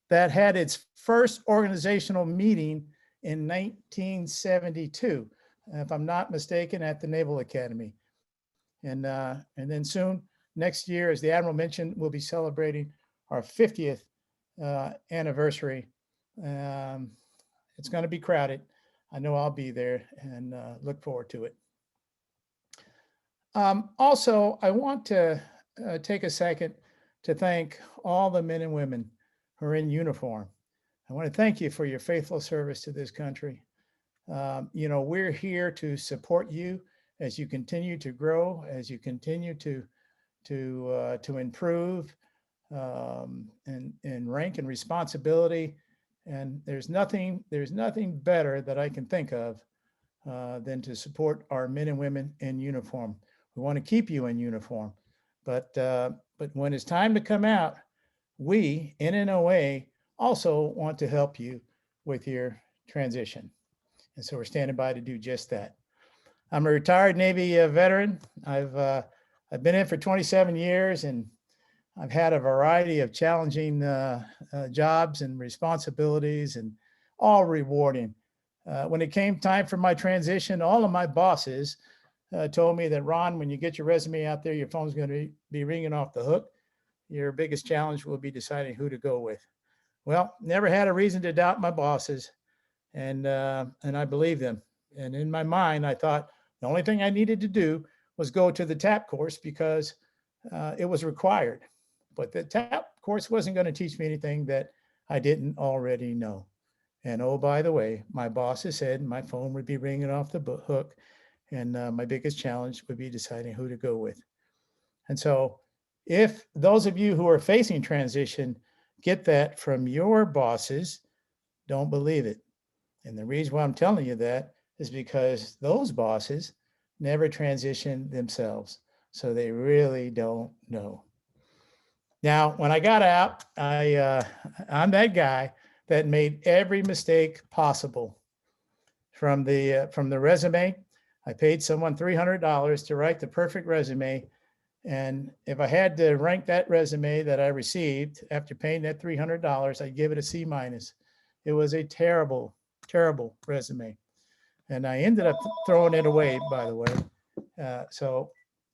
that had its first organizational meeting in 1972, if I'm not mistaken, at the Naval Academy. And then soon, next year, as the Admiral mentioned, we'll be celebrating our 50th anniversary. It's going to be crowded. I know I'll be there, and look forward to it. Also, I want to take a second to thank all the men and women who are in uniform. I want to thank you for your faithful service to this country. We're here to support you as you continue to grow, as you continue to improve in rank and responsibility. And there's nothing better that I can think of than to support our men and women in uniform. We want to keep you in uniform, but when it's time to come out, we, NNOA, also want to help you with your transition. And so we're standing by to do just that. I'm a retired Navy veteran. I've I've been in for 27 years, and I've had a variety of challenging jobs and responsibilities, and all rewarding. When it came time for my transition, all of my bosses told me that, Ron, when you get your resume out there, your phone's going to be ringing off the hook. Your biggest challenge will be deciding who to go with. Well, never had a reason to doubt my bosses, and I believe them. And in my mind, I thought the only thing I needed to do was go to the TAP course because it was required. But the TAP course wasn't going to teach me anything that I didn't already know. And oh, by the way, my bosses said my phone would be ringing off the hook, and my biggest challenge would be deciding who to go with. And so if those of you who are facing transition get that from your bosses, don't believe it. And the reason why I'm telling you that is because those bosses never transition themselves. So they really don't know. Now, when I got out, I'm that guy that made every mistake possible. From the resume, I paid someone $300 to write the perfect resume. And if I had to rank that resume that I received after paying that $300, I'd give it a C-. It was a terrible, terrible resume. And I ended up throwing it away, by the way.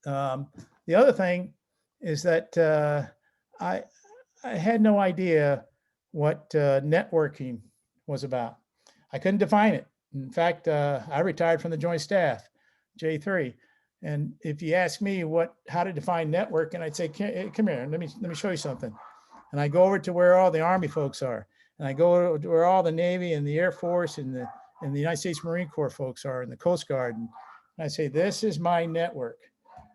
The other thing is that I had no idea what networking was about. I couldn't define it. In fact, I retired from the Joint Staff, J3. And if you ask me how to define network, and I'd say, come here, let me show you something. And I go over to where all the Army folks are, and I go to where all the Navy and the Air Force and the United States Marine Corps folks are, and the Coast Guard. And I say, this is my network.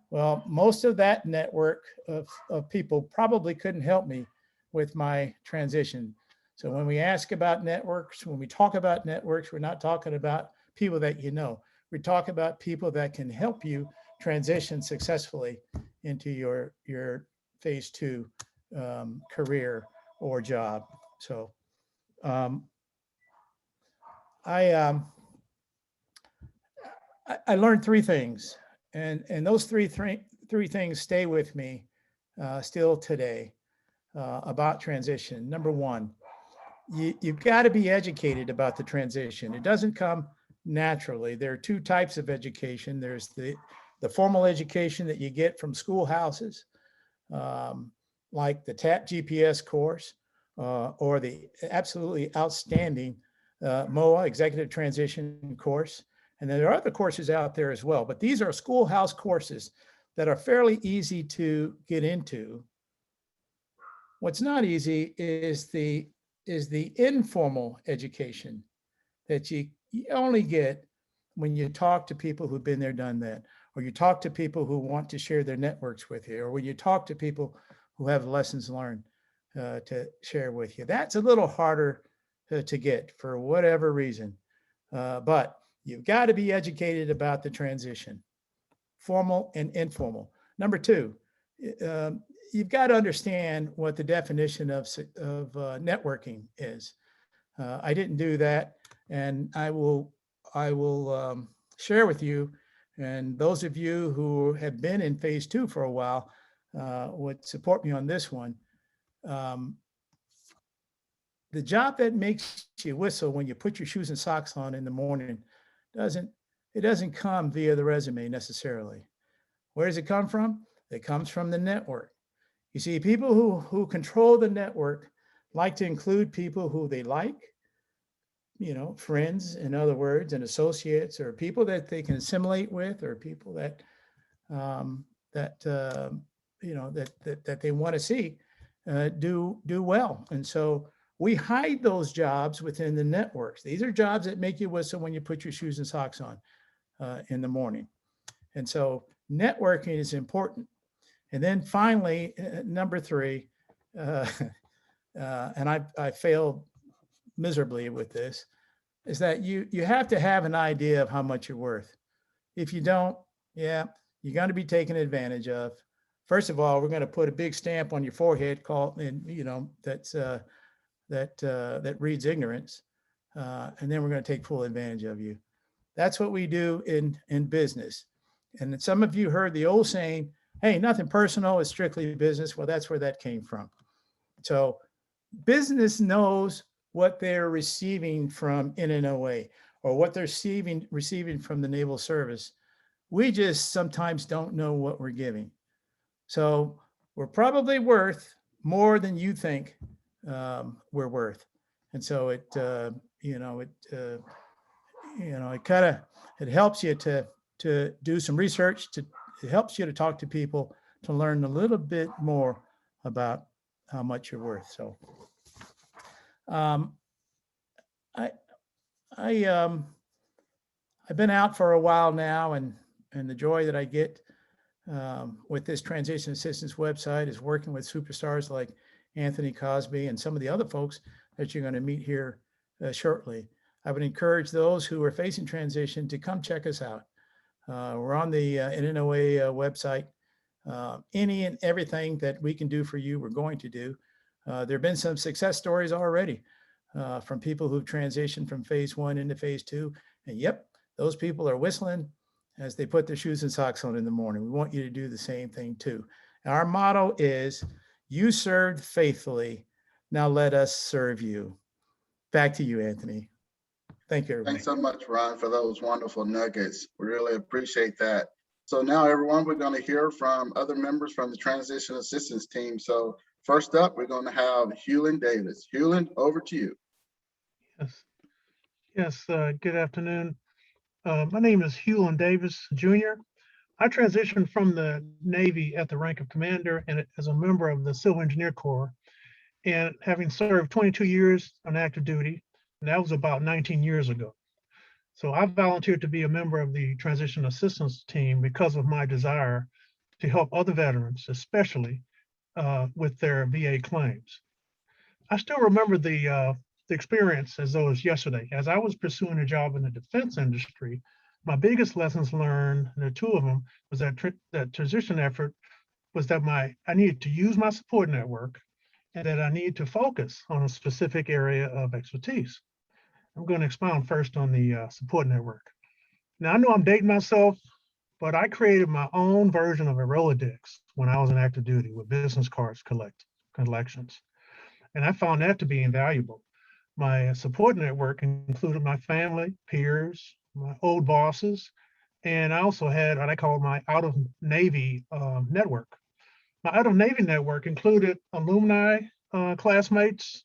Well, most of that network of people probably couldn't help me with my transition. So when we ask about networks, when we talk about networks, we're not talking about people that you know. We talk about people that can help you transition successfully into your phase 2 career or job. So I learned 3 things, and those three things stay with me still today about transition. Number 1, you've got to be educated about the transition. It doesn't come naturally. There are 2 types of education. There's the formal education that you get from schoolhouses, like the TAP GPS course, or the absolutely outstanding MOA Executive Transition course. And then there are other courses out there as well, but these are schoolhouse courses that are fairly easy to get into. What's not easy is the informal education that you only get when you talk to people who've been there, done that, or you talk to people who want to share their networks with you, or when you talk to people who have lessons learned to share with you. That's a little harder to get for whatever reason, but you've got to be educated about the transition, formal and informal. Number 2, you've got to understand what the definition of networking is. I didn't do that, and I will share with you, and those of you who have been in phase 2 for a while would support me on this one. The job that makes you whistle when you put your shoes and socks on in the morning doesn't come via the resume necessarily. Where does it come from? It comes from the network. You see, people who control the network like to include people who they like, friends, in other words, and associates, or people that they can assimilate with, or people that they want to see do well. And so we hide those jobs within the networks. These are jobs that make you whistle when you put your shoes and socks on in the morning. And so networking is important. And then finally, number 3, and I failed miserably with this, is that you have to have an idea of how much you're worth. If you don't, you're going to be taken advantage of. First of all, we're going to put a big stamp on your forehead that reads ignorance, and then we're going to take full advantage of you. That's what we do in business. And some of you heard the old saying, hey, nothing personal, it's strictly business. Well, that's where that came from. So business knows what they're receiving from NNOA or what they're receiving from the Naval Service. We just sometimes don't know what we're giving. So we're probably worth more than you think we're worth. And so it helps you to do some research, it helps you to talk to people, to learn a little bit more about how much you're worth. So I've been out for a while now, and the joy that I get with this transition assistance website is working with superstars like Anthony Cosby and some of the other folks that you're going to meet here shortly. I would encourage those who are facing transition to come check us out. We're on the NNOA website. Any and everything that we can do for you, we're going to do. There have been some success stories already from people who've transitioned from phase 1 into phase 2. And yep, those people are whistling as they put their shoes and socks on in the morning. We want you to do the same thing too. And our motto is, you served faithfully, now let us serve you. Back to you, Anthony. Thank you, everybody. Thanks so much, Ron, for those wonderful nuggets. We really appreciate that. So now, everyone, we're going to hear from other members from the transition assistance team. So first up, we're going to have Hewlin Davis. Hewlin, over to you. Yes, good afternoon. My name is Hewlin Davis, Jr. I transitioned from the Navy at the rank of commander and as a member of the Civil Engineer Corps, and having served 22 years on active duty, and that was about 19 years ago. So I volunteered to be a member of the transition assistance team because of my desire to help other veterans, especially with their VA claims. I still remember the experience as though it was yesterday. As I was pursuing a job in the defense industry, my biggest lessons learned, and there are two of them, was that transition effort was that I needed to use my support network, and that I need to focus on a specific area of expertise. I'm going to expound first on the support network. Now, I know I'm dating myself, but I created my own version of a Rolodex when I was in active duty with business cards collections. And I found that to be invaluable. My support network included my family, peers, my old bosses, and I also had what I call my out of Navy network. My out of Navy network included alumni, classmates,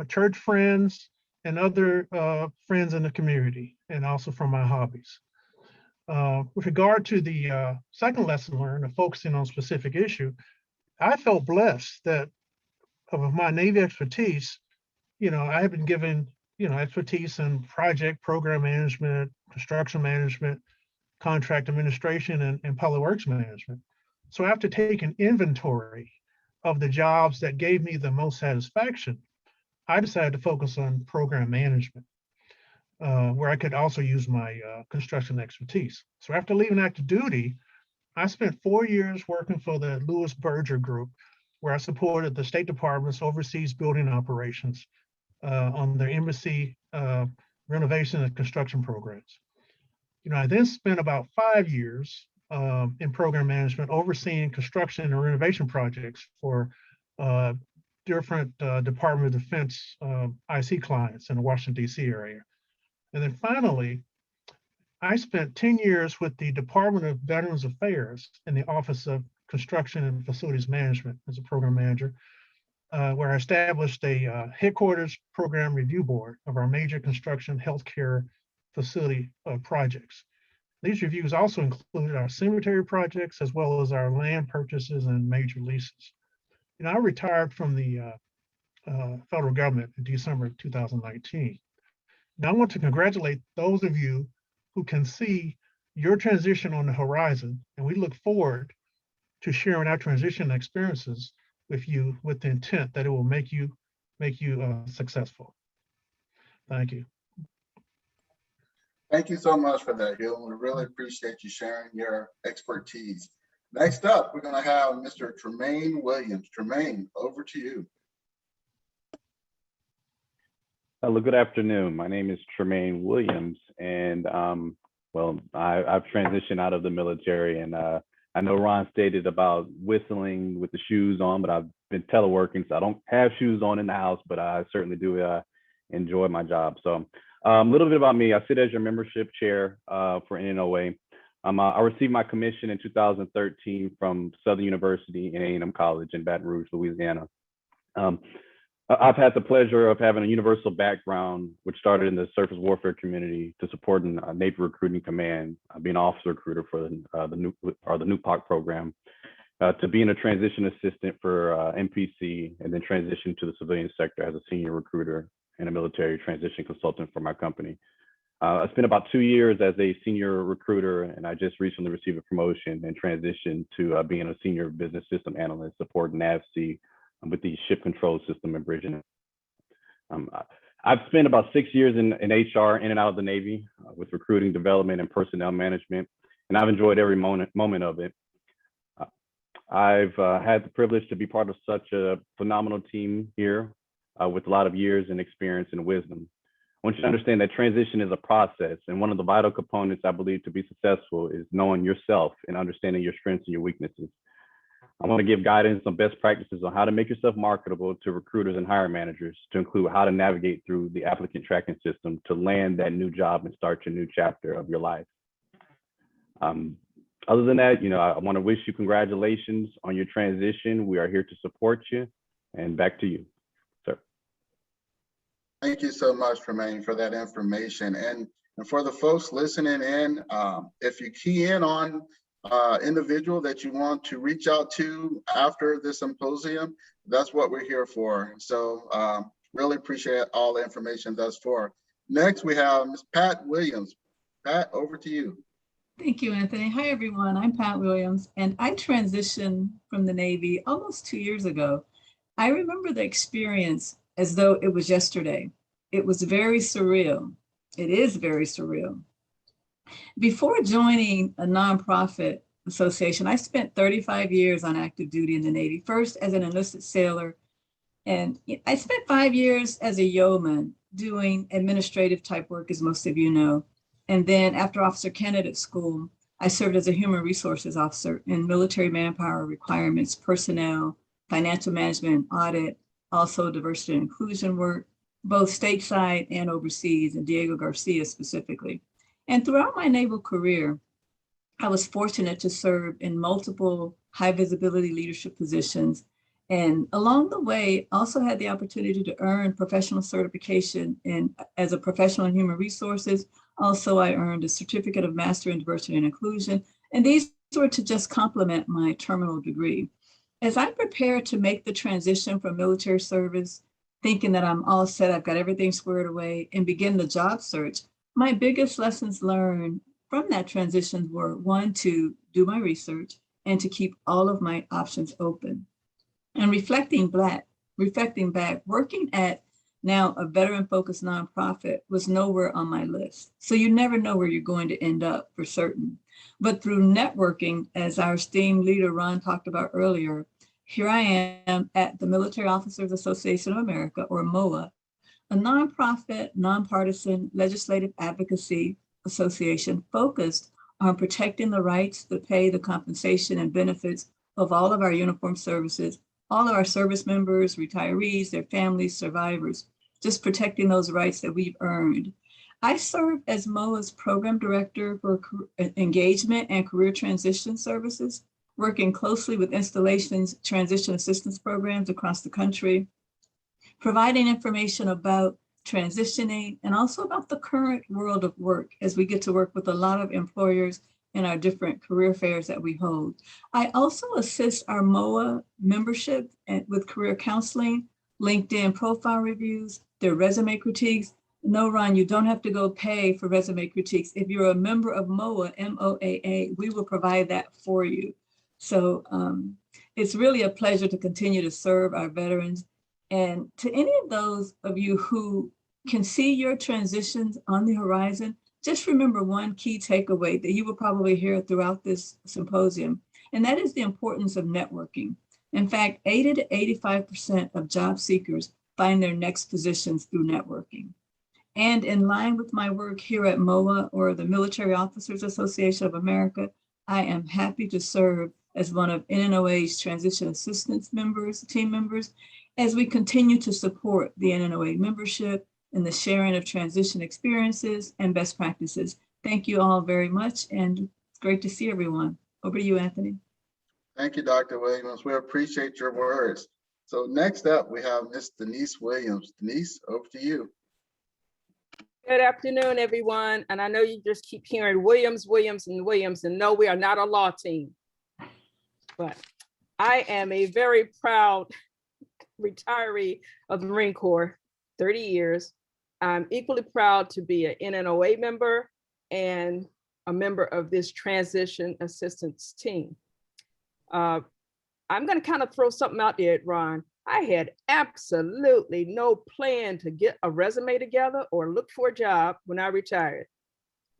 church friends, and other friends in the community, and also from my hobbies. With regard to the second lesson learned of focusing on a specific issue, I felt blessed that of my Navy expertise, I have been given, expertise in project program management, construction management, contract administration, and public works management. So after taking inventory of the jobs that gave me the most satisfaction, I decided to focus on program management, where I could also use my construction expertise. So after leaving active duty, I spent 4 years working for the Lewis Berger Group, where I supported the State Department's overseas building operations on their embassy renovation and construction programs. I then spent about 5 years in program management, overseeing construction and renovation projects for different Department of Defense IC clients in the Washington, D.C. area. And then finally, I spent 10 years with the Department of Veterans Affairs in the Office of Construction and Facilities Management as a program manager, where I established a headquarters program review board of our major construction healthcare facility projects. These reviews also included our cemetery projects, as well as our land purchases and major leases. I retired from the federal government in December of 2019. Now, I want to congratulate those of you who can see your transition on the horizon, and we look forward to sharing our transition experiences with you with the intent that it will make you successful. Thank you. Thank you so much for that, Hewlin. We really appreciate you sharing your expertise. Next up, we're going to have Mr. Tremaine Williams. Tremaine, over to you. Hello, good afternoon. My name is Tremaine Williams, and well, I've transitioned out of the military, and I know Ron stated about whistling with the shoes on, but I've been teleworking, so I don't have shoes on in the house, but I certainly do enjoy my job. So a little bit about me. I sit as your membership chair for NNOA. I received my commission in 2013 from Southern University and A&M College in Baton Rouge, Louisiana. I've had the pleasure of having a universal background, which started in the surface warfare community to support a Navy recruiting command, being an officer recruiter for the NUPOC program, to being a transition assistant for MPC, and then transition to the civilian sector as a senior recruiter and a military transition consultant for my company. I spent about 2 years as a senior recruiter, and I just recently received a promotion and transitioned to being a senior business system analyst supporting NAVC with the ship control system and bridging. I've spent about 6 years in HR in and out of the Navy with recruiting, development, and personnel management, and I've enjoyed every moment of it. I've had the privilege to be part of such a phenomenal team here with a lot of years and experience and wisdom. I want you to understand that transition is a process, and one of the vital components I believe to be successful is knowing yourself and understanding your strengths and your weaknesses. I want to give guidance on best practices on how to make yourself marketable to recruiters and hiring managers, to include how to navigate through the applicant tracking system to land that new job and start your new chapter of your life. Other than that, I want to wish you congratulations on your transition. We are here to support you, and back to you, sir. Thank you so much, Tremaine, for that information. And for the folks listening in, if you key in on individual that you want to reach out to after the symposium, that's what we're here for. So really appreciate all the information thus far. Next, we have Ms. Pat Williams. Pat, over to you. Thank you, Anthony. Hi, everyone. I'm Pat Williams, and I transitioned from the Navy almost 2 years ago. I remember the experience as though it was yesterday. It was very surreal. It is very surreal. Before joining a nonprofit association, I spent 35 years on active duty in the Navy, first as an enlisted sailor, and I spent 5 years as a yeoman doing administrative type work, as most of you know. And then after officer candidate school, I served as a human resources officer in military manpower requirements, personnel, financial management, audit, also diversity and inclusion work, both stateside and overseas, in Diego Garcia specifically. And throughout my naval career, I was fortunate to serve in multiple high visibility leadership positions. And along the way, also had the opportunity to earn professional certification as a professional in human resources. Also, I earned a certificate of master in diversity and inclusion. And these were to just complement my terminal degree. As I prepared to make the transition from military service, thinking that I'm all set, I've got everything squared away, and begin the job search, my biggest lessons learned from that transition were, one, to do my research and to keep all of my options open. And reflecting back, working at now a veteran-focused nonprofit was nowhere on my list. So you never know where you're going to end up for certain. But through networking, as our esteemed leader Ron talked about earlier, here I am at the Military Officers Association of America, or MOA, a nonprofit, nonpartisan legislative advocacy association focused on protecting the rights, the pay, the compensation, and benefits of all of our uniformed services, all of our service members, retirees, their families, survivors, just protecting those rights that we've earned. I serve as MOA's program director for engagement and career transition services, working closely with installations, transition assistance programs across the country, providing information about transitioning and also about the current world of work as we get to work with a lot of employers in our different career fairs that we hold. I also assist our MOA membership with career counseling, LinkedIn profile reviews, their resume critiques. No, Ron, you don't have to go pay for resume critiques. If you're a member of MOA, M-O-A-A, we will provide that for you. So it's really a pleasure to continue to serve our veterans. And to any of those of you who can see your transitions on the horizon, just remember one key takeaway that you will probably hear throughout this symposium, and that is the importance of networking. In fact, 80 to 85% of job seekers find their next positions through networking. And in line with my work here at MOA, or the Military Officers Association of America, I am happy to serve as one of NNOA's transition assistance team members, as we continue to support the NNOA membership in the sharing of transition experiences and best practices. Thank you all very much, and it's great to see everyone. Over to you, Anthony. Thank you, Dr. Williams. We appreciate your words. So next up, we have Ms. Denise Williams. Denise, over to you. Good afternoon, everyone. And I know you just keep hearing Williams, Williams, and Williams, and no, we are not a law team. But I am a very proud retiree of the Marine Corps, 30 years. I'm equally proud to be an NNOA member and a member of this transition assistance team. I'm going to kind of throw something out there, Ron. I had absolutely no plan to get a resume together or look for a job when I retired.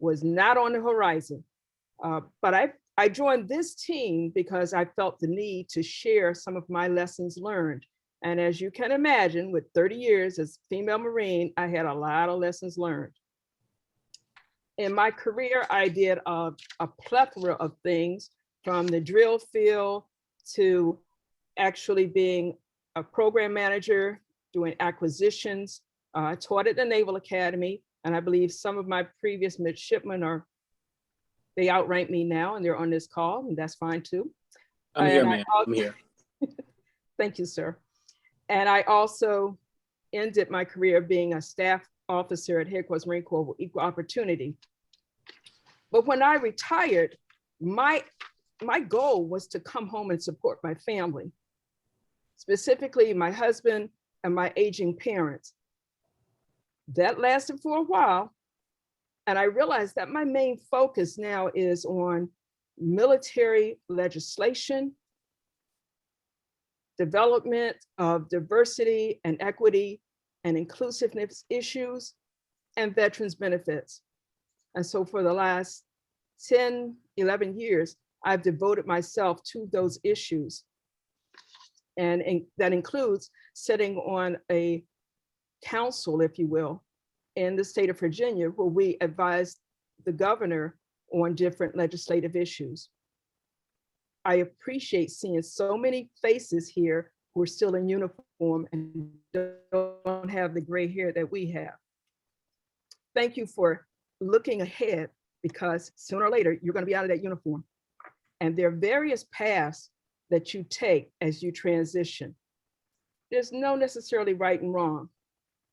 Was not on the horizon. But I joined this team because I felt the need to share some of my lessons learned. And as you can imagine, with 30 years as female Marine, I had a lot of lessons learned. In my career, I did a plethora of things, from the drill field to actually being a program manager, doing acquisitions. I taught at the Naval Academy, and I believe some of my previous midshipmen they outrank me now, and they're on this call, and that's fine too. I'm here, man. I'm here. Thank you, sir. And I also ended my career being a staff officer at Headquarters Marine Corps with equal opportunity. But when I retired, my goal was to come home and support my family, specifically my husband and my aging parents. That lasted for a while. And I realized that my main focus now is on military legislation, development of diversity and equity and inclusiveness issues, and veterans benefits. And so for the last 10, 11 years, I've devoted myself to those issues. And that includes sitting on a council, if you will, in the state of Virginia, where we advise the governor on different legislative issues. I appreciate seeing so many faces here who are still in uniform and don't have the gray hair that we have. Thank you for looking ahead, because sooner or later, you're going to be out of that uniform. And there are various paths that you take as you transition. There's no necessarily right and wrong,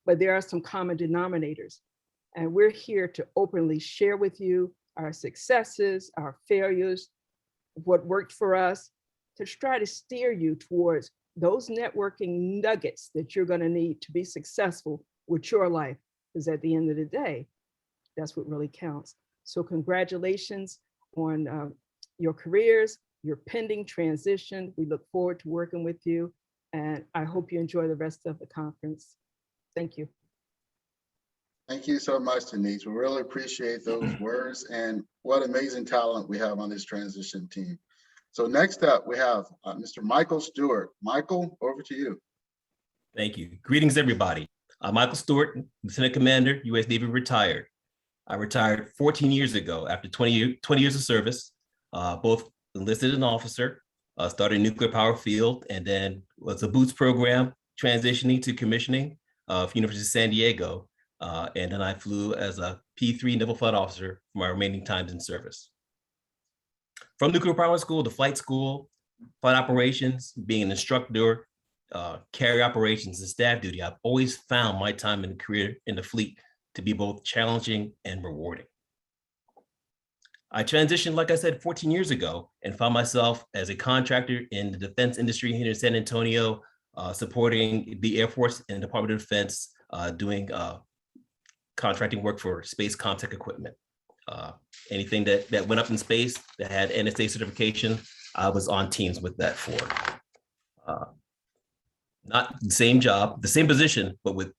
but there are some common denominators. And we're here to openly share with you our successes, our failures, what worked for us, to try to steer you towards those networking nuggets that you're going to need to be successful with your life. Because at the end of the day, that's what really counts. So congratulations on your careers, your pending transition. We look forward to working with you, and I hope you enjoy the rest of the conference. Thank you. Thank you so much, Denise. We really appreciate those words, and what amazing talent we have on this transition team. So next up, we have Mr. Michael Stewart. Michael, over to you. Thank you. Greetings, everybody. I'm Michael Stewart, Lieutenant Commander, U.S. Navy retired. I retired 14 years ago after 20 years of service, both enlisted as an officer, started nuclear power field, and then was a boots program, transitioning to commissioning of University of San Diego. And then I flew as a P3 naval flight officer for my remaining times in service. From nuclear power school to flight school, flight operations, being an instructor, carrier operations and staff duty, I've always found my time in career in the fleet to be both challenging and rewarding. I transitioned, like I said, 14 years ago and found myself as a contractor in the defense industry here in San Antonio, supporting the Air Force and Department of Defense, doing contracting work for space comtech equipment. Anything that went up in space that had NSA certification, I was on teams with that for. Not the same job, the same position, but with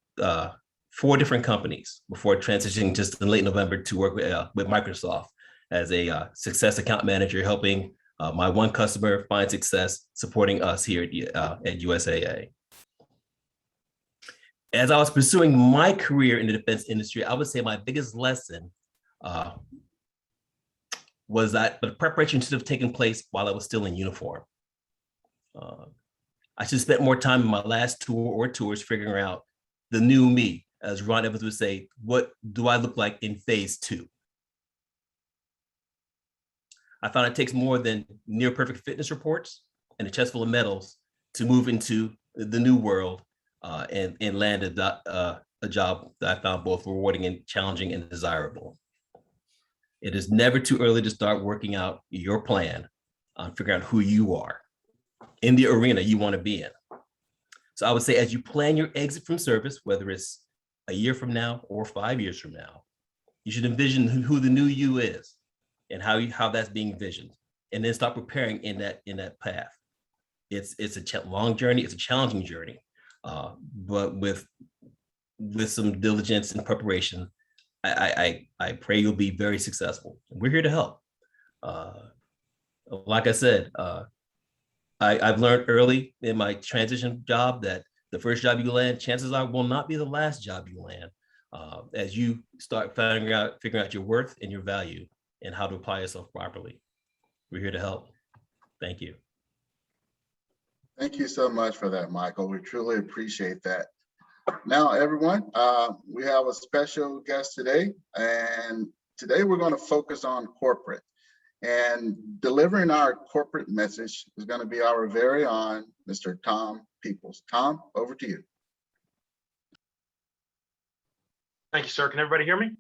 4 different companies before transitioning just in late November to work with Microsoft as a success account manager, helping my one customer find success, supporting us here at USAA. As I was pursuing my career in the defense industry, I would say my biggest lesson was that the preparation should have taken place while I was still in uniform. I should have spent more time in my last tour or tours figuring out the new me, as Ron Evans would say, what do I look like in phase 2? I found it takes more than near perfect fitness reports and a chest full of medals to move into the new world and land a job that I found both rewarding and challenging and desirable. It is never too early to start working out your plan on figuring out who you are in the arena you want to be in. So I would say as you plan your exit from service, whether it's a year from now or 5 years from now, you should envision who the new you is and how that's being envisioned, and then start preparing in that path. It's a long journey, it's a challenging journey, but with some diligence and preparation, I pray you'll be very successful. We're here to help. Like I said, I've learned early in my transition job that the first job you land, chances are, will not be the last job you land. As you start figuring out your worth and your value and how to apply yourself properly. We're here to help. Thank you. Thank you so much for that, Michael. We truly appreciate that. Now, everyone, we have a special guest today, and today we're going to focus on corporate. And delivering our corporate message is going to be our very own Mr. Tom Peoples. Tom, over to you. Thank you, sir. Can everybody hear me?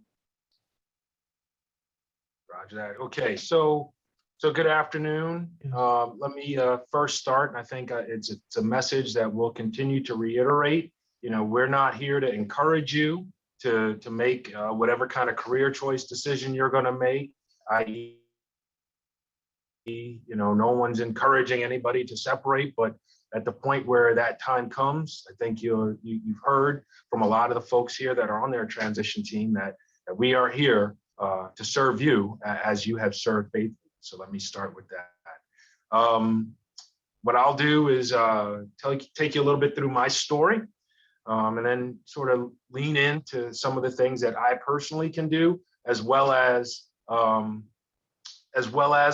Roger that. Okay, so good afternoon. Let me first start. I think it's a message that we'll continue to reiterate. You know, we're not here to encourage you to make whatever kind of career choice decision you're going to make, i.e., you know, no one's encouraging anybody to separate, but at the point where that time comes, I think you've heard from a lot of the folks here that are on their transition team that we are here to serve you as you have served faithfully. So let me start with that. What I'll do is take you a little bit through my story, and then sort of lean into some of the things that I personally can do, as well as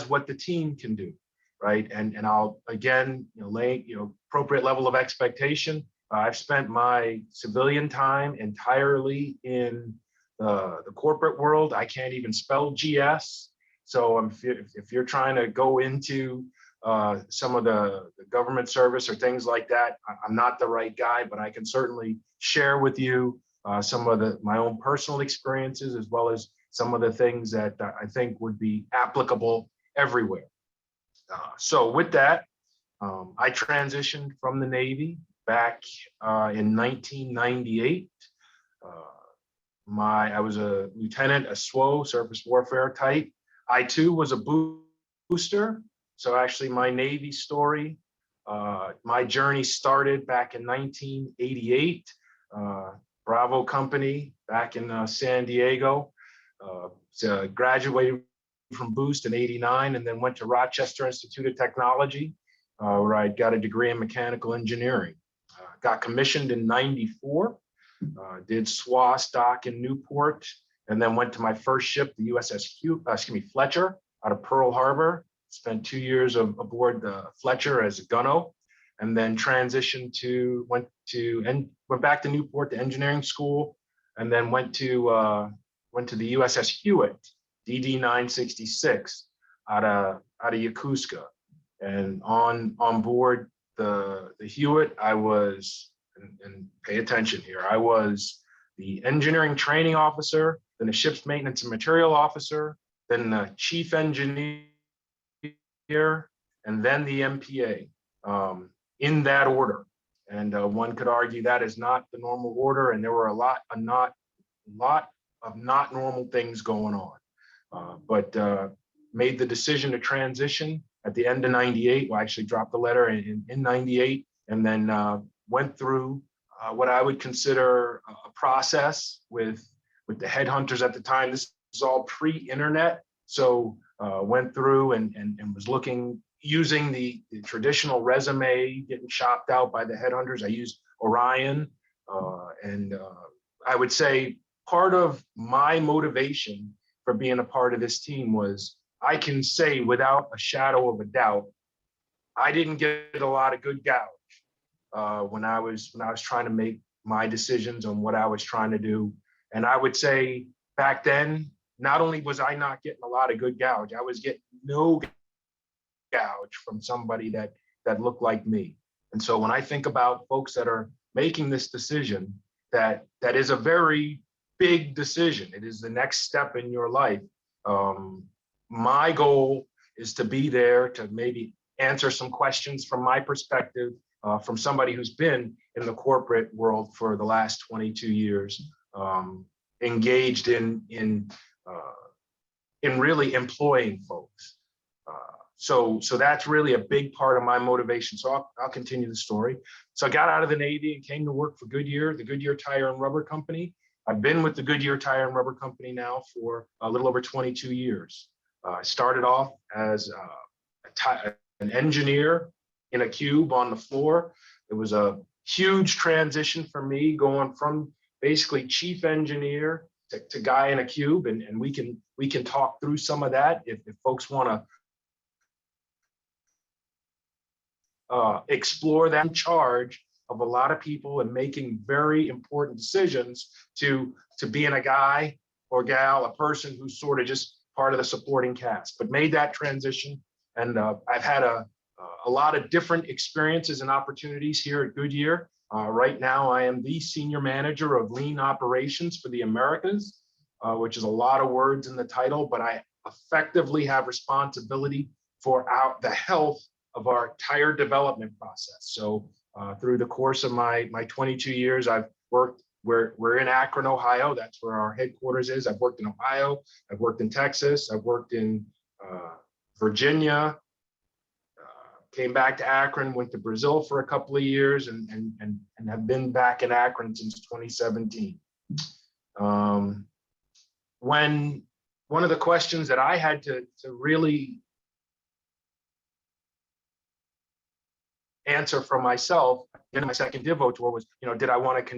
what the team can do, right? And I'll again, lay appropriate level of expectation. I've spent my civilian time entirely in the corporate world. I can't even spell GS, so if you're trying to go into some of the government service or things like that, I'm not the right guy, but I can certainly share with you some of my own personal experiences, as well as some of the things that I think would be applicable everywhere. So with that, I transitioned from the Navy back in 1998. I was a lieutenant, a SWO, surface warfare type. I too was a booster. So actually my Navy story, my journey started back in 1988, Bravo Company back in San Diego. So graduated from Boost in '89 and then went to Rochester Institute of Technology, where I got a degree in mechanical engineering. Got commissioned in '94, did SWA stock in Newport, and then went to my first ship, the USS Fletcher, out of Pearl Harbor. Spent 2 years aboard the Fletcher as a gunno, and then transitioned went back to Newport to engineering school, and then went to the USS Hewitt, DD 966, out of Yokosuka. And on board the Hewitt, I was, and pay attention here, I was the engineering training officer, then the ship's maintenance and material officer, then the chief engineer, and then the MPA, in that order. And one could argue that is not the normal order, and there were a lot of not normal things going on. But made the decision to transition at the end of '98. Well, I actually dropped the letter in '98, and then went through what I would consider a process with the headhunters at the time. This is all pre-internet, so went through and was using the traditional resume, getting shopped out by the headhunters. I used Orion, and I would say part of my motivation for being a part of this team was I can say without a shadow of a doubt, I didn't get a lot of good gouge when I was trying to make my decisions on what I was trying to do. And I would say back then, not only was I not getting a lot of good gouge, I was getting no gouge from somebody that looked like me. And so when I think about folks that are making this decision, that is a very big decision. It is the next step in your life. My goal is to be there to maybe answer some questions from my perspective, from somebody who's been in the corporate world for the last 22 years, engaged in really employing folks. So that's really a big part of my motivation. So I'll continue the story. So I got out of the Navy and came to work for Goodyear, the Goodyear Tire and Rubber Company. I've been with the Goodyear Tire and Rubber Company now for a little over 22 years. I started off as an engineer in a cube on the floor. It was a huge transition for me going from basically chief engineer to guy in a cube. And we can talk through some of that if folks want to explore that. In charge of a lot of people and making very important decisions to being a guy or gal, a person who's sort of just part of the supporting cast, but made that transition. And I've had a lot of different experiences and opportunities here at Goodyear. Right now, I am the senior manager of lean operations for the Americas, which is a lot of words in the title, but I effectively have responsibility for the health of our tire development process. So through the course of my 22 years, I've worked, we're in Akron, Ohio. That's where our headquarters is. I've worked in Ohio, I've worked in Texas, I've worked in Virginia, came back to Akron, went to Brazil for a couple of years and have been back in Akron since 2017. When one of the questions that I had to really answer for myself in my second Divo tour was, did I want to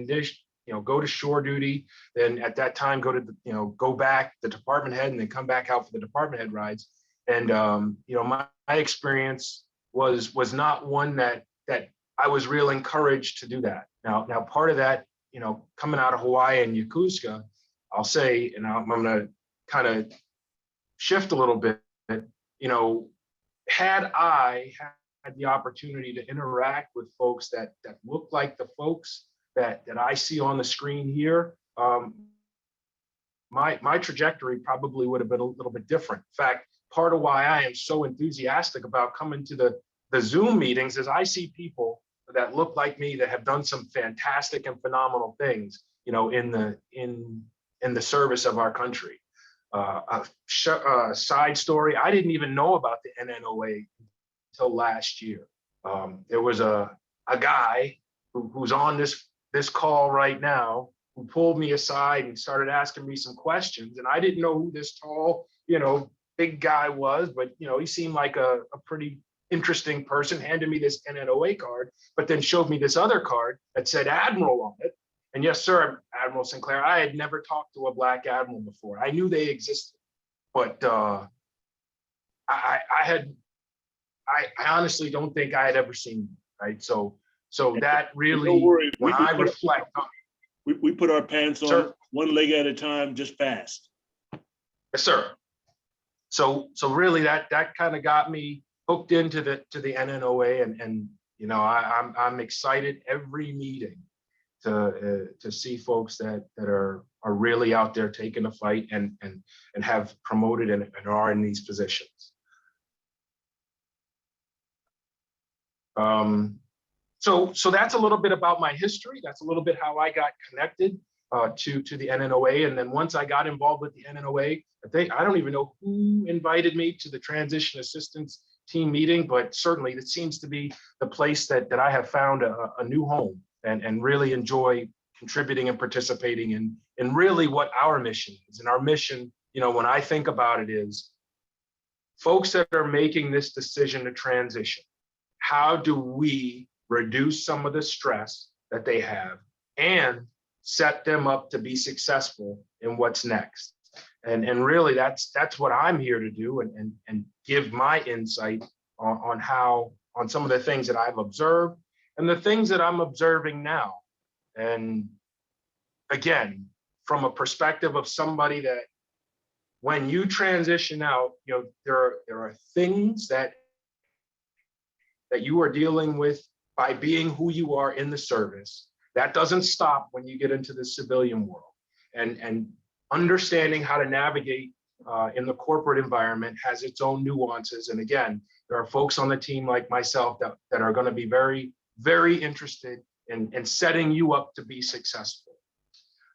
go to shore duty, then at that time go back the department head and then come back out for the department head rides. And my experience was not one that I was real encouraged to do that. Now part of that, coming out of Hawaii and Yokosuka, I'll say, and I'm going to kind of shift a little bit, had I had the opportunity to interact with folks that look like the folks that I see on the screen here, my trajectory probably would have been a little bit different. In fact, part of why I am so enthusiastic about coming to the Zoom meetings is I see people that look like me that have done some fantastic and phenomenal things, in the service of our country. A side story, I didn't even know about the NNOA until last year. There was a guy who's on this call right now who pulled me aside and started asking me some questions. And I didn't know who this tall, big guy was, but he seemed like a pretty interesting person, handed me this NNOA card, but then showed me this other card that said Admiral on it. And yes, sir, Admiral Sinclair, I had never talked to a Black Admiral before. I knew they existed, but I honestly don't think I had ever seen them, right? So that really, don't worry, when I reflect on we put our pants on, sir, one leg at a time, just fast. Yes, sir. So really that kind of got me hooked into the NNOA, and I'm excited every meeting to see folks that are really out there taking the fight and have promoted and are in these positions. So that's a little bit about my history. That's a little bit how I got connected to the NNOA. And then once I got involved with the NNOA, I don't even know who invited me to the transition assistance team meeting, but certainly it seems to be the place that I have found a new home and really enjoy contributing and participating in really what our mission is. And our mission, when I think about it, is folks that are making this decision to transition, how do we reduce some of the stress that they have and set them up to be successful in what's next? And really that's what I'm here to do, and give my insight on some of the things that I've observed and the things that I'm observing now. And again, from a perspective of somebody that when you transition out, there are things that you are dealing with by being who you are in the service. That doesn't stop when you get into the civilian world. And understanding how to navigate in the corporate environment has its own nuances. And again, there are folks on the team like myself that are going to be very, very interested in setting you up to be successful.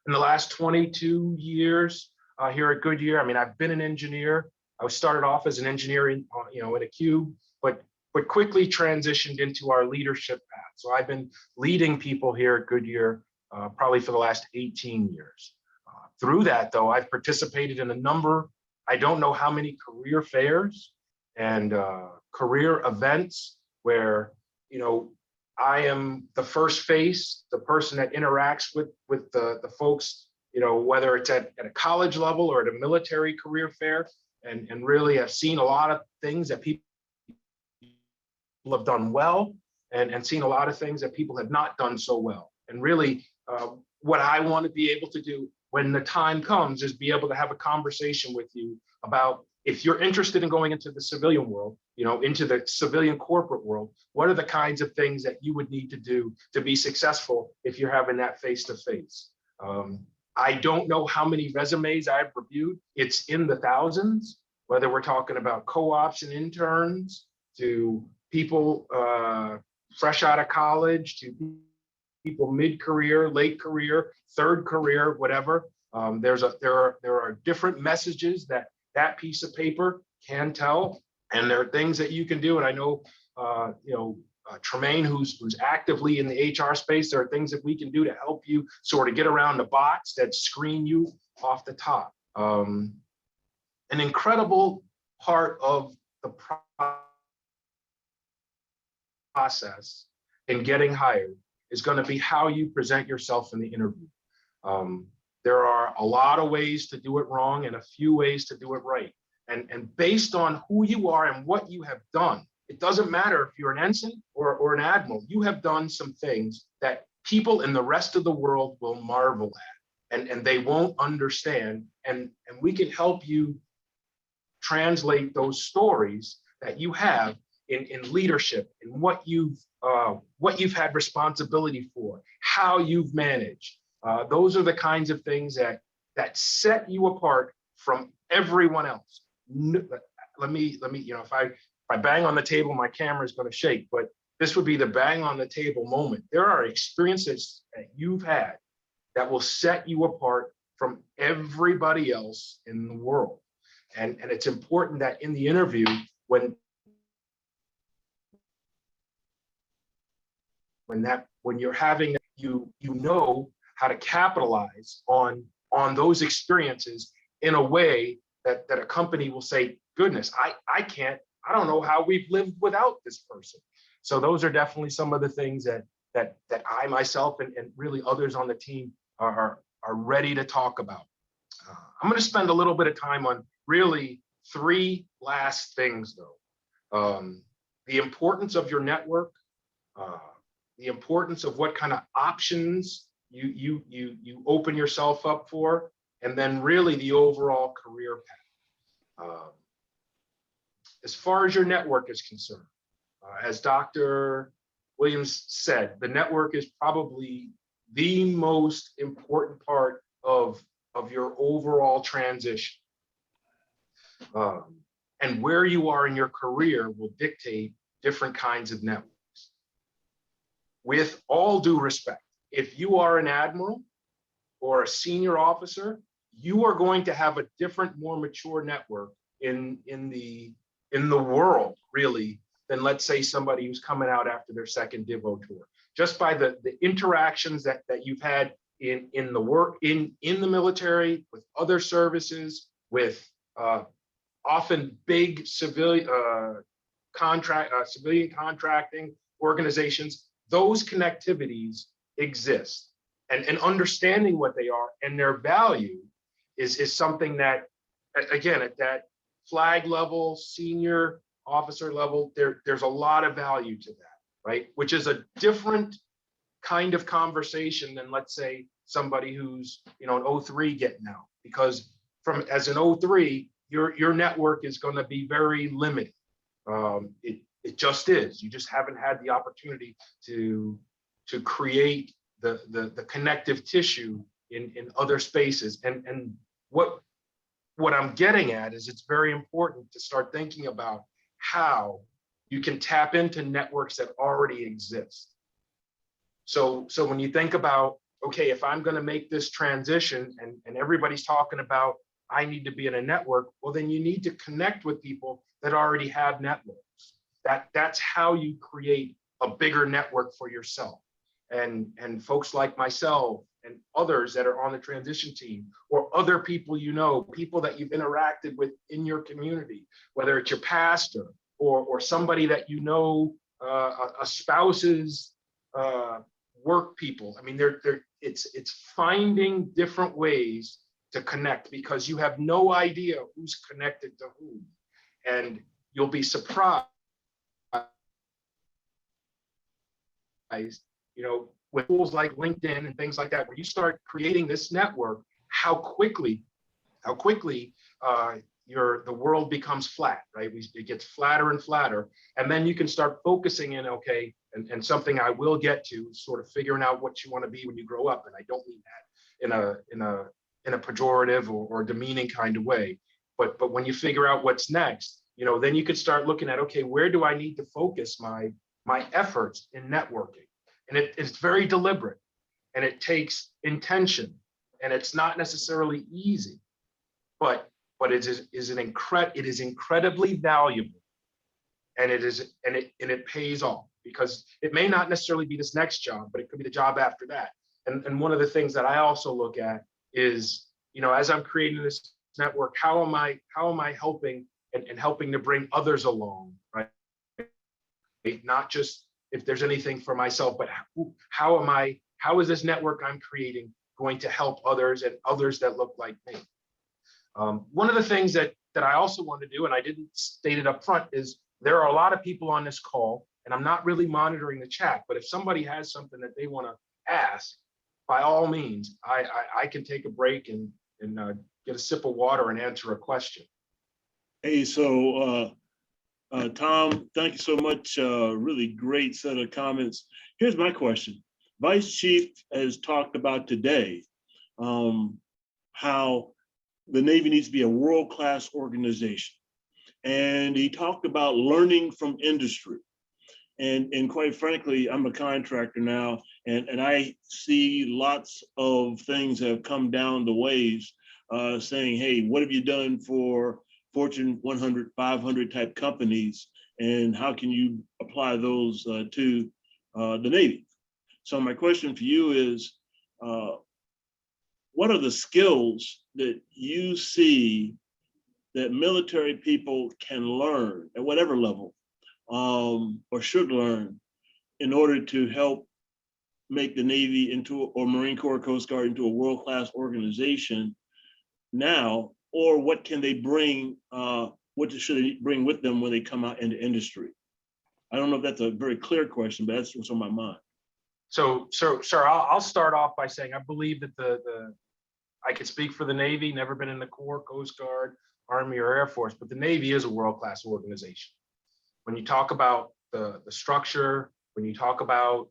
In the last 22 years here at Goodyear, I mean, I've been an engineer. I started off as an engineer in a cube, but quickly transitioned into our leadership path. So I've been leading people here at Goodyear probably for the last 18 years. Through that, though, I've participated in a number, I don't know how many career fairs and career events where, I am the first face, the person that interacts with the folks, whether it's at a college level or at a military career fair, and really have seen a lot of things that people have done well, and seen a lot of things that people have not done so well. And really, what I want to be able to do when the time comes is be able to have a conversation with you about, if you're interested in going into the civilian world, into the civilian corporate world, what are the kinds of things that you would need to do to be successful if you're having that face-to-face? I don't know how many resumes I've reviewed. It's in the thousands, whether we're talking about co-ops and interns, to people fresh out of college, to people mid-career, late career, third career, whatever. There are different messages that piece of paper can tell, and there are things that you can do. And I know, Tremaine, who's actively in the HR space, there are things that we can do to help you sort of get around the box that screen you off the top. An incredible part of the process in getting hired is going to be how you present yourself in the interview. There are a lot of ways to do it wrong and a few ways to do it right. And based on who you are and what you have done, it doesn't matter if you're an ensign or an admiral, you have done some things that people in the rest of the world will marvel at, and they won't understand. And we can help you translate those stories that you have in leadership, in what you've had responsibility for, how you've managed. Those are the kinds of things that set you apart from everyone else. Let me, if I bang on the table, my camera is going to shake, but this would be the bang on the table moment. There are experiences that you've had that will set you apart from everybody else in the world. And it's important that in the interview, when you're having, you know how to capitalize on those experiences in a way that a company will say, goodness, I don't know how we've lived without this person. So those are definitely some of the things that I myself and really others on the team are ready to talk about. I'm going to spend a little bit of time on really three last things, though. The importance of your network, the importance of what kind of options you open yourself up for, and then really the overall career path. As far as your network is concerned, as Dr. Williams said, the network is probably the most important part of your overall transition. And where you are in your career will dictate different kinds of networks. With all due respect, if you are an admiral or a senior officer, you are going to have a different, more mature network in the world, really, than, let's say, somebody who's coming out after their second Divo tour. Just by the interactions that you've had in the work in the military, with other services, with often big civilian contracting organizations, those connectivities exist. And understanding what they are and their value is something that again, at that flag level, senior officer level, there's a lot of value to that, right? Which is a different kind of conversation than, let's say, somebody who's, you know, an 03 getting out, because as an 03, your network is going to be very limited. It just is. You just haven't had the opportunity to create the connective tissue in other spaces. And what I'm getting at is it's very important to start thinking about how you can tap into networks that already exist. So when you think about, okay, if I'm going to make this transition and everybody's talking about, I need to be in a network, well, then you need to connect with people that already have networks. That's how you create a bigger network for yourself. And folks like myself and others that are on the transition team, or other people you know, people that you've interacted with in your community, whether it's your pastor or somebody that you know, a spouse's work people. I mean, it's finding different ways to connect, because you have no idea who's connected to whom, and you'll be surprised, you know, with tools like LinkedIn and things like that, where you start creating this network, how quickly the world becomes flat, right? It gets flatter and flatter, and then you can start focusing in, okay, and something I will get to, sort of figuring out what you want to be when you grow up, and I don't mean that in a pejorative or demeaning kind of way, but when you figure out what's next, you know, then you could start looking at, okay, where do I need to focus my efforts in networking? And it's very deliberate, and it takes intention, and it's not necessarily easy, but it is incredibly valuable, and it pays off, because it may not necessarily be this next job, but it could be the job after that. And one of the things that I also look at is, you know, as I'm creating this network, how am I helping and helping to bring others along, right? Not just if there's anything for myself, but how is this network I'm creating going to help others and others that look like me? One of the things that I also want to do, and I didn't state it up front, is there are a lot of people on this call, and I'm not really monitoring the chat, but if somebody has something that they want to ask, by all means, I can take a break and get a sip of water and answer a question. Hey, so Tom, thank you so much. Really great set of comments. Here's my question. Vice Chief has talked about today how the Navy needs to be a world-class organization. And he talked about learning from industry. And quite frankly, I'm a contractor now, and I see lots of things that have come down the ways saying, hey, what have you done for Fortune 100, 500 type companies, and how can you apply those to the Navy? So my question for you is, what are the skills that you see that military people can learn at whatever level, or should learn, in order to help make the Navy into, or Marine Corps, Coast Guard, into a world-class organization now? Or what can they bring, what should they bring with them when they come out into industry? I don't know if that's a very clear question, but that's what's on my mind. So sir, I'll start off by saying I believe that I can speak for the Navy, never been in the Corps, Coast Guard, Army, or Air Force, but the Navy is a world-class organization. When you talk about the structure, when you talk about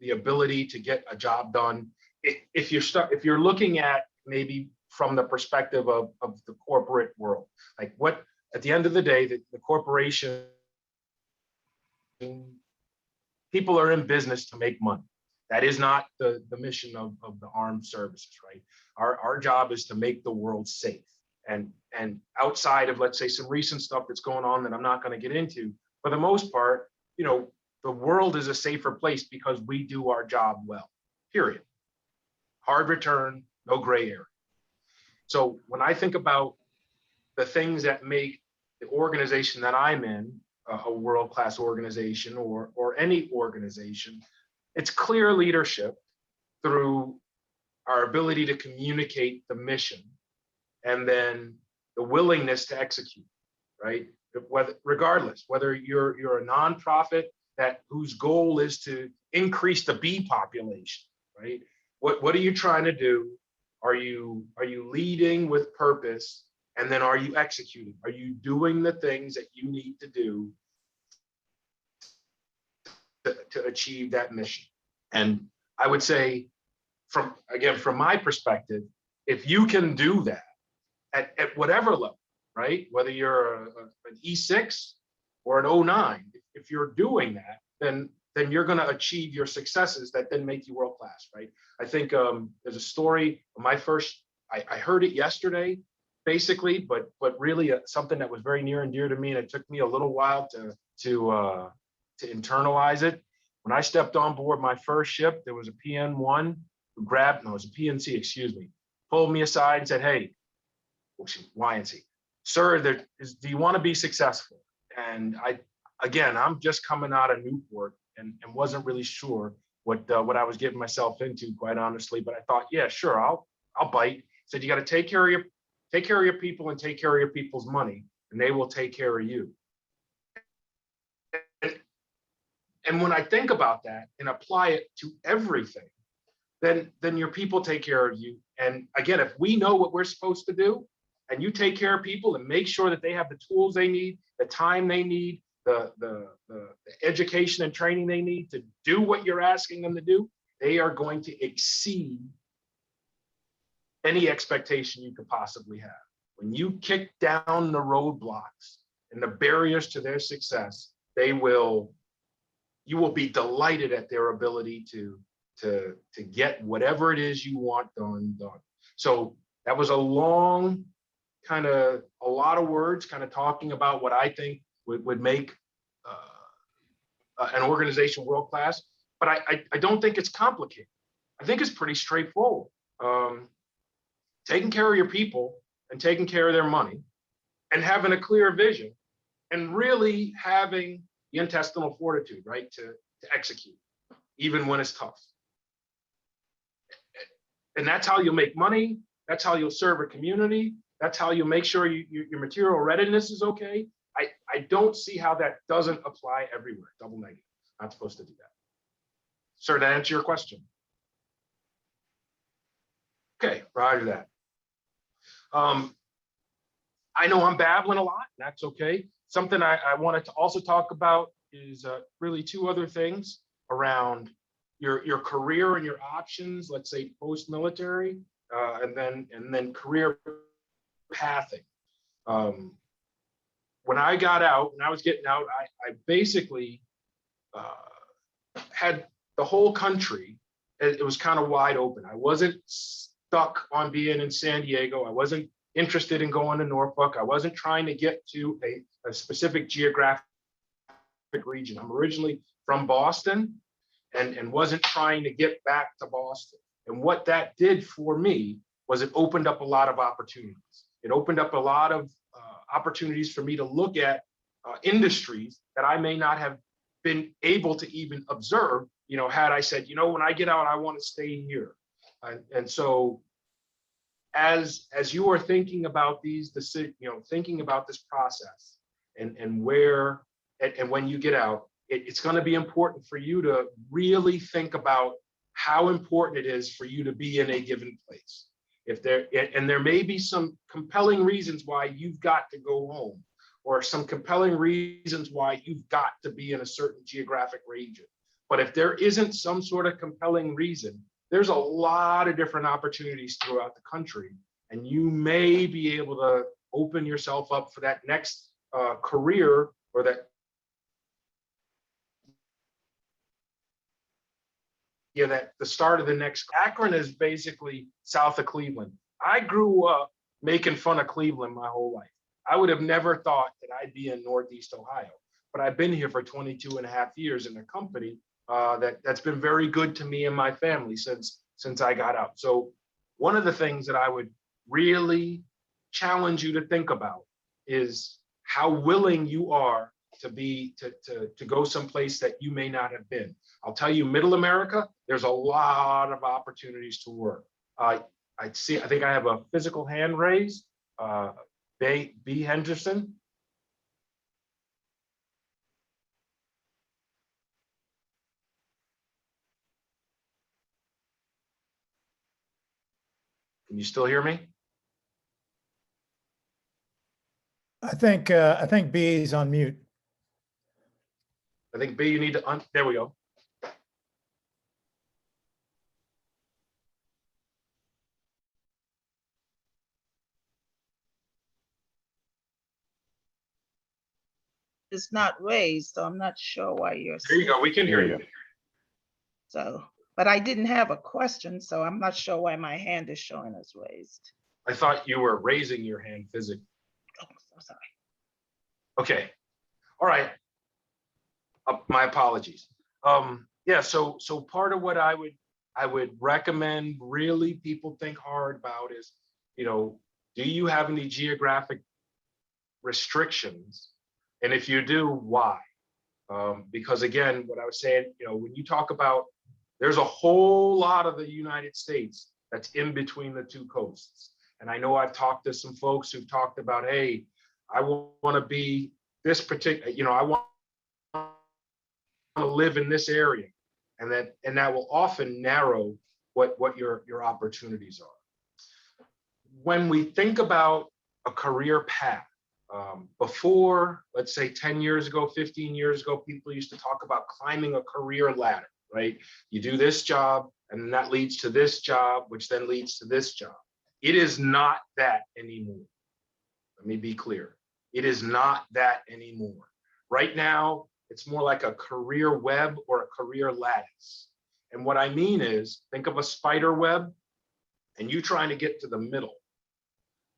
the ability to get a job done, if you're looking at maybe from the perspective of the corporate world, like what, at the end of the day, the corporation, people are in business to make money. That is not the mission of the armed services, right? Our job is to make the world safe. And outside of, let's say, some recent stuff that's going on that I'm not going to get into, for the most part, you know, the world is a safer place because we do our job well, period. Hard return, no gray area. So when I think about the things that make the organization that I'm in a world-class organization, or any organization, it's clear leadership through our ability to communicate the mission, and then the willingness to execute, right? Regardless, whether you're a nonprofit whose goal is to increase the bee population, right? What are you trying to do? Are you leading with purpose? And then are you executing? Are you doing the things that you need to do to achieve that mission? And I would say, from my perspective, if you can do that at whatever level, right? Whether you're an E6 or an 09, if you're doing that, then you're going to achieve your successes that then make you world class, right? I think there's a story of my first, I heard it yesterday, basically, but really something that was very near and dear to me, and it took me a little while to internalize it. When I stepped on board my first ship, there was a PN1 who it was a PNC, excuse me, pulled me aside and said, hey, YNC, sir, do you want to be successful? And I'm just coming out of Newport and wasn't really sure what I was getting myself into, quite honestly. But I thought, yeah, sure, I'll bite. Said you got to take care of your people and take care of your people's money, and they will take care of you. And when I think about that and apply it to everything, then your people take care of you. And again, if we know what we're supposed to do, and you take care of people and make sure that they have the tools they need, the time they need, the education and training they need to do what you're asking them to do, they are going to exceed any expectation you could possibly have. When you kick down the roadblocks and the barriers to their success, you will be delighted at their ability to get whatever it is you want done. So that was a long, a lot of words, talking about what I think would make an organization world class. But I don't think it's complicated. I think it's pretty straightforward. Taking care of your people and taking care of their money and having a clear vision and really having the intestinal fortitude, right, to execute, even when it's tough. And that's how you'll make money. That's how you'll serve a community. That's how you'll make sure your material readiness is okay. I don't see how that doesn't apply everywhere. Double negative. Not supposed to do that. Sir, to answer your question. Okay, roger that. I know I'm babbling a lot. That's okay. Something I wanted to also talk about is really two other things around your career and your options, let's say post-military, and then career pathing. When I got out, when I was getting out, I basically had the whole country, it was kind of wide open. I wasn't stuck on being in San Diego. I wasn't interested in going to Norfolk. I wasn't trying to get to a specific geographic region. I'm originally from Boston and wasn't trying to get back to Boston. And what that did for me was it opened up a lot of opportunities. It opened up a lot of opportunities for me to look at industries that I may not have been able to even observe, had I said, when I get out, I want to stay here. And so as you are thinking about these decisions, thinking about this process and where, and when you get out, it's going to be important for you to really think about how important it is for you to be in a given place. There may be some compelling reasons why you've got to go home, or some compelling reasons why you've got to be in a certain geographic region. But if there isn't some sort of compelling reason, there's a lot of different opportunities throughout the country, and you may be able to open yourself up for that next career, or that the start of the next. Akron is basically south of Cleveland. I grew up making fun of Cleveland my whole life. I would have never thought that I'd be in Northeast Ohio, but I've been here for 22 and a half years in a company that's been very good to me and my family since I got out. So one of the things that I would really challenge you to think about is how willing you are to go someplace that you may not have been. I'll tell you, Middle America, there's a lot of opportunities to work. I think I have a physical hand raised. B. Henderson? Can you still hear me? I think B is on mute. I think B, you need to, there we go. It's not raised, so I'm not sure why you're. There you go, we can hear you. So, but I didn't have a question, so I'm not sure why my hand is showing as raised. I thought you were raising your hand physically. Oh, so sorry. Okay, all right. My apologies. Yeah, so part of what I would recommend really people think hard about is, do you have any geographic restrictions? And if you do, why? Because again, what I was saying, when you talk about, there's a whole lot of the United States that's in between the two coasts. And I know I've talked to some folks who've talked about, hey, I want to be this particular, I want to live in this area. And that will often narrow what your opportunities are. When we think about a career path, before, let's say 10 years ago, 15 years ago, people used to talk about climbing a career ladder, right? You do this job, and then that leads to this job, which then leads to this job. It is not that anymore. Let me be clear. It is not that anymore. Right now, it's more like a career web or a career lattice. And what I mean is, think of a spider web and you trying to get to the middle,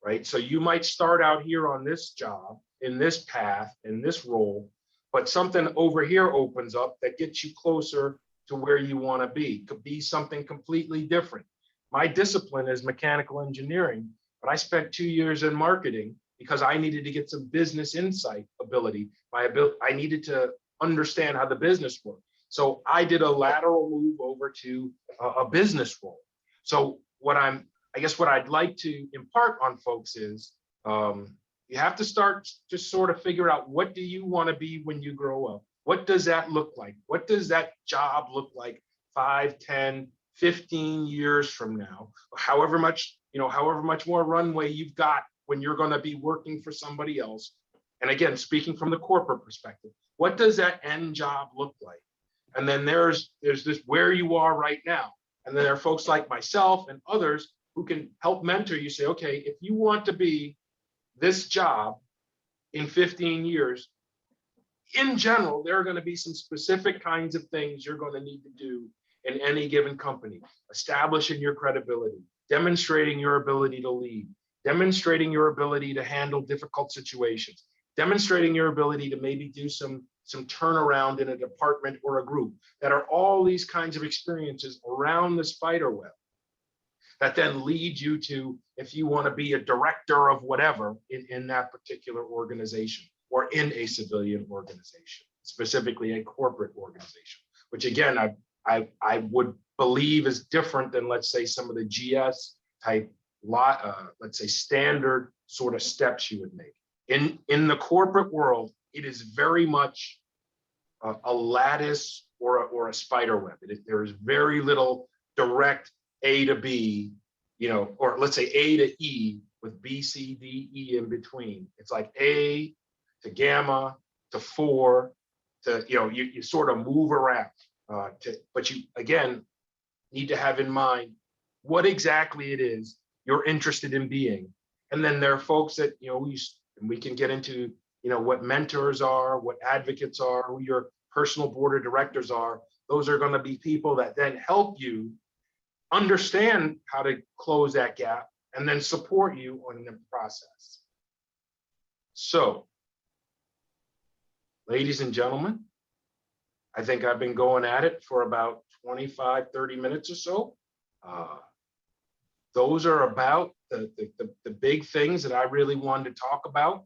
right? So you might start out here on this job, in this path, in this role, but something over here opens up that gets you closer to where you want to be. Could be something completely different. My discipline is mechanical engineering, but I spent 2 years in marketing because I needed to get some business insight ability. I needed to understand how the business worked. So I did a lateral move over to a business role. So I guess what I'd like to impart on folks is you have to start to sort of figure out, what do you want to be when you grow up? What does that look like? What does that job look like 5, 10, 15 years from now? However much more runway you've got when you're going to be working for somebody else. And again, speaking from the corporate perspective, what does that end job look like? And then there's this where you are right now. And then there are folks like myself and others who can help mentor you, say, okay, if you want to be this job in 15 years, in general, there are going to be some specific kinds of things you're going to need to do in any given company. Establishing your credibility, demonstrating your ability to lead, demonstrating your ability to handle difficult situations, demonstrating your ability to maybe do some turnaround in a department or a group. That are all these kinds of experiences around the spider web that then lead you to, if you want to be a director of whatever in that particular organization or in a civilian organization, specifically a corporate organization, which again, I would believe is different than, let's say, some of the GS type, let's say, standard sort of steps you would make. In the corporate world, it is very much a lattice or a spider web. There is very little direct A to B, or let's say A to E with B, C, D, E in between. It's like A to gamma to 4 to, you sort of move around. But you, again, need to have in mind what exactly it is you're interested in being. And then there are folks that, we can get into, what mentors are, what advocates are, who your personal board of directors are. Those are going to be people that then help you understand how to close that gap and then support you on the process. So, ladies and gentlemen, I think I've been going at it for about 25, 30 minutes or so. Those are about the big things that I really wanted to talk about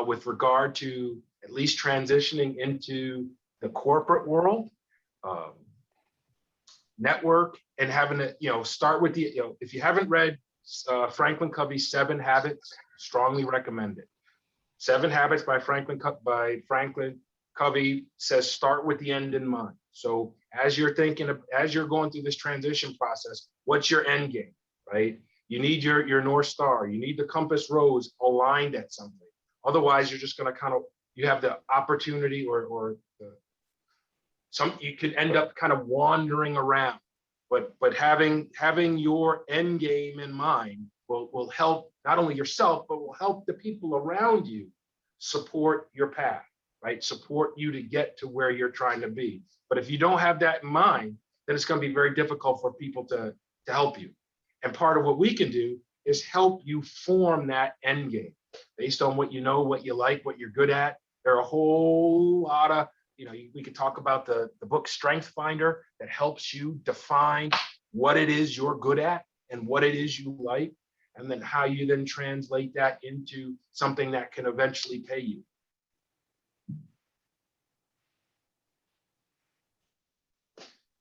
with regard to at least transitioning into the corporate world. Network and having to, start with the, if you haven't read Franklin Covey's 7 Habits, strongly recommend it. 7 Habits by Franklin Covey says start with the end in mind. So as you're going through this transition process, what's your end game, right? You need your North Star. You need the compass rose aligned at something. Otherwise, you're just going to you have the opportunity you could end up kind of wandering around. But having your end game in mind will help not only yourself, but will help the people around you support your path, right? Support you to get to where you're trying to be. But if you don't have that in mind, then it's going to be very difficult for people to help you. And part of what we can do is help you form that end game based on what you know, what you like, what you're good at. There are a whole lot of, we could talk about the book Strength Finder that helps you define what it is you're good at and what it is you like, and then how you then translate that into something that can eventually pay you.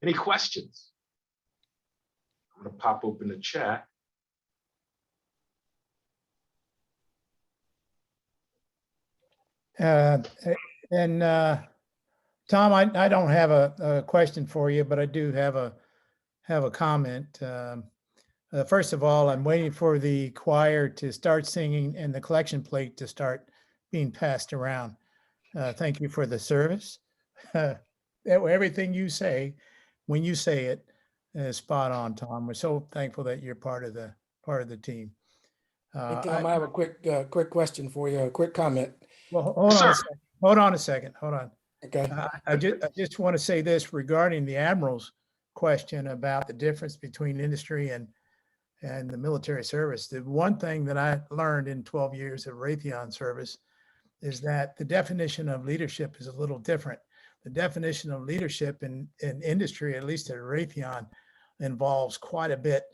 Any questions? I'm going to pop open the chat. Tom, I don't have a question for you, but I do have a comment. First of all, I'm waiting for the choir to start singing and the collection plate to start being passed around. Thank you for the service. Everything you say, when you say it, is spot on, Tom. We're so thankful that you're part of the team. Hey, Tom, I have a quick question for you, a quick comment. Well, hold on a second. Hold on. Okay. I just want to say this regarding the Admiral's question about the difference between industry and the military service. The one thing that I learned in 12 years of Raytheon service is that the definition of leadership is a little different. The definition of leadership in industry, at least at Raytheon, involves quite a bit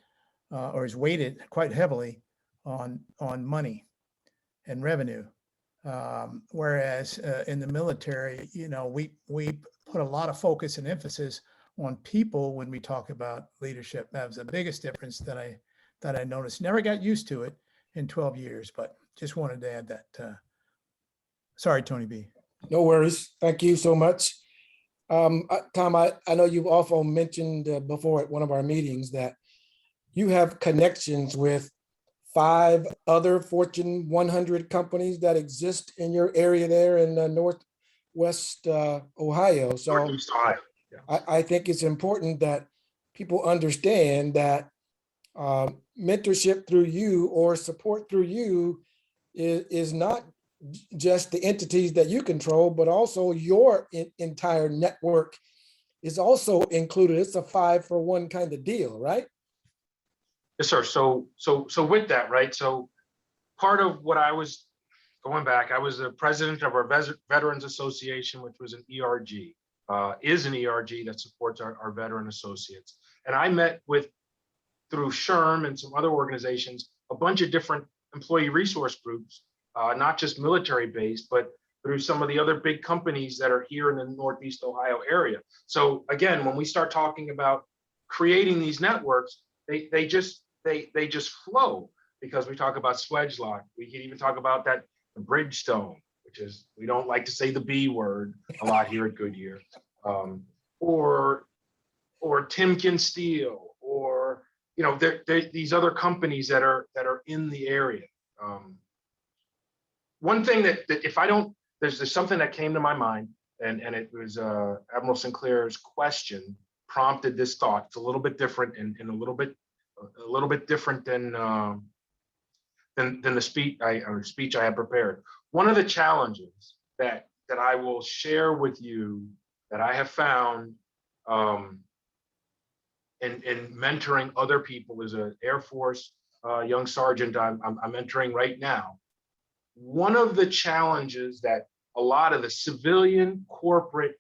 or is weighted quite heavily on money and revenue. Whereas in the military, we put a lot of focus and emphasis on people when we talk about leadership. That was the biggest difference that I noticed. Never got used to it in 12 years, but just wanted to add that. Sorry, Tony B. No worries. Thank you so much. Tom, I know you've also mentioned before at one of our meetings that you have connections with 5 other Fortune 100 companies that exist in your area there in Northwest Ohio. So Northeast Ohio. Yeah. I think it's important that people understand that mentorship through you or support through you is not just the entities that you control, but also your entire network is also included. It's a 5-for-1 kind of deal, right? Yes, sir. So with that, right? So part of what I was going back, I was the president of our Veterans Association, which was an ERG, is an ERG that supports our veteran associates. And I met with, through SHRM and some other organizations, a bunch of different employee resource groups, not just military based, but through some of the other big companies that are here in the Northeast Ohio area. So again, when we start talking about creating these networks, they just flow, because we talk about Swedgelock. We can even talk about that Bridgestone, which is, we don't like to say the B word a lot here at Goodyear, or Timken Steel, or these other companies that are in the area. One thing that if I don't, there's something that came to my mind, and it was Admiral Sinclair's question prompted this thought. It's a little bit different and a little bit different than the speech I had prepared. One of the challenges that I will share with you that I have found in mentoring other people as an Air Force young sergeant I'm mentoring right now. One of the challenges that a lot of the civilian corporate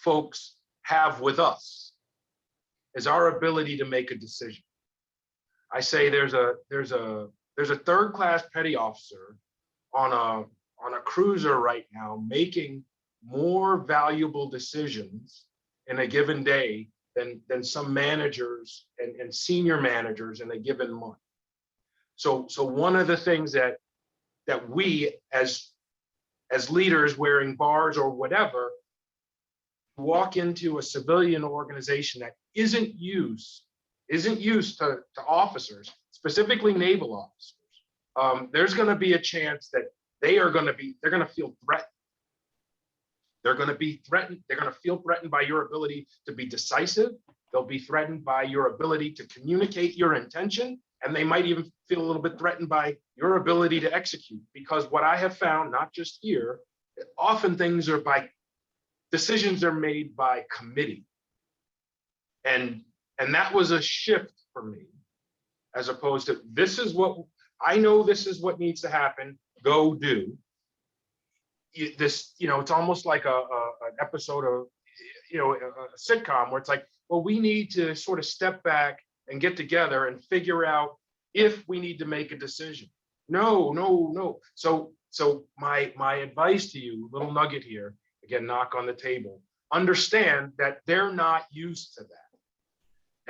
folks have with us is our ability to make a decision. I say there's a third-class petty officer on a cruiser right now making more valuable decisions in a given day than some managers and senior managers in a given month. So one of the things that we as leaders wearing bars or whatever, walk into a civilian organization that isn't used to officers, specifically naval officers, there's going to be a chance that they're going to feel threatened. They're going to be threatened. They're going to feel threatened by your ability to be decisive. They'll be threatened by your ability to communicate your intention. And they might even feel a little bit threatened by your ability to execute. Because what I have found, not just here, often decisions are made by committee. And that was a shift for me, as opposed to this is what needs to happen, go do. This, it's almost like an episode of, a sitcom where it's like, well, we need to sort of step back and get together and figure out if we need to make a decision. No. So my advice to you, little nugget here, again, knock on the table, understand that they're not used to that.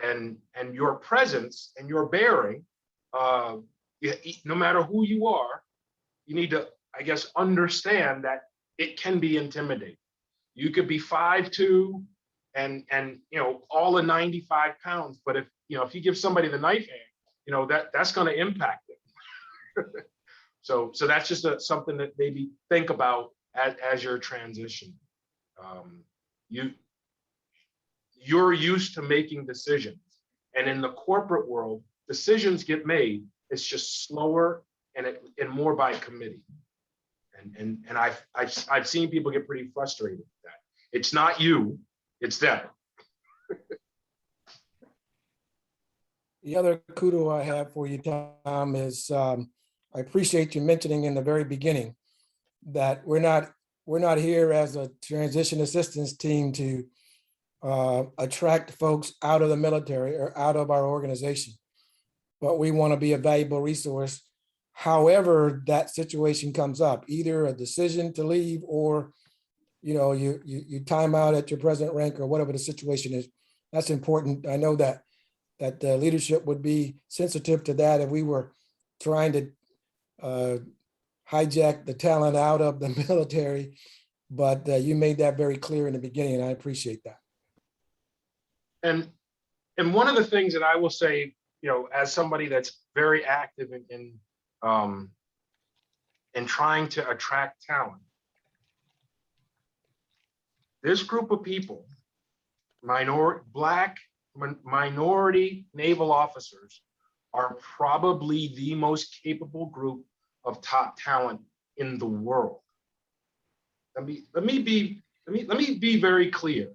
And your presence and your bearing, no matter who you are, you need to, I guess, understand that it can be intimidating. You could be 5'2" and all of 95 pounds, but if you give somebody the knife hand, that's going to impact them. So that's just something that maybe think about as you're transitioning. You're used to making decisions, and in the corporate world, decisions get made. It's just slower and more by committee. And I've seen people get pretty frustrated with that. It's not you, it's them. The other kudo I have for you, Tom, is I appreciate you mentioning in the very beginning that we're not here as a transition assistance team to attract folks out of the military or out of our organization, but we want to be a valuable resource however that situation comes up, either a decision to leave or you time out at your present rank or whatever the situation is. That's important. I know that the leadership would be sensitive to that if we were trying to hijack the talent out of the military, but you made that very clear in the beginning, and I appreciate that. And one of the things that I will say, as somebody that's very active in trying to attract talent, this group of people, Black minority naval officers, are probably the most capable group of top talent in the world. Let me be very clear.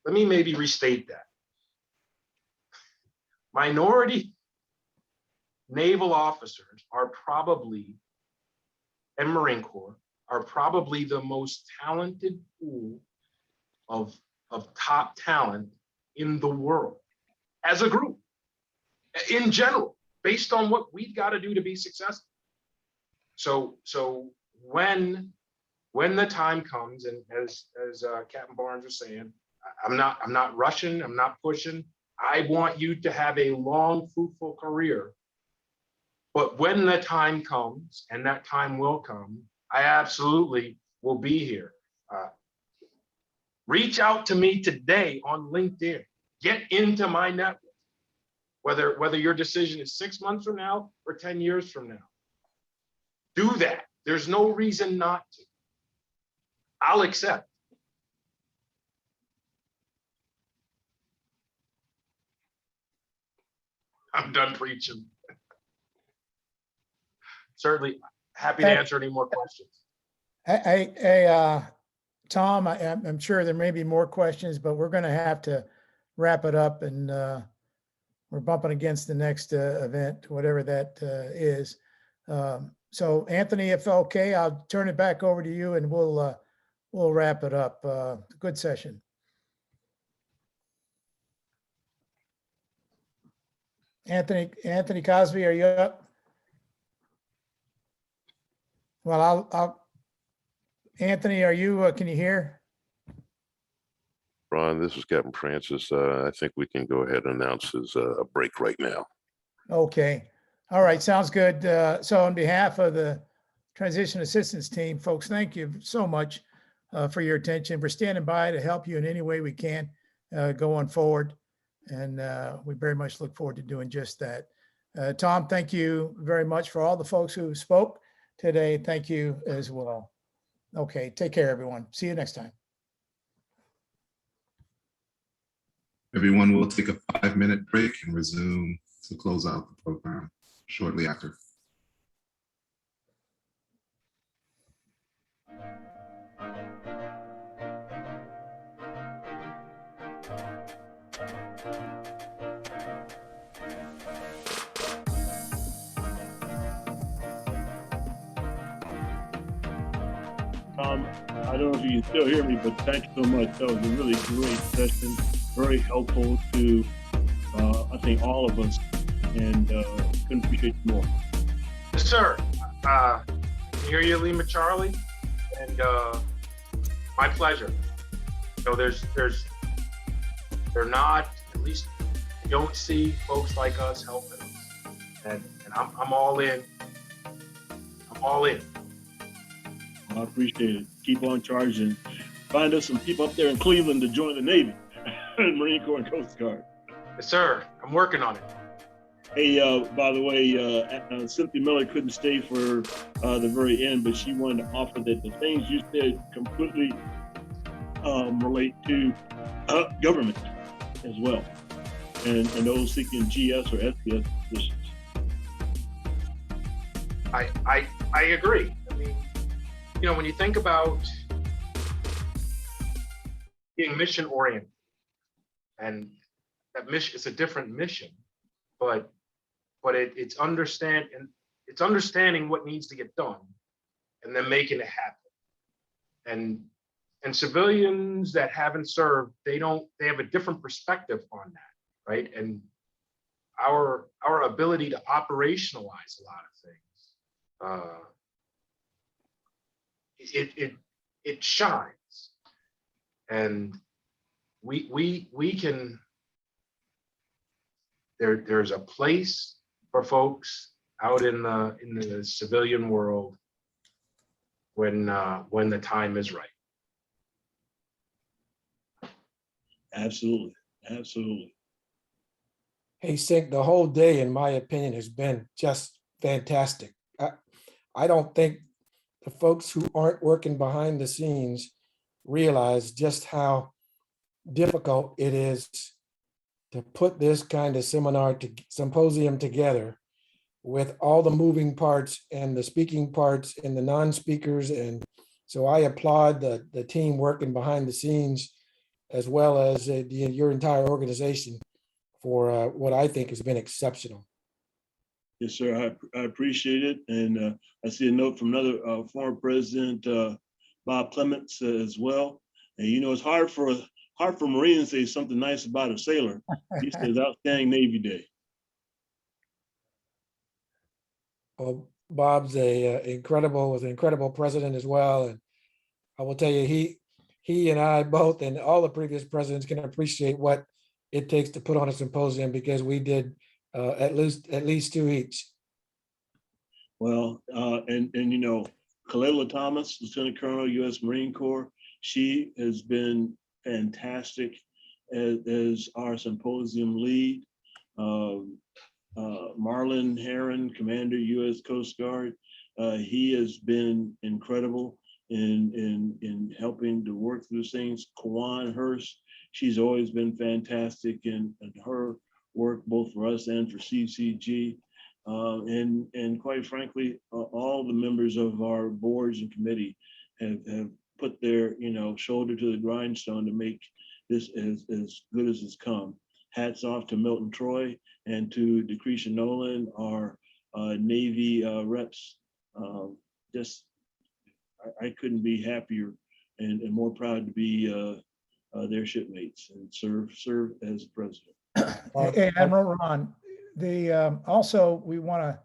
Let me maybe restate that. Minority naval officers are probably, and Marine Corps, are probably the most talented pool of top talent in the world as a group, in general, based on what we've got to do to be successful. So when the time comes, and as Captain Barnes was saying, I'm not rushing, I'm not pushing. I want you to have a long, fruitful career. But when the time comes, and that time will come, I absolutely will be here. Reach out to me today on LinkedIn. Get into my network. Whether your decision is 6 months from now or 10 years from now. Do that. There's no reason not to. I'll accept. I'm done preaching. Certainly happy to answer any more questions. Hey, Tom, I'm sure there may be more questions, but we're going to have to wrap it up, and we're bumping against the next event, whatever that is. So Anthony, if okay, I'll turn it back over to you, and we'll wrap it up. Good session. Anthony Cosby, are you up? Well, Anthony, are you, can you hear? Ron, this is Captain Francis. I think we can go ahead and announce his break right now. Okay. All right, sounds good. So on behalf of the transition assistance team, folks, thank you so much for your attention. We're standing by to help you in any way we can going forward. And we very much look forward to doing just that. Tom, thank you very much for all the folks who spoke today. Thank you as well. Okay, take care, everyone. See you next time. Everyone will take a 5-minute break and resume to close out the program shortly after. I don't know if you can still hear me, but thank you so much. That was a really great session, very helpful to, I think, all of us, and couldn't appreciate you more. Yes, sir. Hear you, Lima Charlie, and my pleasure. You know, they're not, at least you don't see folks like us helping us, and I'm all in. I'm all in. I appreciate it. Keep on charging. Find us some people up there in Cleveland to join the Navy, Marine Corps and Coast Guard. Yes, sir. I'm working on it. Hey, by the way, Cynthia Miller couldn't stay for the very end, but she wanted to offer that the things you said completely relate to government as well, and those seeking GS or SPS positions. I agree. I mean, you know, when you think about being mission oriented, and that mission is a different mission, but it's understanding what needs to get done, and then making it happen. And civilians that haven't served, they have a different perspective on that, right? And our ability to operationalize a lot of things, it shines, and we can. There's a place for folks out in the civilian world when the time is right. Absolutely, absolutely. Hey, Sink, the whole day, in my opinion, has been just fantastic. I don't think the folks who aren't working behind the scenes realize just how difficult it is to put this kind of symposium together with all the moving parts and the speaking parts and the non-speakers. And so I applaud the team working behind the scenes, as well as your entire organization, for what I think has been exceptional. Yes, sir. I appreciate it. And I see a note from another former president, Bob Clements, as well. And you know, it's hard for Marines to say something nice about a sailor. He says, "Outstanding Navy Day." Well, Bob's was an incredible president as well. And I will tell you, he and I both, and all the previous presidents, can appreciate what it takes to put on a symposium, because we did at least two each. Well, and you know, Kalela Thomas, Lieutenant Colonel, U.S. Marine Corps, she has been fantastic as our symposium lead. Marlon Heron, Commander, U.S. Coast Guard, he has been incredible in helping to work through things. Kawan Hurst, she's always been fantastic in her work, both for us and for CCG. And quite frankly, all the members of our boards and committee have put their shoulder to the grindstone to make this as good as it's come. Hats off to Milton Troy and to Decretia Nolan, our Navy reps. I couldn't be happier and more proud to be their shipmates and serve as president. Hey, Admiral Ron, also we want to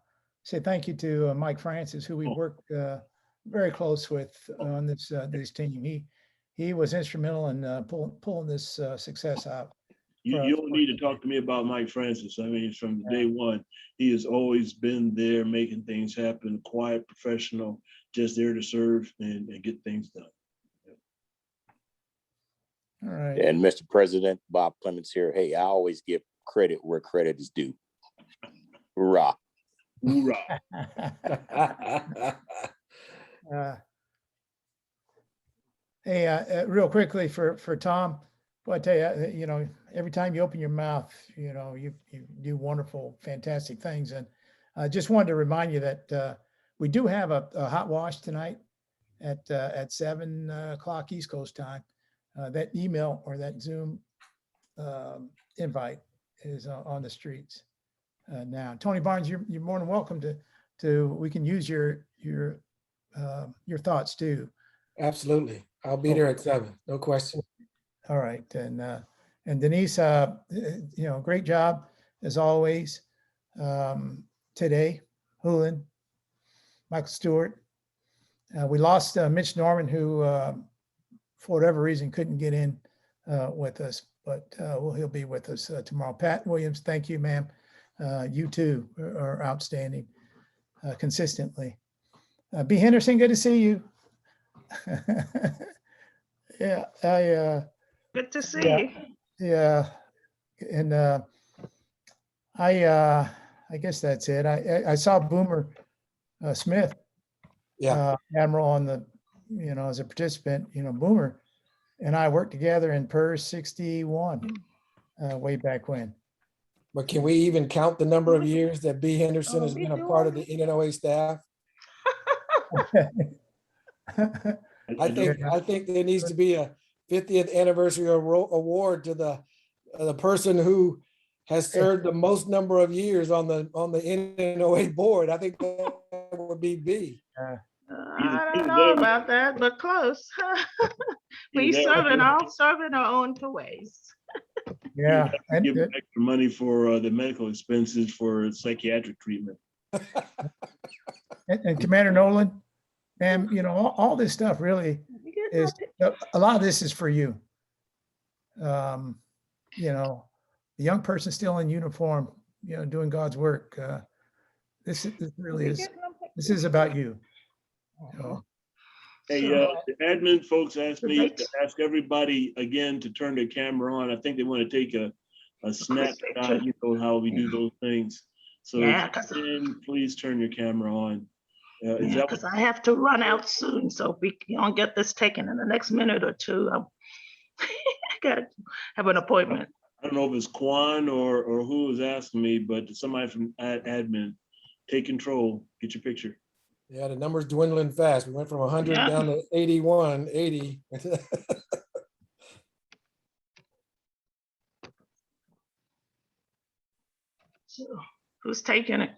say thank you to Mike Francis, who we work very close with on this team. He was instrumental in pulling this success out. You don't need to talk to me about Mike Francis. I mean, from day one, he has always been there making things happen, quiet, professional, just there to serve and get things done. All right. And Mr. President, Bob Clements here. Hey, I always give credit where credit is due. Hoorah. Hoorah. Hey, real quickly for Tom, well, I tell you, every time you open your mouth, you do wonderful, fantastic things. And I just wanted to remind you that we do have a hot wash tonight at 7 o'clock East Coast time. That email or that Zoom invite is on the streets now. Tony Barnes, you're more than welcome to. We can use your thoughts too. Absolutely, I'll be there at 7. No question. All right, and Denise, great job as always today. Hulin, Michael Stewart. We lost Mitch Norman, who for whatever reason couldn't get in with us, but he'll be with us tomorrow. Pat Williams, thank you, ma'am. You too are outstanding consistently. B. Henderson, good to see you. Yeah, good to see you. Yeah, and I guess that's it. I saw Boomer Smith, Admiral, on the as a participant. Boomer and I worked together in PERS 61 way back when. But can we even count the number of years that B. Henderson has been a part of the NNOA staff? I think there needs to be a 50th anniversary award to the person who has served the most number of years on the NNOA board. I think that would be B. I don't know about that, but close. We all serve in our own ways. Yeah, and give extra money for the medical expenses for psychiatric treatment. And Commander Nolan, and all this stuff really is, a lot of this is for you. The young person still in uniform, doing God's work. This really is. This is about you. Hey, the admin folks asked me to ask everybody again to turn their camera on. I think they want to take a snapshot, how we do those things. So please turn your camera on. Because I have to run out soon. So if we don't get this taken in the next minute or two, I gotta have an appointment. I don't know if it's Quan or who was asking me, but somebody from admin, take control, get your picture. Yeah, the numbers dwindling fast. We went from 100 down to 81, 80. So who's taking it?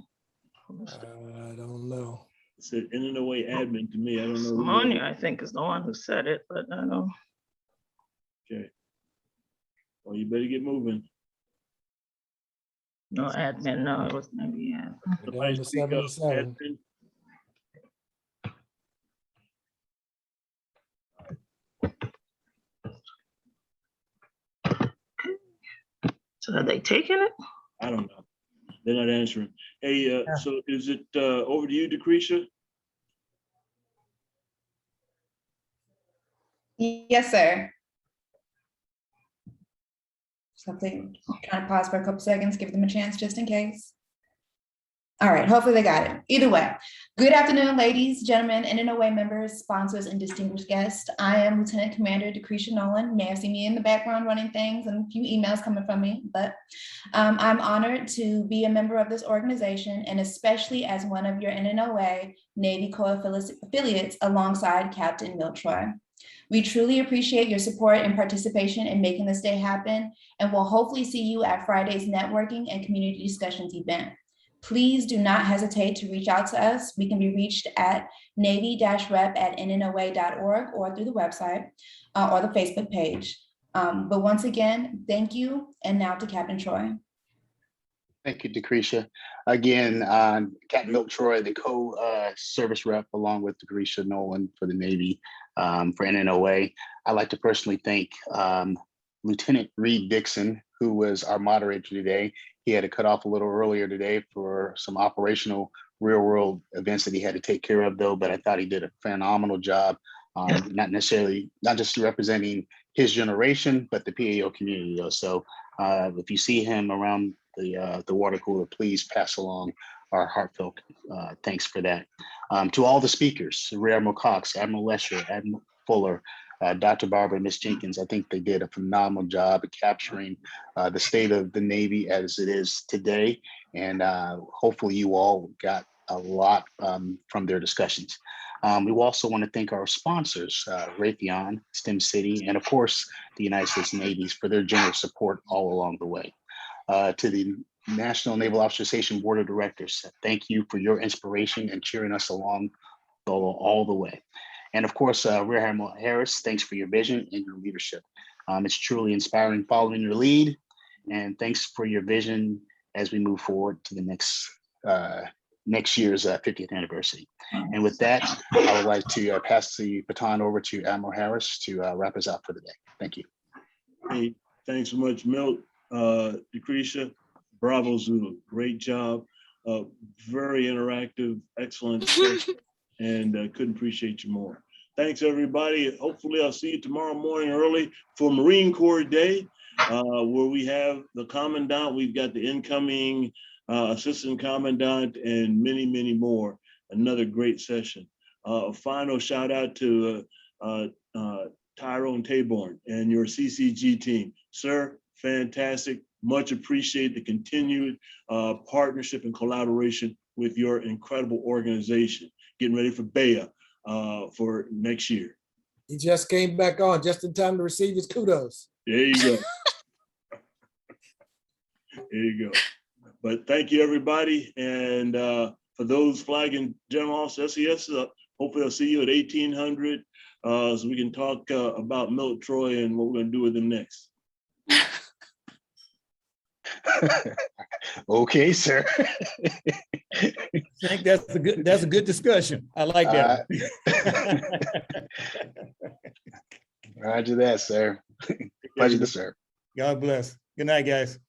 I don't know. It said NNOA admin to me. I don't know. Monia, I think, is the one who said it, but I don't know. Okay. Well, you better get moving. No admin, no, it was maybe Somebody speak up, admin. So are they taking it? I don't know. They're not answering. Hey, so is it over to you, Decretia? Yes, sir. Something, trying to pause for a couple seconds, give them a chance just in case. All right, hopefully they got it. Either way, good afternoon, ladies, gentlemen, NNOA members, sponsors, and distinguished guests. I am Lieutenant Commander Decretia Nolan. You may have seen me in the background running things and a few emails coming from me, but I'm honored to be a member of this organization, and especially as one of your NNOA Navy co-affiliates alongside Captain Miltroy. We truly appreciate your support and participation in making this day happen, and we'll hopefully see you at Friday's networking and community discussions event. Please do not hesitate to reach out to us. We can be reached at navy-rep@nnoa.org or through the website or the Facebook page. But once again, thank you. And now to Captain Troy. Thank you, Decretia. Again, Captain Miltroy, the co-service rep, along with Decretia Nolan for the Navy for NNOA. I'd like to personally thank Lieutenant Reed Dixon, who was our moderator today. He had to cut off a little earlier today for some operational real world events that he had to take care of though, but I thought he did a phenomenal job, not just representing his generation, but the PAO community though. So if you see him around the water cooler, please pass along our heartfelt thanks for that. To all the speakers, Rear Admiral Cox, Admiral Lesher, Admiral Fuller, Dr. Barber, and Ms. Jenkins, I think they did a phenomenal job of capturing the state of the Navy as it is today. And hopefully you all got a lot from their discussions. We also want to thank our sponsors, Raytheon, STEM City, and of course, the United States Navies for their generous support all along the way. To the National Naval Officer Association Board of Directors, thank you for your inspiration and cheering us along all the way. And of course, Rear Admiral Harris, thanks for your vision and your leadership. It's truly inspiring following your lead, and thanks for your vision as we move forward to the next year's 50th anniversary. And with that, I would like to pass the baton over to Admiral Harris to wrap us up for the day. Thank you. Hey, thanks so much, Milt, Decretia, Bravo Zulu, great job. Very interactive, excellent. And couldn't appreciate you more. Thanks, everybody. Hopefully, I'll see you tomorrow morning early for Marine Corps Day, where we have the Commandant. We've got the incoming Assistant Commandant and many, many more. Another great session. A final shout out to Tyrone Taborn and your CCG team. Sir, fantastic. Much appreciate the continued partnership and collaboration with your incredible organization. Getting ready for BEA for next year. He just came back on just in time to receive his kudos. There you go. There you go. But thank you, everybody. And for those flagging General Officer SES, hopefully I'll see you at 1800 so we can talk about Milt Troy and what we're going to do with him next. Okay, sir. I think that's a good discussion. I like that. Roger that, sir. Pleasure to serve. God bless. Good night, guys.